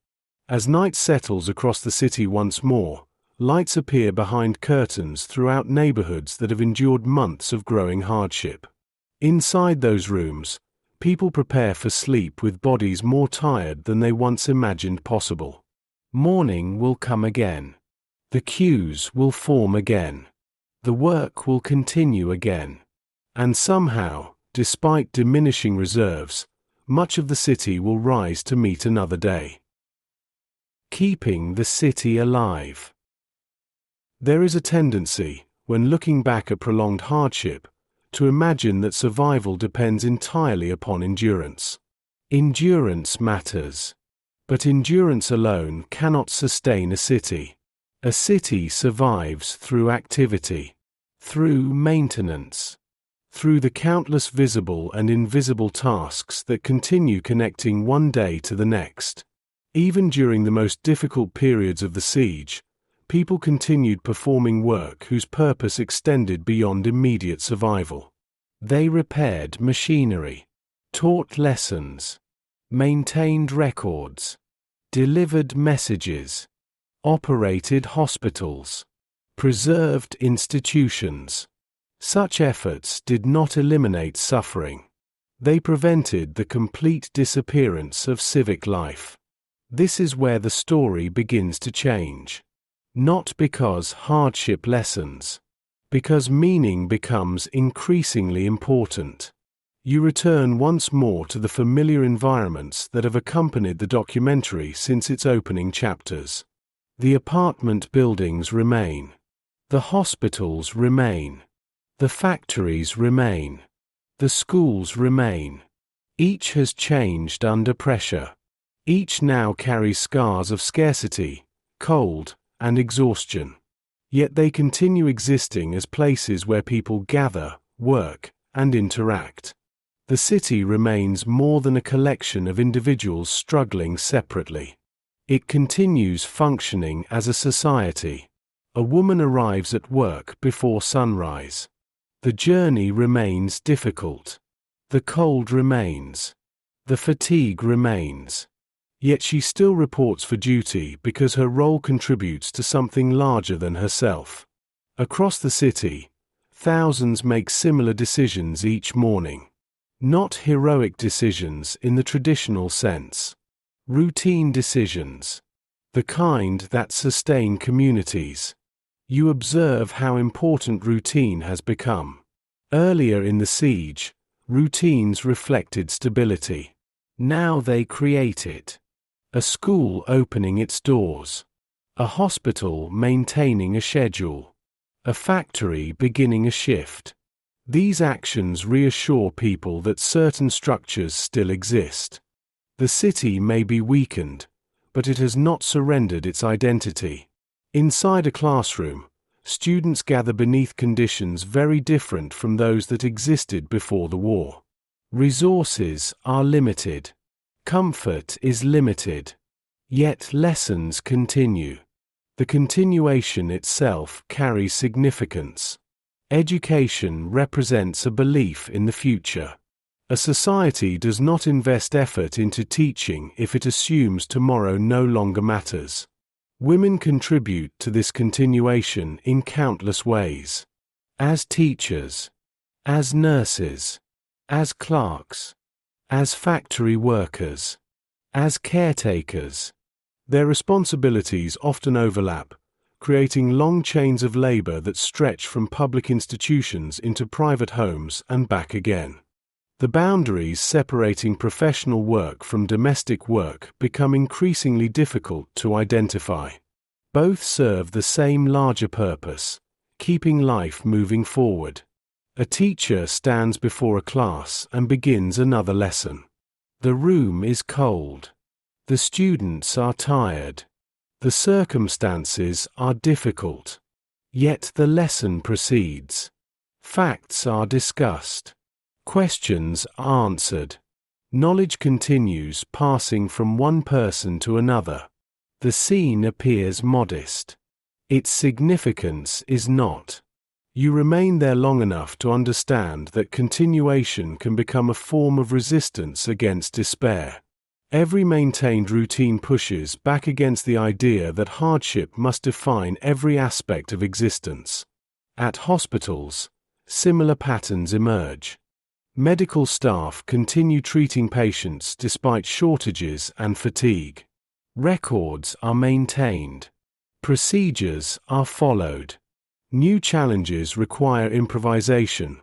As night settles across the city once more, lights appear behind curtains throughout neighborhoods that have endured months of growing hardship. Inside those rooms, people prepare for sleep with bodies more tired than they once imagined possible. Morning will come again. The queues will form again. The work will continue again. And somehow, despite diminishing reserves, much of the city will rise to meet another day. Keeping the city alive. There is a tendency, when looking back at prolonged hardship, to imagine that survival depends entirely upon endurance. Endurance matters. But endurance alone cannot sustain a city. A city survives through activity, through maintenance, through the countless visible and invisible tasks that continue connecting one day to the next. Even during the most difficult periods of the siege, people continued performing work whose purpose extended beyond immediate survival. They repaired machinery, taught lessons, maintained records, delivered messages, operated hospitals, preserved institutions. Such efforts did not eliminate suffering. They prevented the complete disappearance of civic life. This is where the story begins to change. Not because hardship lessens, because meaning becomes increasingly important. You return once more to the familiar environments that have accompanied the documentary since its opening chapters. The apartment buildings remain. The hospitals remain. The factories remain. The schools remain. Each has changed under pressure. Each now carries scars of scarcity, cold, and exhaustion. Yet they continue existing as places where people gather, work, and interact. The city remains more than a collection of individuals struggling separately. It continues functioning as a society. A woman arrives at work before sunrise. The journey remains difficult. The cold remains. The fatigue remains. Yet she still reports for duty because her role contributes to something larger than herself. Across the city, thousands make similar decisions each morning. Not heroic decisions in the traditional sense. Routine decisions. The kind that sustain communities. You observe how important routine has become. Earlier in the siege, routines reflected stability. Now they create it. A school opening its doors. A hospital maintaining a schedule. A factory beginning a shift. These actions reassure people that certain structures still exist. The city may be weakened, but it has not surrendered its identity. Inside a classroom, students gather beneath conditions very different from those that existed before the war. Resources are limited. Comfort is limited. Yet lessons continue. The continuation itself carries significance. Education represents a belief in the future. A society does not invest effort into teaching if it assumes tomorrow no longer matters. Women contribute to this continuation in countless ways. As teachers, as nurses, as clerks, as factory workers, as caretakers. Their responsibilities often overlap, creating long chains of labor that stretch from public institutions into private homes and back again. The boundaries separating professional work from domestic work become increasingly difficult to identify. Both serve the same larger purpose, keeping life moving forward. A teacher stands before a class and begins another lesson. The room is cold. The students are tired. The circumstances are difficult. Yet the lesson proceeds. Facts are discussed. Questions are answered. Knowledge continues, passing from one person to another. The scene appears modest. Its significance is not. You remain there long enough to understand that continuation can become a form of resistance against despair. Every maintained routine pushes back against the idea that hardship must define every aspect of existence. At hospitals, similar patterns emerge. Medical staff continue treating patients despite shortages and fatigue. Records are maintained. Procedures are followed. New challenges require improvisation,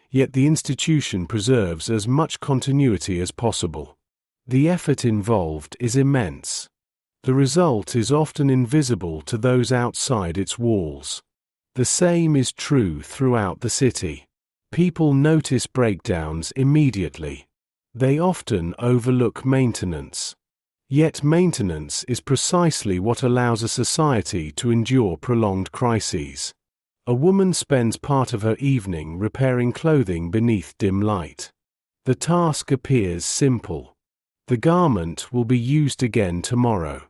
yet the institution preserves as much continuity as possible. The effort involved is immense. The result is often invisible to those outside its walls. The same is true throughout the city. People notice breakdowns immediately. They often overlook maintenance. Yet maintenance is precisely what allows a society to endure prolonged crises. A woman spends part of her evening repairing clothing beneath dim light. The task appears simple. The garment will be used again tomorrow.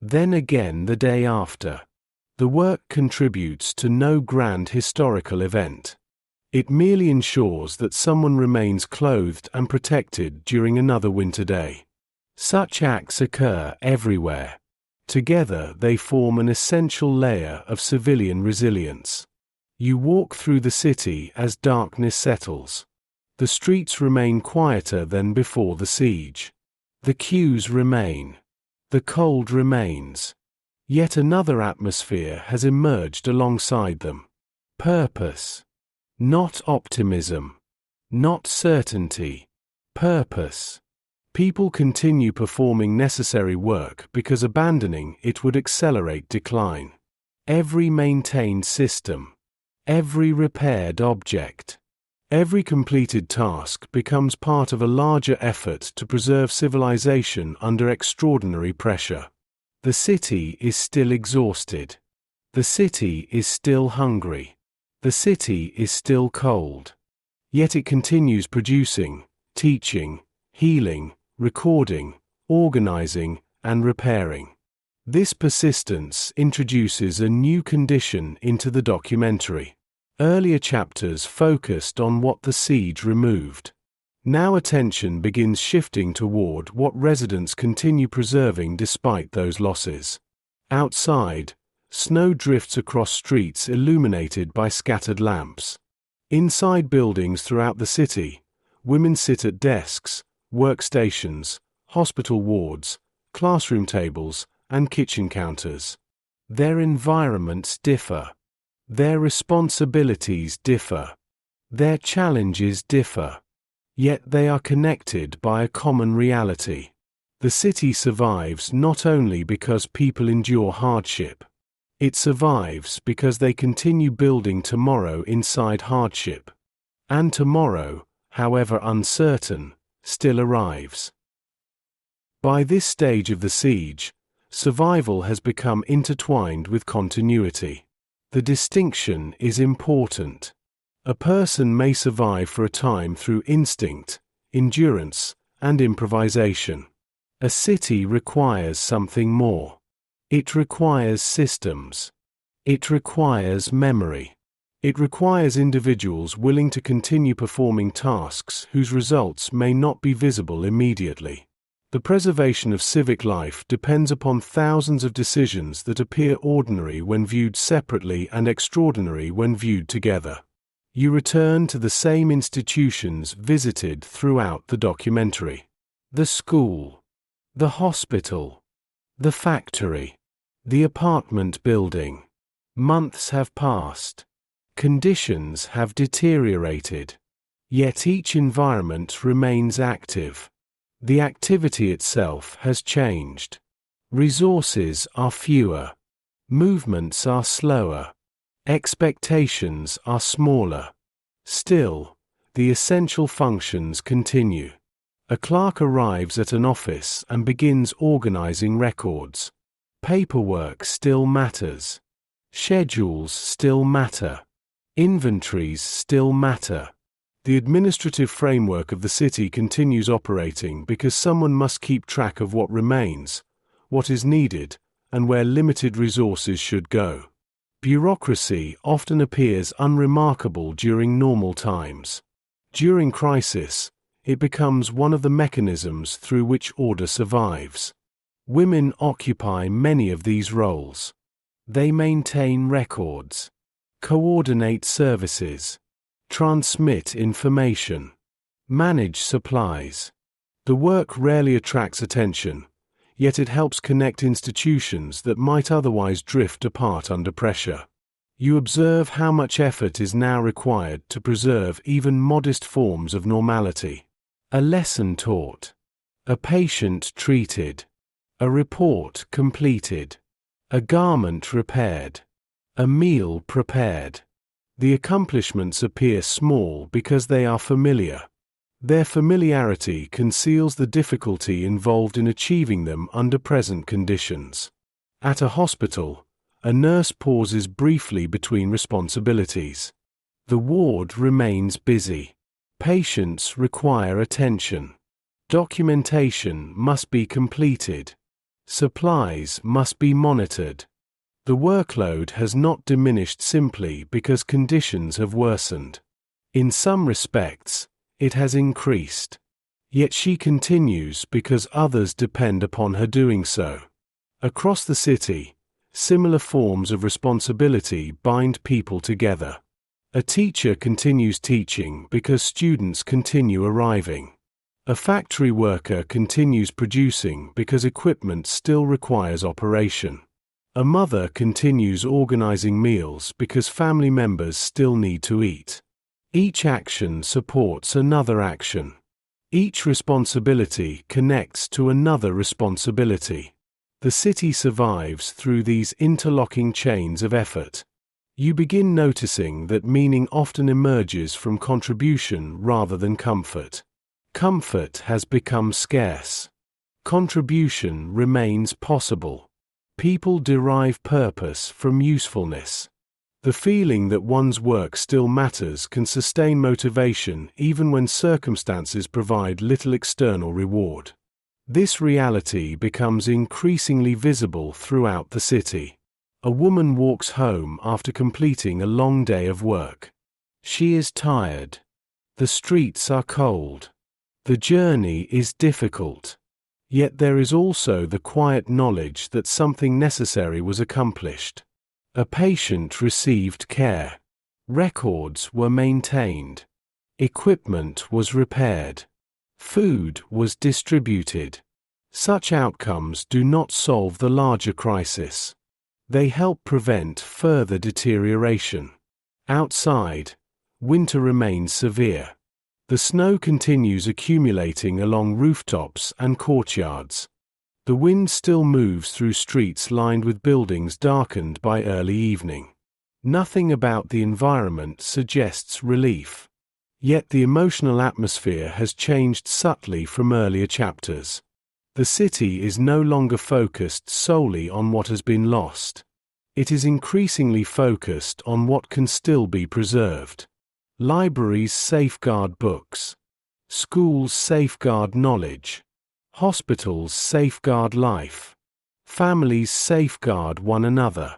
Then again the day after. The work contributes to no grand historical event. It merely ensures that someone remains clothed and protected during another winter day. Such acts occur everywhere. Together they form an essential layer of civilian resilience. You walk through the city as darkness settles. The streets remain quieter than before the siege. The queues remain. The cold remains. Yet another atmosphere has emerged alongside them. Purpose. Not optimism. Not certainty. Purpose. People continue performing necessary work because abandoning it would accelerate decline. Every maintained system. Every repaired object. Every completed task becomes part of a larger effort to preserve civilization under extraordinary pressure. The city is still exhausted. The city is still hungry. The city is still cold. Yet it continues producing, teaching, healing, recording, organizing, and repairing. This persistence introduces a new condition into the documentary. Earlier chapters focused on what the siege removed. Now attention begins shifting toward what residents continue preserving despite those losses. Outside, snow drifts across streets illuminated by scattered lamps. Inside buildings throughout the city, women sit at desks, workstations, hospital wards, classroom tables, and kitchen counters. Their environments differ. Their responsibilities differ. Their challenges differ. Yet they are connected by a common reality. The city survives not only because people endure hardship. It survives because they continue building tomorrow inside hardship. And tomorrow, however uncertain, still arrives. By this stage of the siege, survival has become intertwined with continuity. The distinction is important. A person may survive for a time through instinct, endurance, and improvisation. A city requires something more. It requires systems. It requires memory. It requires individuals willing to continue performing tasks whose results may not be visible immediately. The preservation of civic life depends upon thousands of decisions that appear ordinary when viewed separately and extraordinary when viewed together. You return to the same institutions visited throughout the documentary. The school, the hospital, the factory, the apartment building. Months have passed. Conditions have deteriorated. Yet each environment remains active. The activity itself has changed. Resources are fewer. Movements are slower. Expectations are smaller. Still, the essential functions continue. A clerk arrives at an office and begins organizing records. Paperwork still matters. Schedules still matter. Inventories still matter. The administrative framework of the city continues operating because someone must keep track of what remains, what is needed, and where limited resources should go. Bureaucracy often appears unremarkable during normal times. During crisis, it becomes one of the mechanisms through which order survives. Women occupy many of these roles. They maintain records, coordinate services, transmit information, manage supplies. The work rarely attracts attention, yet it helps connect institutions that might otherwise drift apart under pressure. You observe how much effort is now required to preserve even modest forms of normality. A lesson taught, a patient treated, a report completed, a garment repaired, a meal prepared. The accomplishments appear small because they are familiar. Their familiarity conceals the difficulty involved in achieving them under present conditions. At a hospital, a nurse pauses briefly between responsibilities. The ward remains busy. Patients require attention. Documentation must be completed. Supplies must be monitored. The workload has not diminished simply because conditions have worsened. In some respects, it has increased. Yet she continues because others depend upon her doing so. Across the city, similar forms of responsibility bind people together. A teacher continues teaching because students continue arriving. A factory worker continues producing because equipment still requires operation. A mother continues organizing meals because family members still need to eat. Each action supports another action. Each responsibility connects to another responsibility. The city survives through these interlocking chains of effort. You begin noticing that meaning often emerges from contribution rather than comfort. Comfort has become scarce. Contribution remains possible. People derive purpose from usefulness. The feeling that one's work still matters can sustain motivation even when circumstances provide little external reward. This reality becomes increasingly visible throughout the city. A woman walks home after completing a long day of work. She is tired. The streets are cold. The journey is difficult. Yet there is also the quiet knowledge that something necessary was accomplished. A patient received care. Records were maintained. Equipment was repaired. Food was distributed. Such outcomes do not solve the larger crisis. They help prevent further deterioration. Outside, winter remains severe. The snow continues accumulating along rooftops and courtyards. The wind still moves through streets lined with buildings darkened by early evening. Nothing about the environment suggests relief. Yet the emotional atmosphere has changed subtly from earlier chapters. The city is no longer focused solely on what has been lost. It is increasingly focused on what can still be preserved. Libraries safeguard books. Schools safeguard knowledge. Hospitals safeguard life. Families safeguard one another.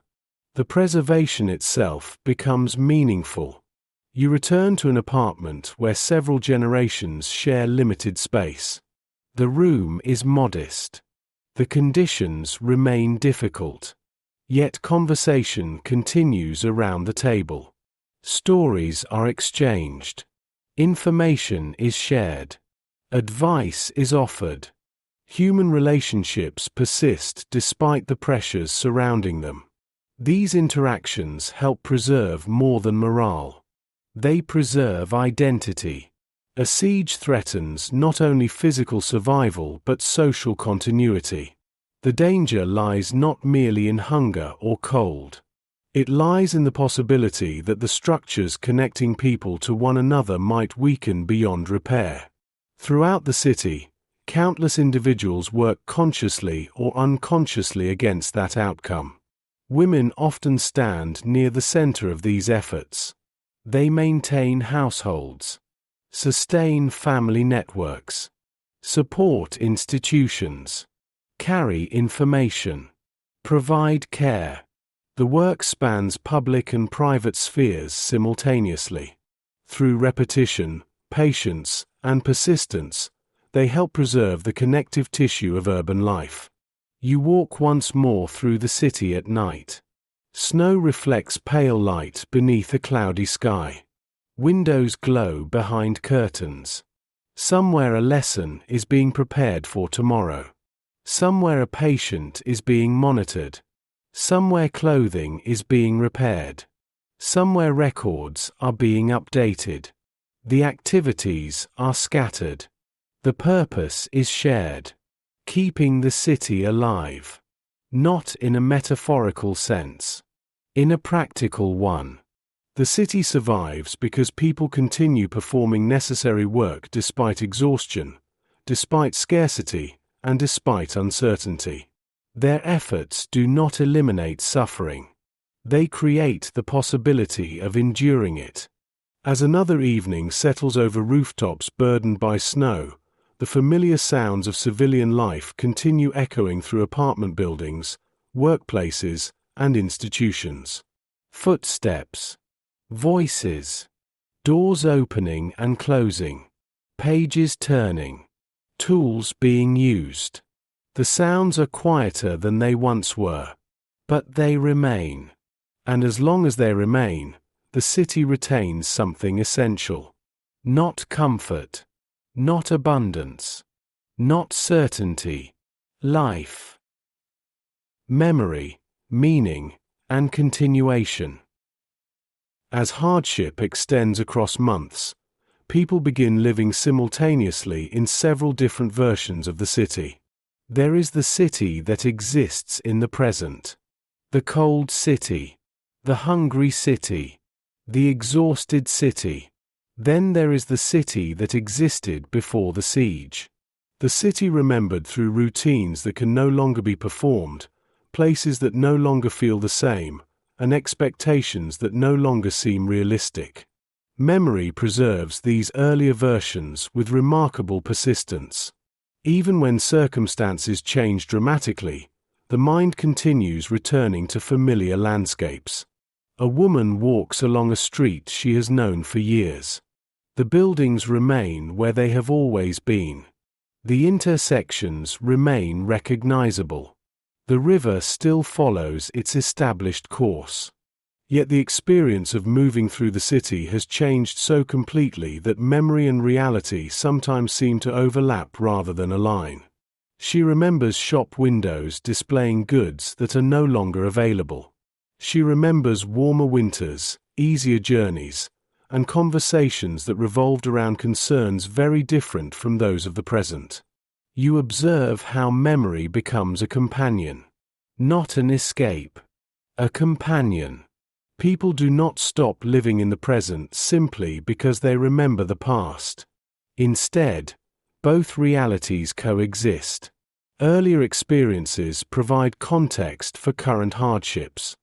The preservation itself becomes meaningful. You return to an apartment where several generations share limited space. The room is modest. The conditions remain difficult. Yet conversation continues around the table. Stories are exchanged. Information is shared. Advice is offered. Human relationships persist despite the pressures surrounding them. These interactions help preserve more than morale. They preserve identity. A siege threatens not only physical survival but social continuity. The danger lies not merely in hunger or cold. It lies in the possibility that the structures connecting people to one another might weaken beyond repair. Throughout the city, countless individuals work consciously or unconsciously against that outcome. Women often stand near the center of these efforts. They maintain households, sustain family networks, support institutions, carry information, provide care. The work spans public and private spheres simultaneously. Through repetition, patience, and persistence, they help preserve the connective tissue of urban life. You walk once more through the city at night. Snow reflects pale light beneath a cloudy sky. Windows glow behind curtains. Somewhere a lesson is being prepared for tomorrow. Somewhere a patient is being monitored. Somewhere clothing is being repaired. Somewhere records are being updated. The activities are scattered. The purpose is shared. Keeping the city alive. Not in a metaphorical sense. In a practical one. The city survives because people continue performing necessary work despite exhaustion, despite scarcity, and despite uncertainty. Their efforts do not eliminate suffering. They create the possibility of enduring it. As another evening settles over rooftops burdened by snow, the familiar sounds of civilian life continue echoing through apartment buildings, workplaces, and institutions. Footsteps, voices, doors opening and closing, pages turning, tools being used. The sounds are quieter than they once were, but they remain. And as long as they remain, the city retains something essential. Not comfort. Not abundance. Not certainty. Life. Memory, meaning, and continuation. As hardship extends across months, people begin living simultaneously in several different versions of the city. There is the city that exists in the present. The cold city. The hungry city. The exhausted city. Then there is the city that existed before the siege. The city remembered through routines that can no longer be performed, places that no longer feel the same, and expectations that no longer seem realistic. Memory preserves these earlier versions with remarkable persistence. Even when circumstances change dramatically, the mind continues returning to familiar landscapes. A woman walks along a street she has known for years. The buildings remain where they have always been. The intersections remain recognizable. The river still follows its established course. Yet the experience of moving through the city has changed so completely that memory and reality sometimes seem to overlap rather than align. She remembers shop windows displaying goods that are no longer available. She remembers warmer winters, easier journeys, and conversations that revolved around concerns very different from those of the present. You observe how memory becomes a companion. Not an escape. A companion. People do not stop living in the present simply because they remember the past. Instead, both realities coexist. Earlier experiences provide context for current hardships.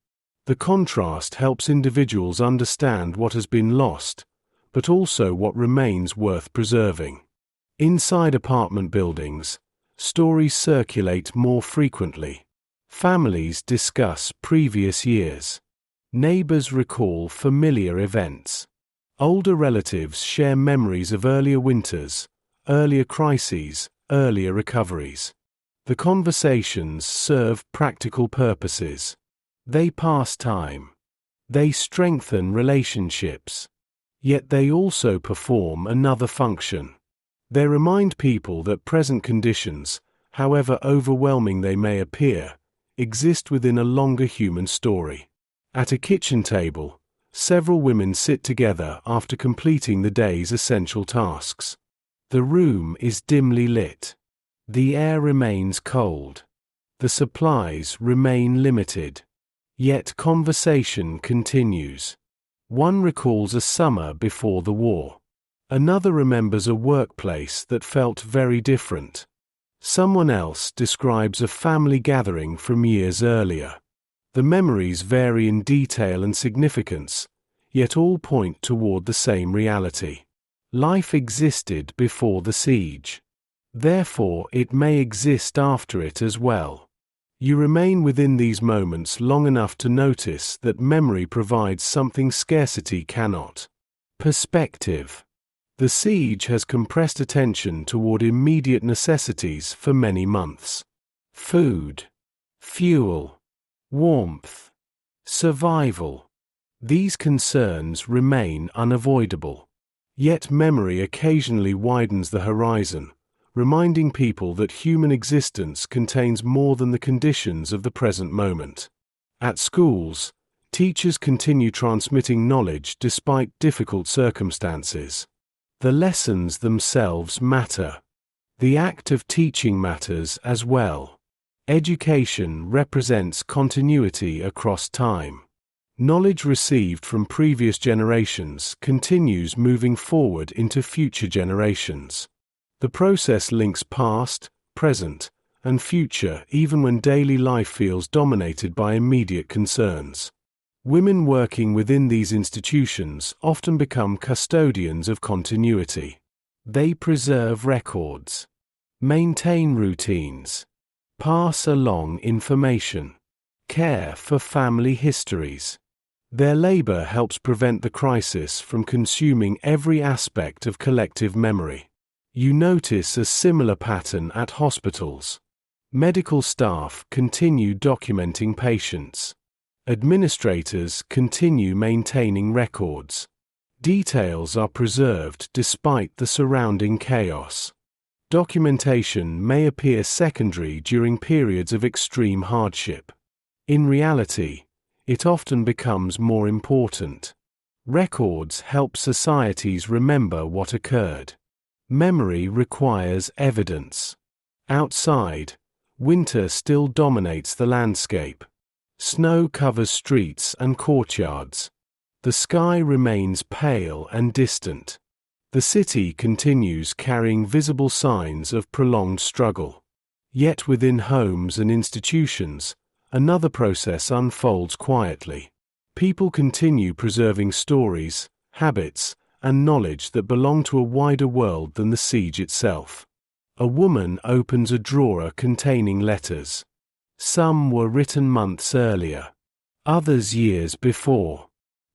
The contrast helps individuals understand what has been lost, but also what remains worth preserving. Inside apartment buildings, Stories circulate more frequently. Families discuss previous years. Neighbors recall familiar events. Older relatives share memories of earlier winters, earlier crises, earlier recoveries. The conversations serve practical purposes. They pass time. They strengthen relationships. Yet they also perform another function. They remind people that present conditions, however overwhelming they may appear, exist within a longer human story. At a kitchen table, several women sit together after completing the day's essential tasks. The room is dimly lit. The air remains cold. The supplies remain limited. Yet conversation continues. One recalls a summer before the war. Another remembers a workplace that felt very different. Someone else describes a family gathering from years earlier. The memories vary in detail and significance, yet all point toward the same reality. Life existed before the siege. Therefore, it may exist after it as well. You remain within these moments long enough to notice that memory provides something scarcity cannot. Perspective. The siege has compressed attention toward immediate necessities for many months. Food, fuel, warmth, survival. These concerns remain unavoidable. Yet memory occasionally widens the horizon, reminding people that human existence contains more than the conditions of the present moment. At schools, teachers continue transmitting knowledge despite difficult circumstances. The lessons themselves matter. The act of teaching matters as well. Education represents continuity across time. Knowledge received from previous generations continues moving forward into future generations. The process links past, present, and future even when daily life feels dominated by immediate concerns. Women working within these institutions often become custodians of continuity. They preserve records, maintain routines, pass along information, care for family histories. Their labor helps prevent the crisis from consuming every aspect of collective memory. You notice a similar pattern at hospitals. Medical staff continue documenting patients. Administrators continue maintaining records. Details are preserved despite the surrounding chaos. Documentation may appear secondary during periods of extreme hardship. In reality, it often becomes more important. Records help societies remember what occurred. Memory requires evidence. Outside, winter still dominates the landscape. Snow covers streets and courtyards. The sky remains pale and distant. The city continues carrying visible signs of prolonged struggle. Yet within homes and institutions, another process unfolds quietly. People continue preserving stories, habits, and knowledge that belong to a wider world than the siege itself. A woman opens a drawer containing letters. Some were written months earlier, others years before.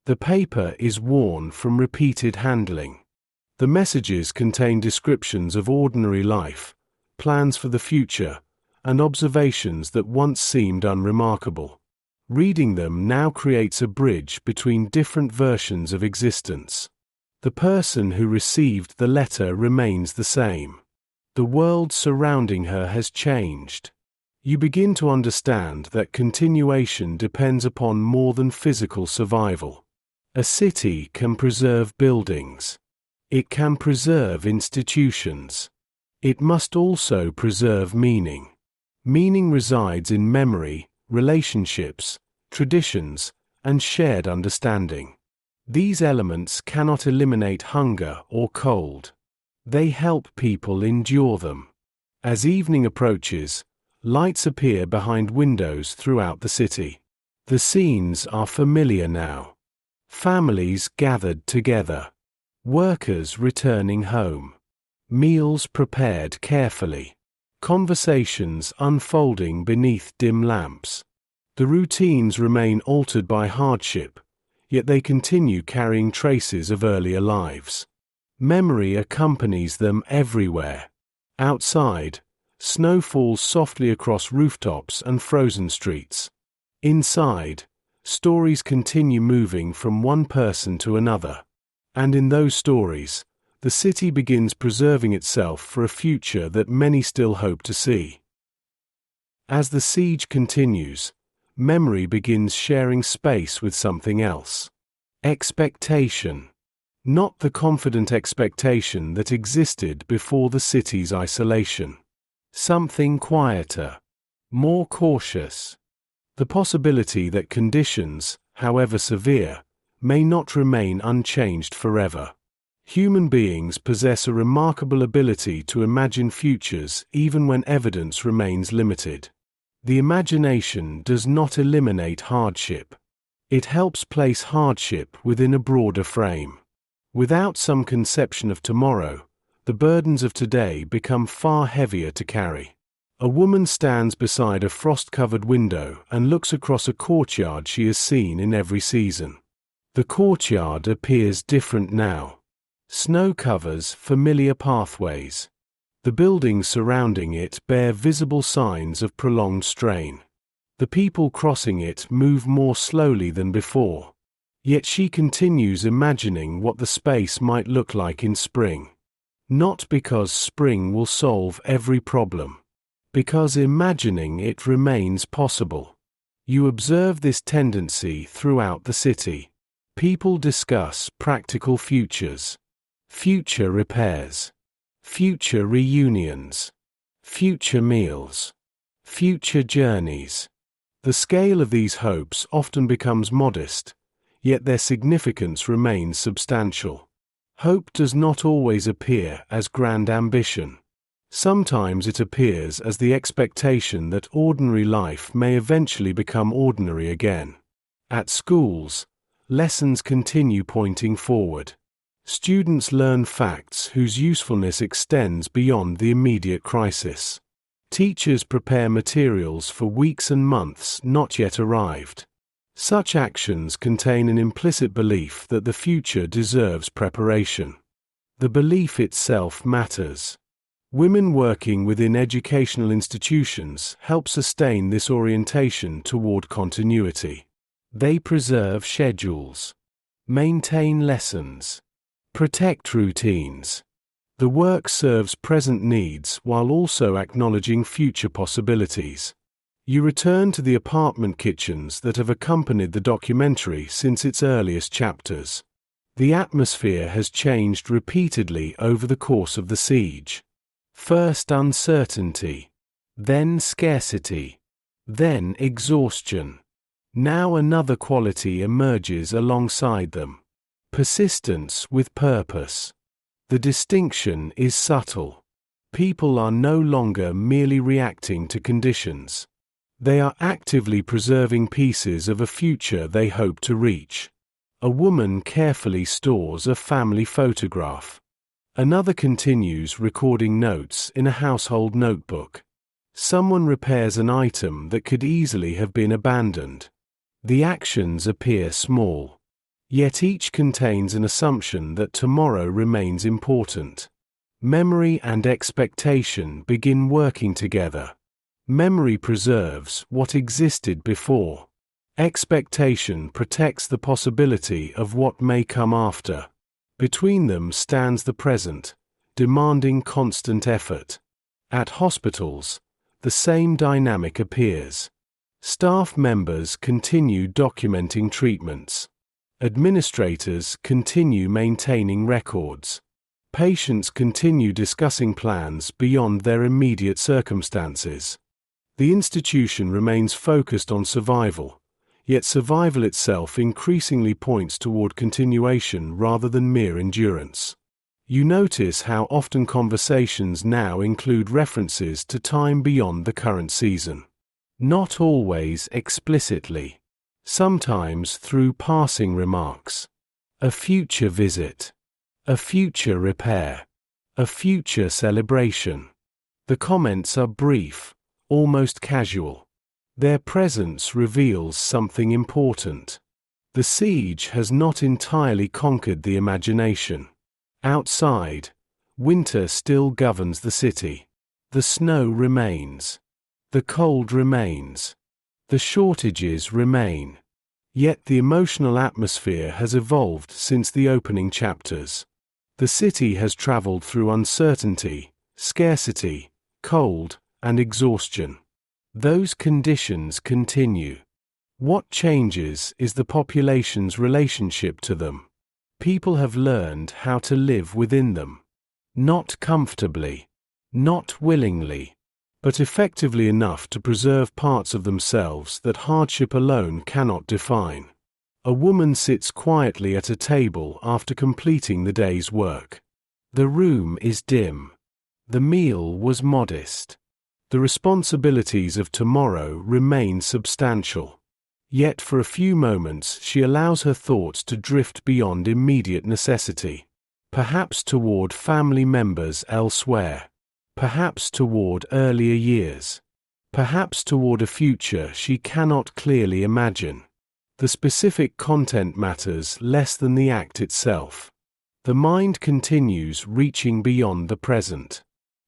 The paper is worn from repeated handling. The messages contain descriptions of ordinary life, plans for the future, and observations that once seemed unremarkable. Reading them now creates a bridge between different versions of existence. The person who received the letter remains the same. The world surrounding her has changed. You begin to understand that continuation depends upon more than physical survival. A city can preserve buildings. It can preserve institutions. It must also preserve meaning. Meaning resides in memory, relationships, traditions, and shared understanding. These elements cannot eliminate hunger or cold. They help people endure them. As evening approaches, lights appear behind windows throughout the city. The scenes are familiar now. Families gathered together. Workers returning home. Meals prepared carefully. Conversations unfolding beneath dim lamps. The routines remain altered by hardship, yet they continue carrying traces of earlier lives. Memory accompanies them everywhere. Outside, snow falls softly across rooftops and frozen streets. Inside, stories continue moving from one person to another. And in those stories, the city begins preserving itself for a future that many still hope to see. As the siege continues, memory begins sharing space with something else. Expectation. Not the confident expectation that existed before the city's isolation. Something quieter, more cautious. The possibility that conditions, however severe, may not remain unchanged forever. Human beings possess a remarkable ability to imagine futures even when evidence remains limited. The imagination does not eliminate hardship. It helps place hardship within a broader frame. Without some conception of tomorrow, the burdens of today become far heavier to carry. A woman stands beside a frost-covered window and looks across a courtyard she has seen in every season. The courtyard appears different now. Snow covers familiar pathways. The buildings surrounding it bear visible signs of prolonged strain. The people crossing it move more slowly than before. Yet she continues imagining what the space might look like in spring. Not because spring will solve every problem, because imagining it remains possible. You observe this tendency throughout the city. People discuss practical futures, future repairs, future reunions, future meals, future journeys. The scale of these hopes often becomes modest, yet their significance remains substantial. Hope does not always appear as grand ambition. Sometimes it appears as the expectation that ordinary life may eventually become ordinary again. At schools, lessons continue pointing forward. Students learn facts whose usefulness extends beyond the immediate crisis. Teachers prepare materials for weeks and months not yet arrived. Such actions contain an implicit belief that the future deserves preparation. The belief itself matters. Women working within educational institutions help sustain this orientation toward continuity. They preserve schedules, maintain lessons, protect routines. The work serves present needs while also acknowledging future possibilities. You return to the apartment kitchens that have accompanied the documentary since its earliest chapters. The atmosphere has changed repeatedly over the course of the siege. First uncertainty, then scarcity, then exhaustion. Now another quality emerges alongside them: persistence with purpose. The distinction is subtle. People are no longer merely reacting to conditions. They are actively preserving pieces of a future they hope to reach. A woman carefully stores a family photograph. Another continues recording notes in a household notebook. Someone repairs an item that could easily have been abandoned. The actions appear small, yet each contains an assumption that tomorrow remains important. Memory and expectation begin working together. Memory preserves what existed before. Expectation protects the possibility of what may come after. Between them stands the present, demanding constant effort. At hospitals, the same dynamic appears. Staff members continue documenting treatments. Administrators continue maintaining records. Patients continue discussing plans beyond their immediate circumstances. The institution remains focused on survival, yet survival itself increasingly points toward continuation rather than mere endurance. You notice how often conversations now include references to time beyond the current season. Not always explicitly. Sometimes through passing remarks. A future visit. A future repair. A future celebration. The comments are brief, almost casual. Their presence reveals something important. The siege has not entirely conquered the imagination. Outside, winter still governs the city. The snow remains. The cold remains. The shortages remain. Yet the emotional atmosphere has evolved since the opening chapters. The city has traveled through uncertainty, scarcity, cold, and exhaustion. Those conditions continue. What changes is the population's relationship to them. People have learned how to live within them. Not comfortably, not willingly, but effectively enough to preserve parts of themselves that hardship alone cannot define. A woman sits quietly at a table after completing the day's work. The room is dim. The meal was modest. The responsibilities of tomorrow remain substantial. Yet for a few moments she allows her thoughts to drift beyond immediate necessity. Perhaps toward family members elsewhere. Perhaps toward earlier years. Perhaps toward a future she cannot clearly imagine. The specific content matters less than the act itself. The mind continues reaching beyond the present.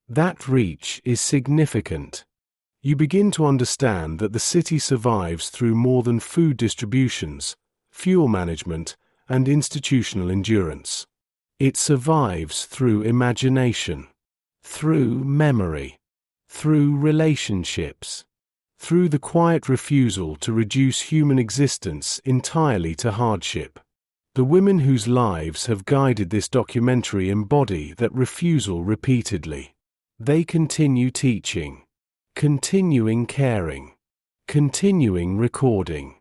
That reach is significant. You begin to understand that the city survives through more than food distributions, fuel management, and institutional endurance. It survives through imagination, through memory, through relationships, through the quiet refusal to reduce human existence entirely to hardship. The women whose lives have guided this documentary embody that refusal repeatedly. They continue teaching, continuing caring, continuing recording,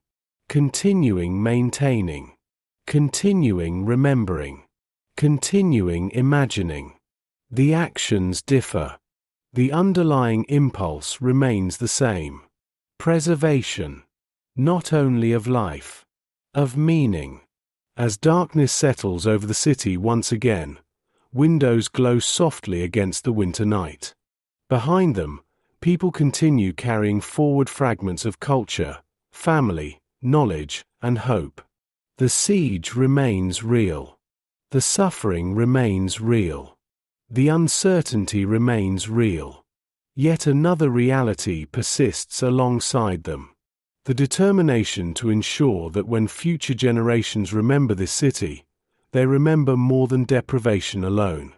continuing maintaining, continuing remembering, continuing imagining. The actions differ. The underlying impulse remains the same. Preservation, not only of life, of meaning. As darkness settles over the city once again, windows glow softly against the winter night. Behind them, people continue carrying forward fragments of culture, family, knowledge, and hope. The siege remains real. The suffering remains real. The uncertainty remains real. Yet another reality persists alongside them. The determination to ensure that when future generations remember this city, they remember more than deprivation alone.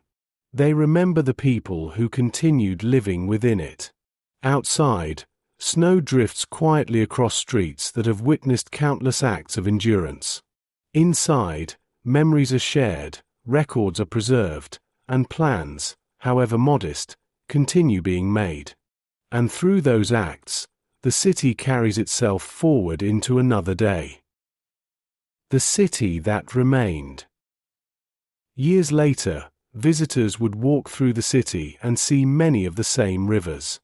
They remember the people who continued living within it. Outside, snow drifts quietly across streets that have witnessed countless acts of endurance. Inside, memories are shared, records are preserved, and plans, however modest, continue being made. And through those acts, the city carries itself forward into another day. The city that remained. Years later, visitors would walk through the city and see many of the same rivers.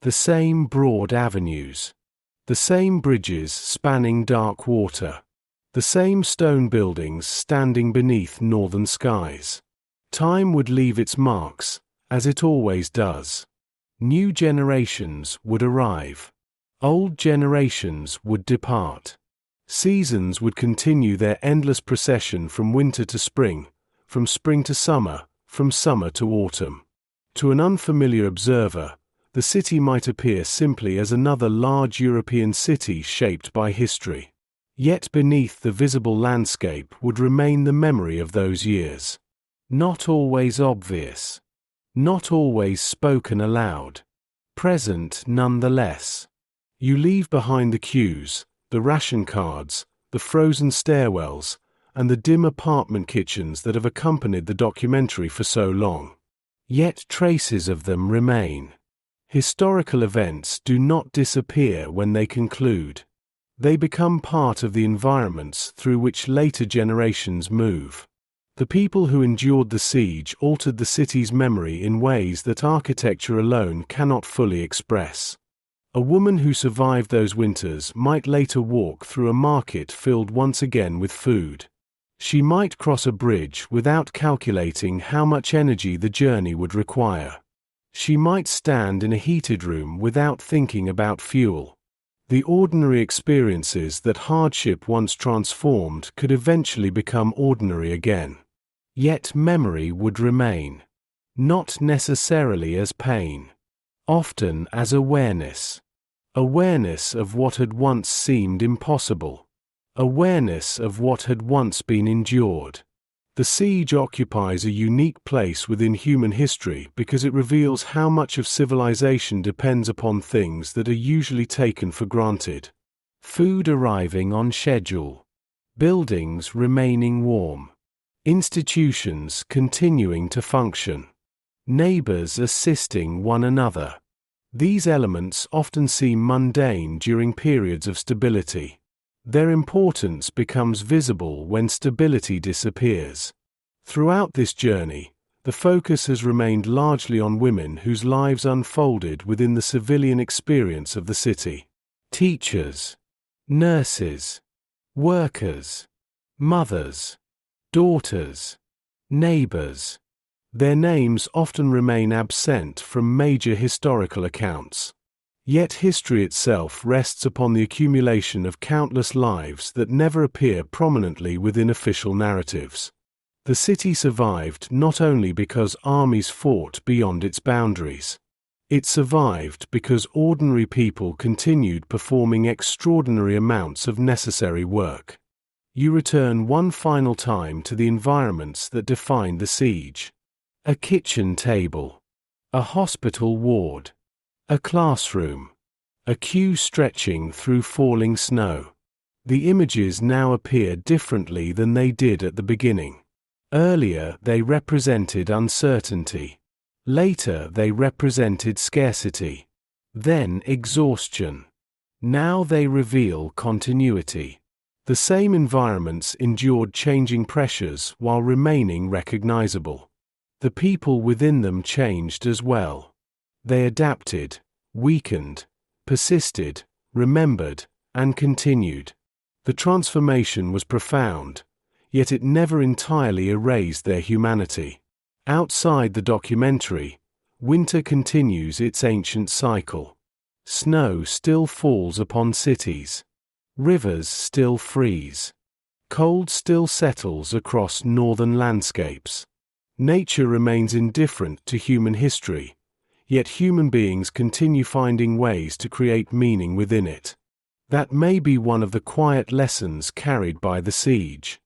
The same broad avenues. The same bridges spanning dark water. The same stone buildings standing beneath northern skies. Time would leave its marks, as it always does. New generations would arrive. Old generations would depart. Seasons would continue their endless procession from winter to spring, from spring to summer, from summer to autumn. To an unfamiliar observer, the city might appear simply as another large European city shaped by history. Yet beneath the visible landscape would remain the memory of those years. Not always obvious. Not always spoken aloud. Present nonetheless. You leave behind the queues, the ration cards, the frozen stairwells, and the dim apartment kitchens that have accompanied the documentary for so long. Yet traces of them remain. Historical events do not disappear when they conclude. They become part of the environments through which later generations move. The people who endured the siege altered the city's memory in ways that architecture alone cannot fully express. A woman who survived those winters might later walk through a market filled once again with food. She might cross a bridge without calculating how much energy the journey would require. She might stand in a heated room without thinking about fuel. The ordinary experiences that hardship once transformed could eventually become ordinary again. Yet memory would remain. Not necessarily as pain. Often as awareness. Awareness of what had once seemed impossible. Awareness of what had once been endured. The siege occupies a unique place within human history because it reveals how much of civilization depends upon things that are usually taken for granted. Food arriving on schedule. Buildings remaining warm. Institutions continuing to function. Neighbors assisting one another. These elements often seem mundane during periods of stability. Their importance becomes visible when stability disappears. Throughout this journey, the focus has remained largely on women whose lives unfolded within the civilian experience of the city. Teachers, nurses, workers, mothers, daughters, neighbors. Their names often remain absent from major historical accounts. Yet history itself rests upon the accumulation of countless lives that never appear prominently within official narratives. The city survived not only because armies fought beyond its boundaries. It survived because ordinary people continued performing extraordinary amounts of necessary work. You return one final time to the environments that defined the siege. A kitchen table. A hospital ward. A classroom. A queue stretching through falling snow. The images now appear differently than they did at the beginning. Earlier they represented uncertainty. Later they represented scarcity. Then exhaustion. Now they reveal continuity. The same environments endured changing pressures while remaining recognizable. The people within them changed as well. They adapted, weakened, persisted, remembered, and continued. The transformation was profound, yet it never entirely erased their humanity. Outside the documentary, winter continues its ancient cycle. Snow still falls upon cities. Rivers still freeze. Cold still settles across northern landscapes. Nature remains indifferent to human history, yet human beings continue finding ways to create meaning within it. That may be one of the quiet lessons carried by the siege.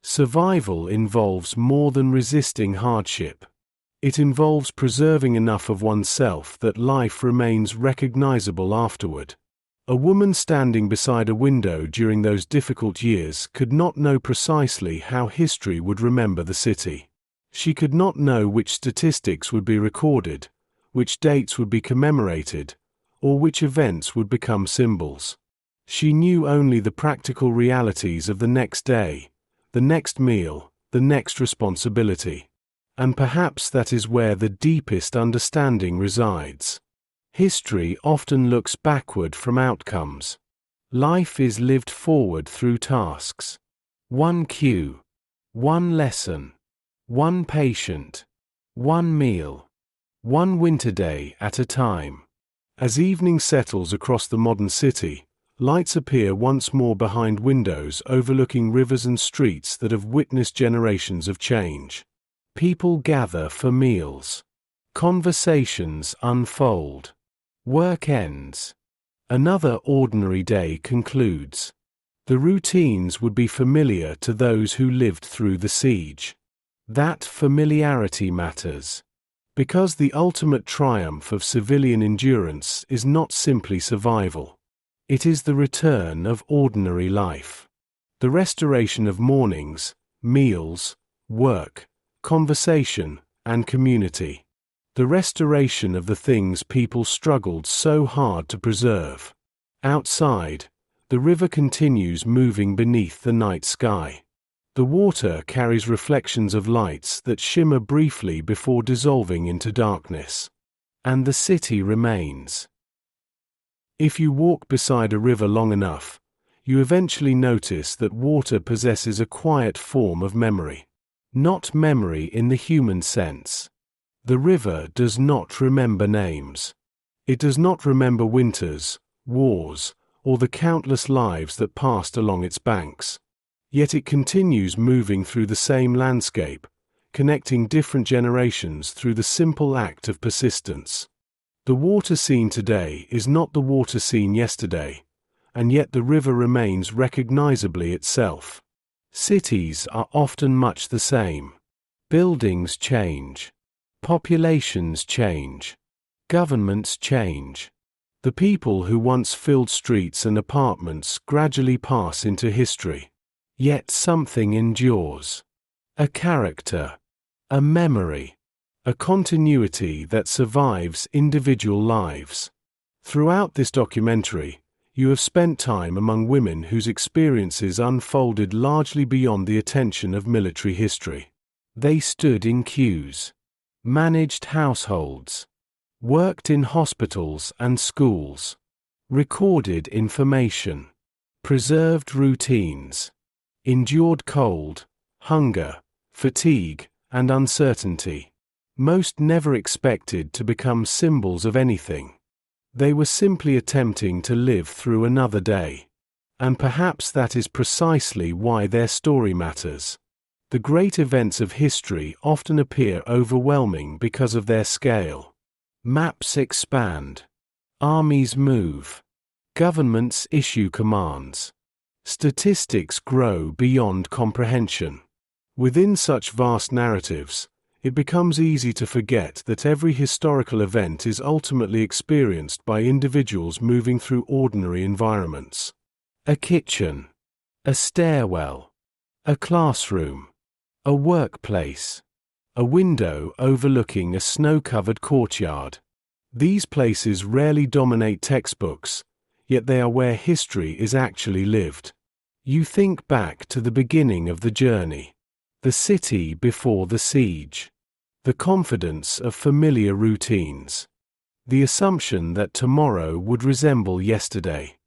Survival involves more than resisting hardship. It involves preserving enough of oneself that life remains recognizable afterward. A woman standing beside a window during those difficult years could not know precisely how history would remember the city. She could not know which statistics would be recorded, which dates would be commemorated, or which events would become symbols. She knew only the practical realities of the next day, the next meal, the next responsibility. And perhaps that is where the deepest understanding resides. History often looks backward from outcomes. Life is lived forward through tasks. One cue, one lesson, one patient, one meal, one winter day at a time. As evening settles across the modern city, lights appear once more behind windows overlooking rivers and streets that have witnessed generations of change. People gather for meals. Conversations unfold. Work ends. Another ordinary day concludes. The routines would be familiar to those who lived through the siege. That familiarity matters. Because the ultimate triumph of civilian endurance is not simply survival. It is the return of ordinary life. The restoration of mornings, meals, work, conversation, and community. The restoration of the things people struggled so hard to preserve. Outside, the river continues moving beneath the night sky. The water carries reflections of lights that shimmer briefly before dissolving into darkness. And the city remains. If you walk beside a river long enough, you eventually notice that water possesses a quiet form of memory. Not memory in the human sense. The river does not remember names. It does not remember winters, wars, or the countless lives that passed along its banks. Yet it continues moving through the same landscape, connecting different generations through the simple act of persistence. The water seen today is not the water seen yesterday, and yet the river remains recognizably itself. Cities are often much the same. Buildings change. Populations change. Governments change. The people who once filled streets and apartments gradually pass into history. Yet something endures. A character. A memory. A continuity that survives individual lives. Throughout this documentary, you have spent time among women whose experiences unfolded largely beyond the attention of military history. They stood in queues, managed households, worked in hospitals and schools, recorded information, preserved routines, endured cold, hunger, fatigue, and uncertainty. Most never expected to become symbols of anything. They were simply attempting to live through another day. And perhaps that is precisely why their story matters. The great events of history often appear overwhelming because of their scale. Maps expand. Armies move. Governments issue commands. Statistics grow beyond comprehension. Within such vast narratives, it becomes easy to forget that every historical event is ultimately experienced by individuals moving through ordinary environments. A kitchen. A stairwell. A classroom. A workplace. A window overlooking a snow-covered courtyard. These places rarely dominate textbooks, yet they are where history is actually lived. You think back to the beginning of the journey. The city before the siege. The confidence of familiar routines. The assumption that tomorrow would resemble yesterday.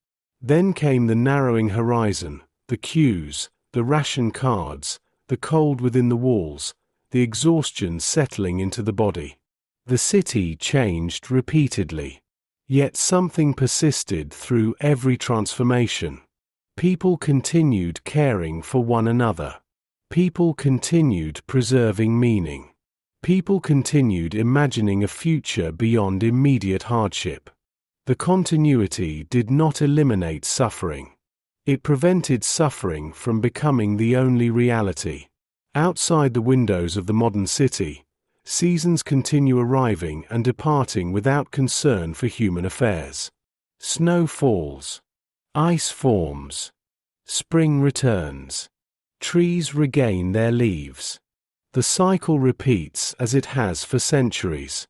Then came the narrowing horizon, the queues, the ration cards, the cold within the walls, the exhaustion settling into the body. The city changed repeatedly. Yet something persisted through every transformation. People continued caring for one another. People continued preserving meaning. People continued imagining a future beyond immediate hardship. The continuity did not eliminate suffering. It prevented suffering from becoming the only reality. Outside the windows of the modern city, seasons continue arriving and departing without concern for human affairs. Snow falls. Ice forms. Spring returns. Trees regain their leaves. The cycle repeats as it has for centuries.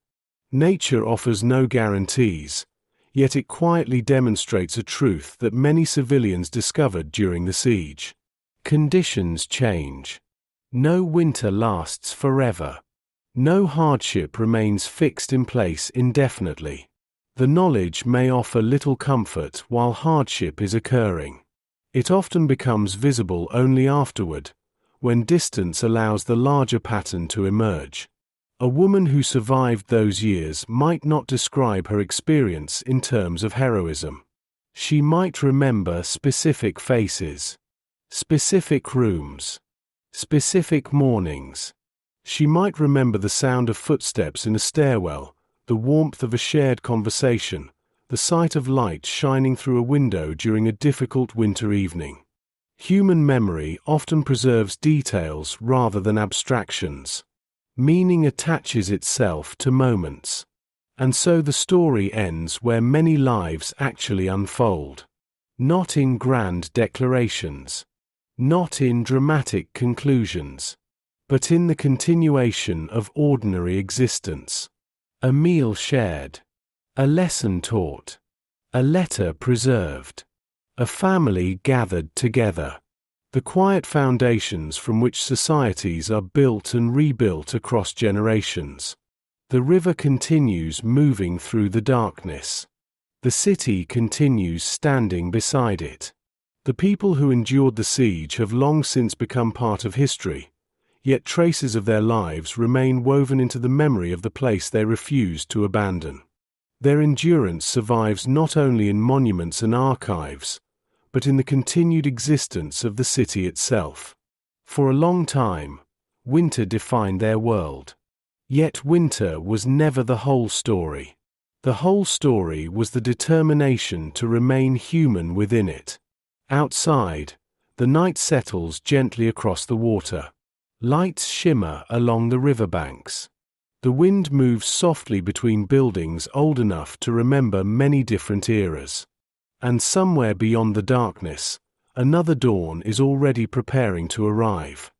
Nature offers no guarantees, yet it quietly demonstrates a truth that many civilians discovered during the siege. Conditions change. No winter lasts forever. No hardship remains fixed in place indefinitely. The knowledge may offer little comfort while hardship is occurring. It often becomes visible only afterward, when distance allows the larger pattern to emerge. A woman who survived those years might not describe her experience in terms of heroism. She might remember specific faces, specific rooms, specific mornings. She might remember the sound of footsteps in a stairwell, the warmth of a shared conversation, the sight of light shining through a window during a difficult winter evening. Human memory often preserves details rather than abstractions. Meaning attaches itself to moments. And so the story ends where many lives actually unfold. Not in grand declarations. Not in dramatic conclusions. But in the continuation of ordinary existence. A meal shared. A lesson taught. A letter preserved. A family gathered together. The quiet foundations from which societies are built and rebuilt across generations. The river continues moving through the darkness. The city continues standing beside it. The people who endured the siege have long since become part of history, yet traces of their lives remain woven into the memory of the place they refused to abandon. Their endurance survives not only in monuments and archives, but in the continued existence of the city itself. For a long time, winter defined their world. Yet winter was never the whole story. The whole story was the determination to remain human within it. Outside, the night settles gently across the water. Lights shimmer along the riverbanks. The wind moves softly between buildings old enough to remember many different eras. And somewhere beyond the darkness, another dawn is already preparing to arrive.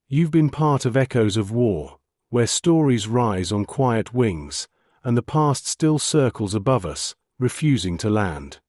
You've been part of Echoes of War, where stories rise on quiet wings, and the past still circles above us, refusing to land.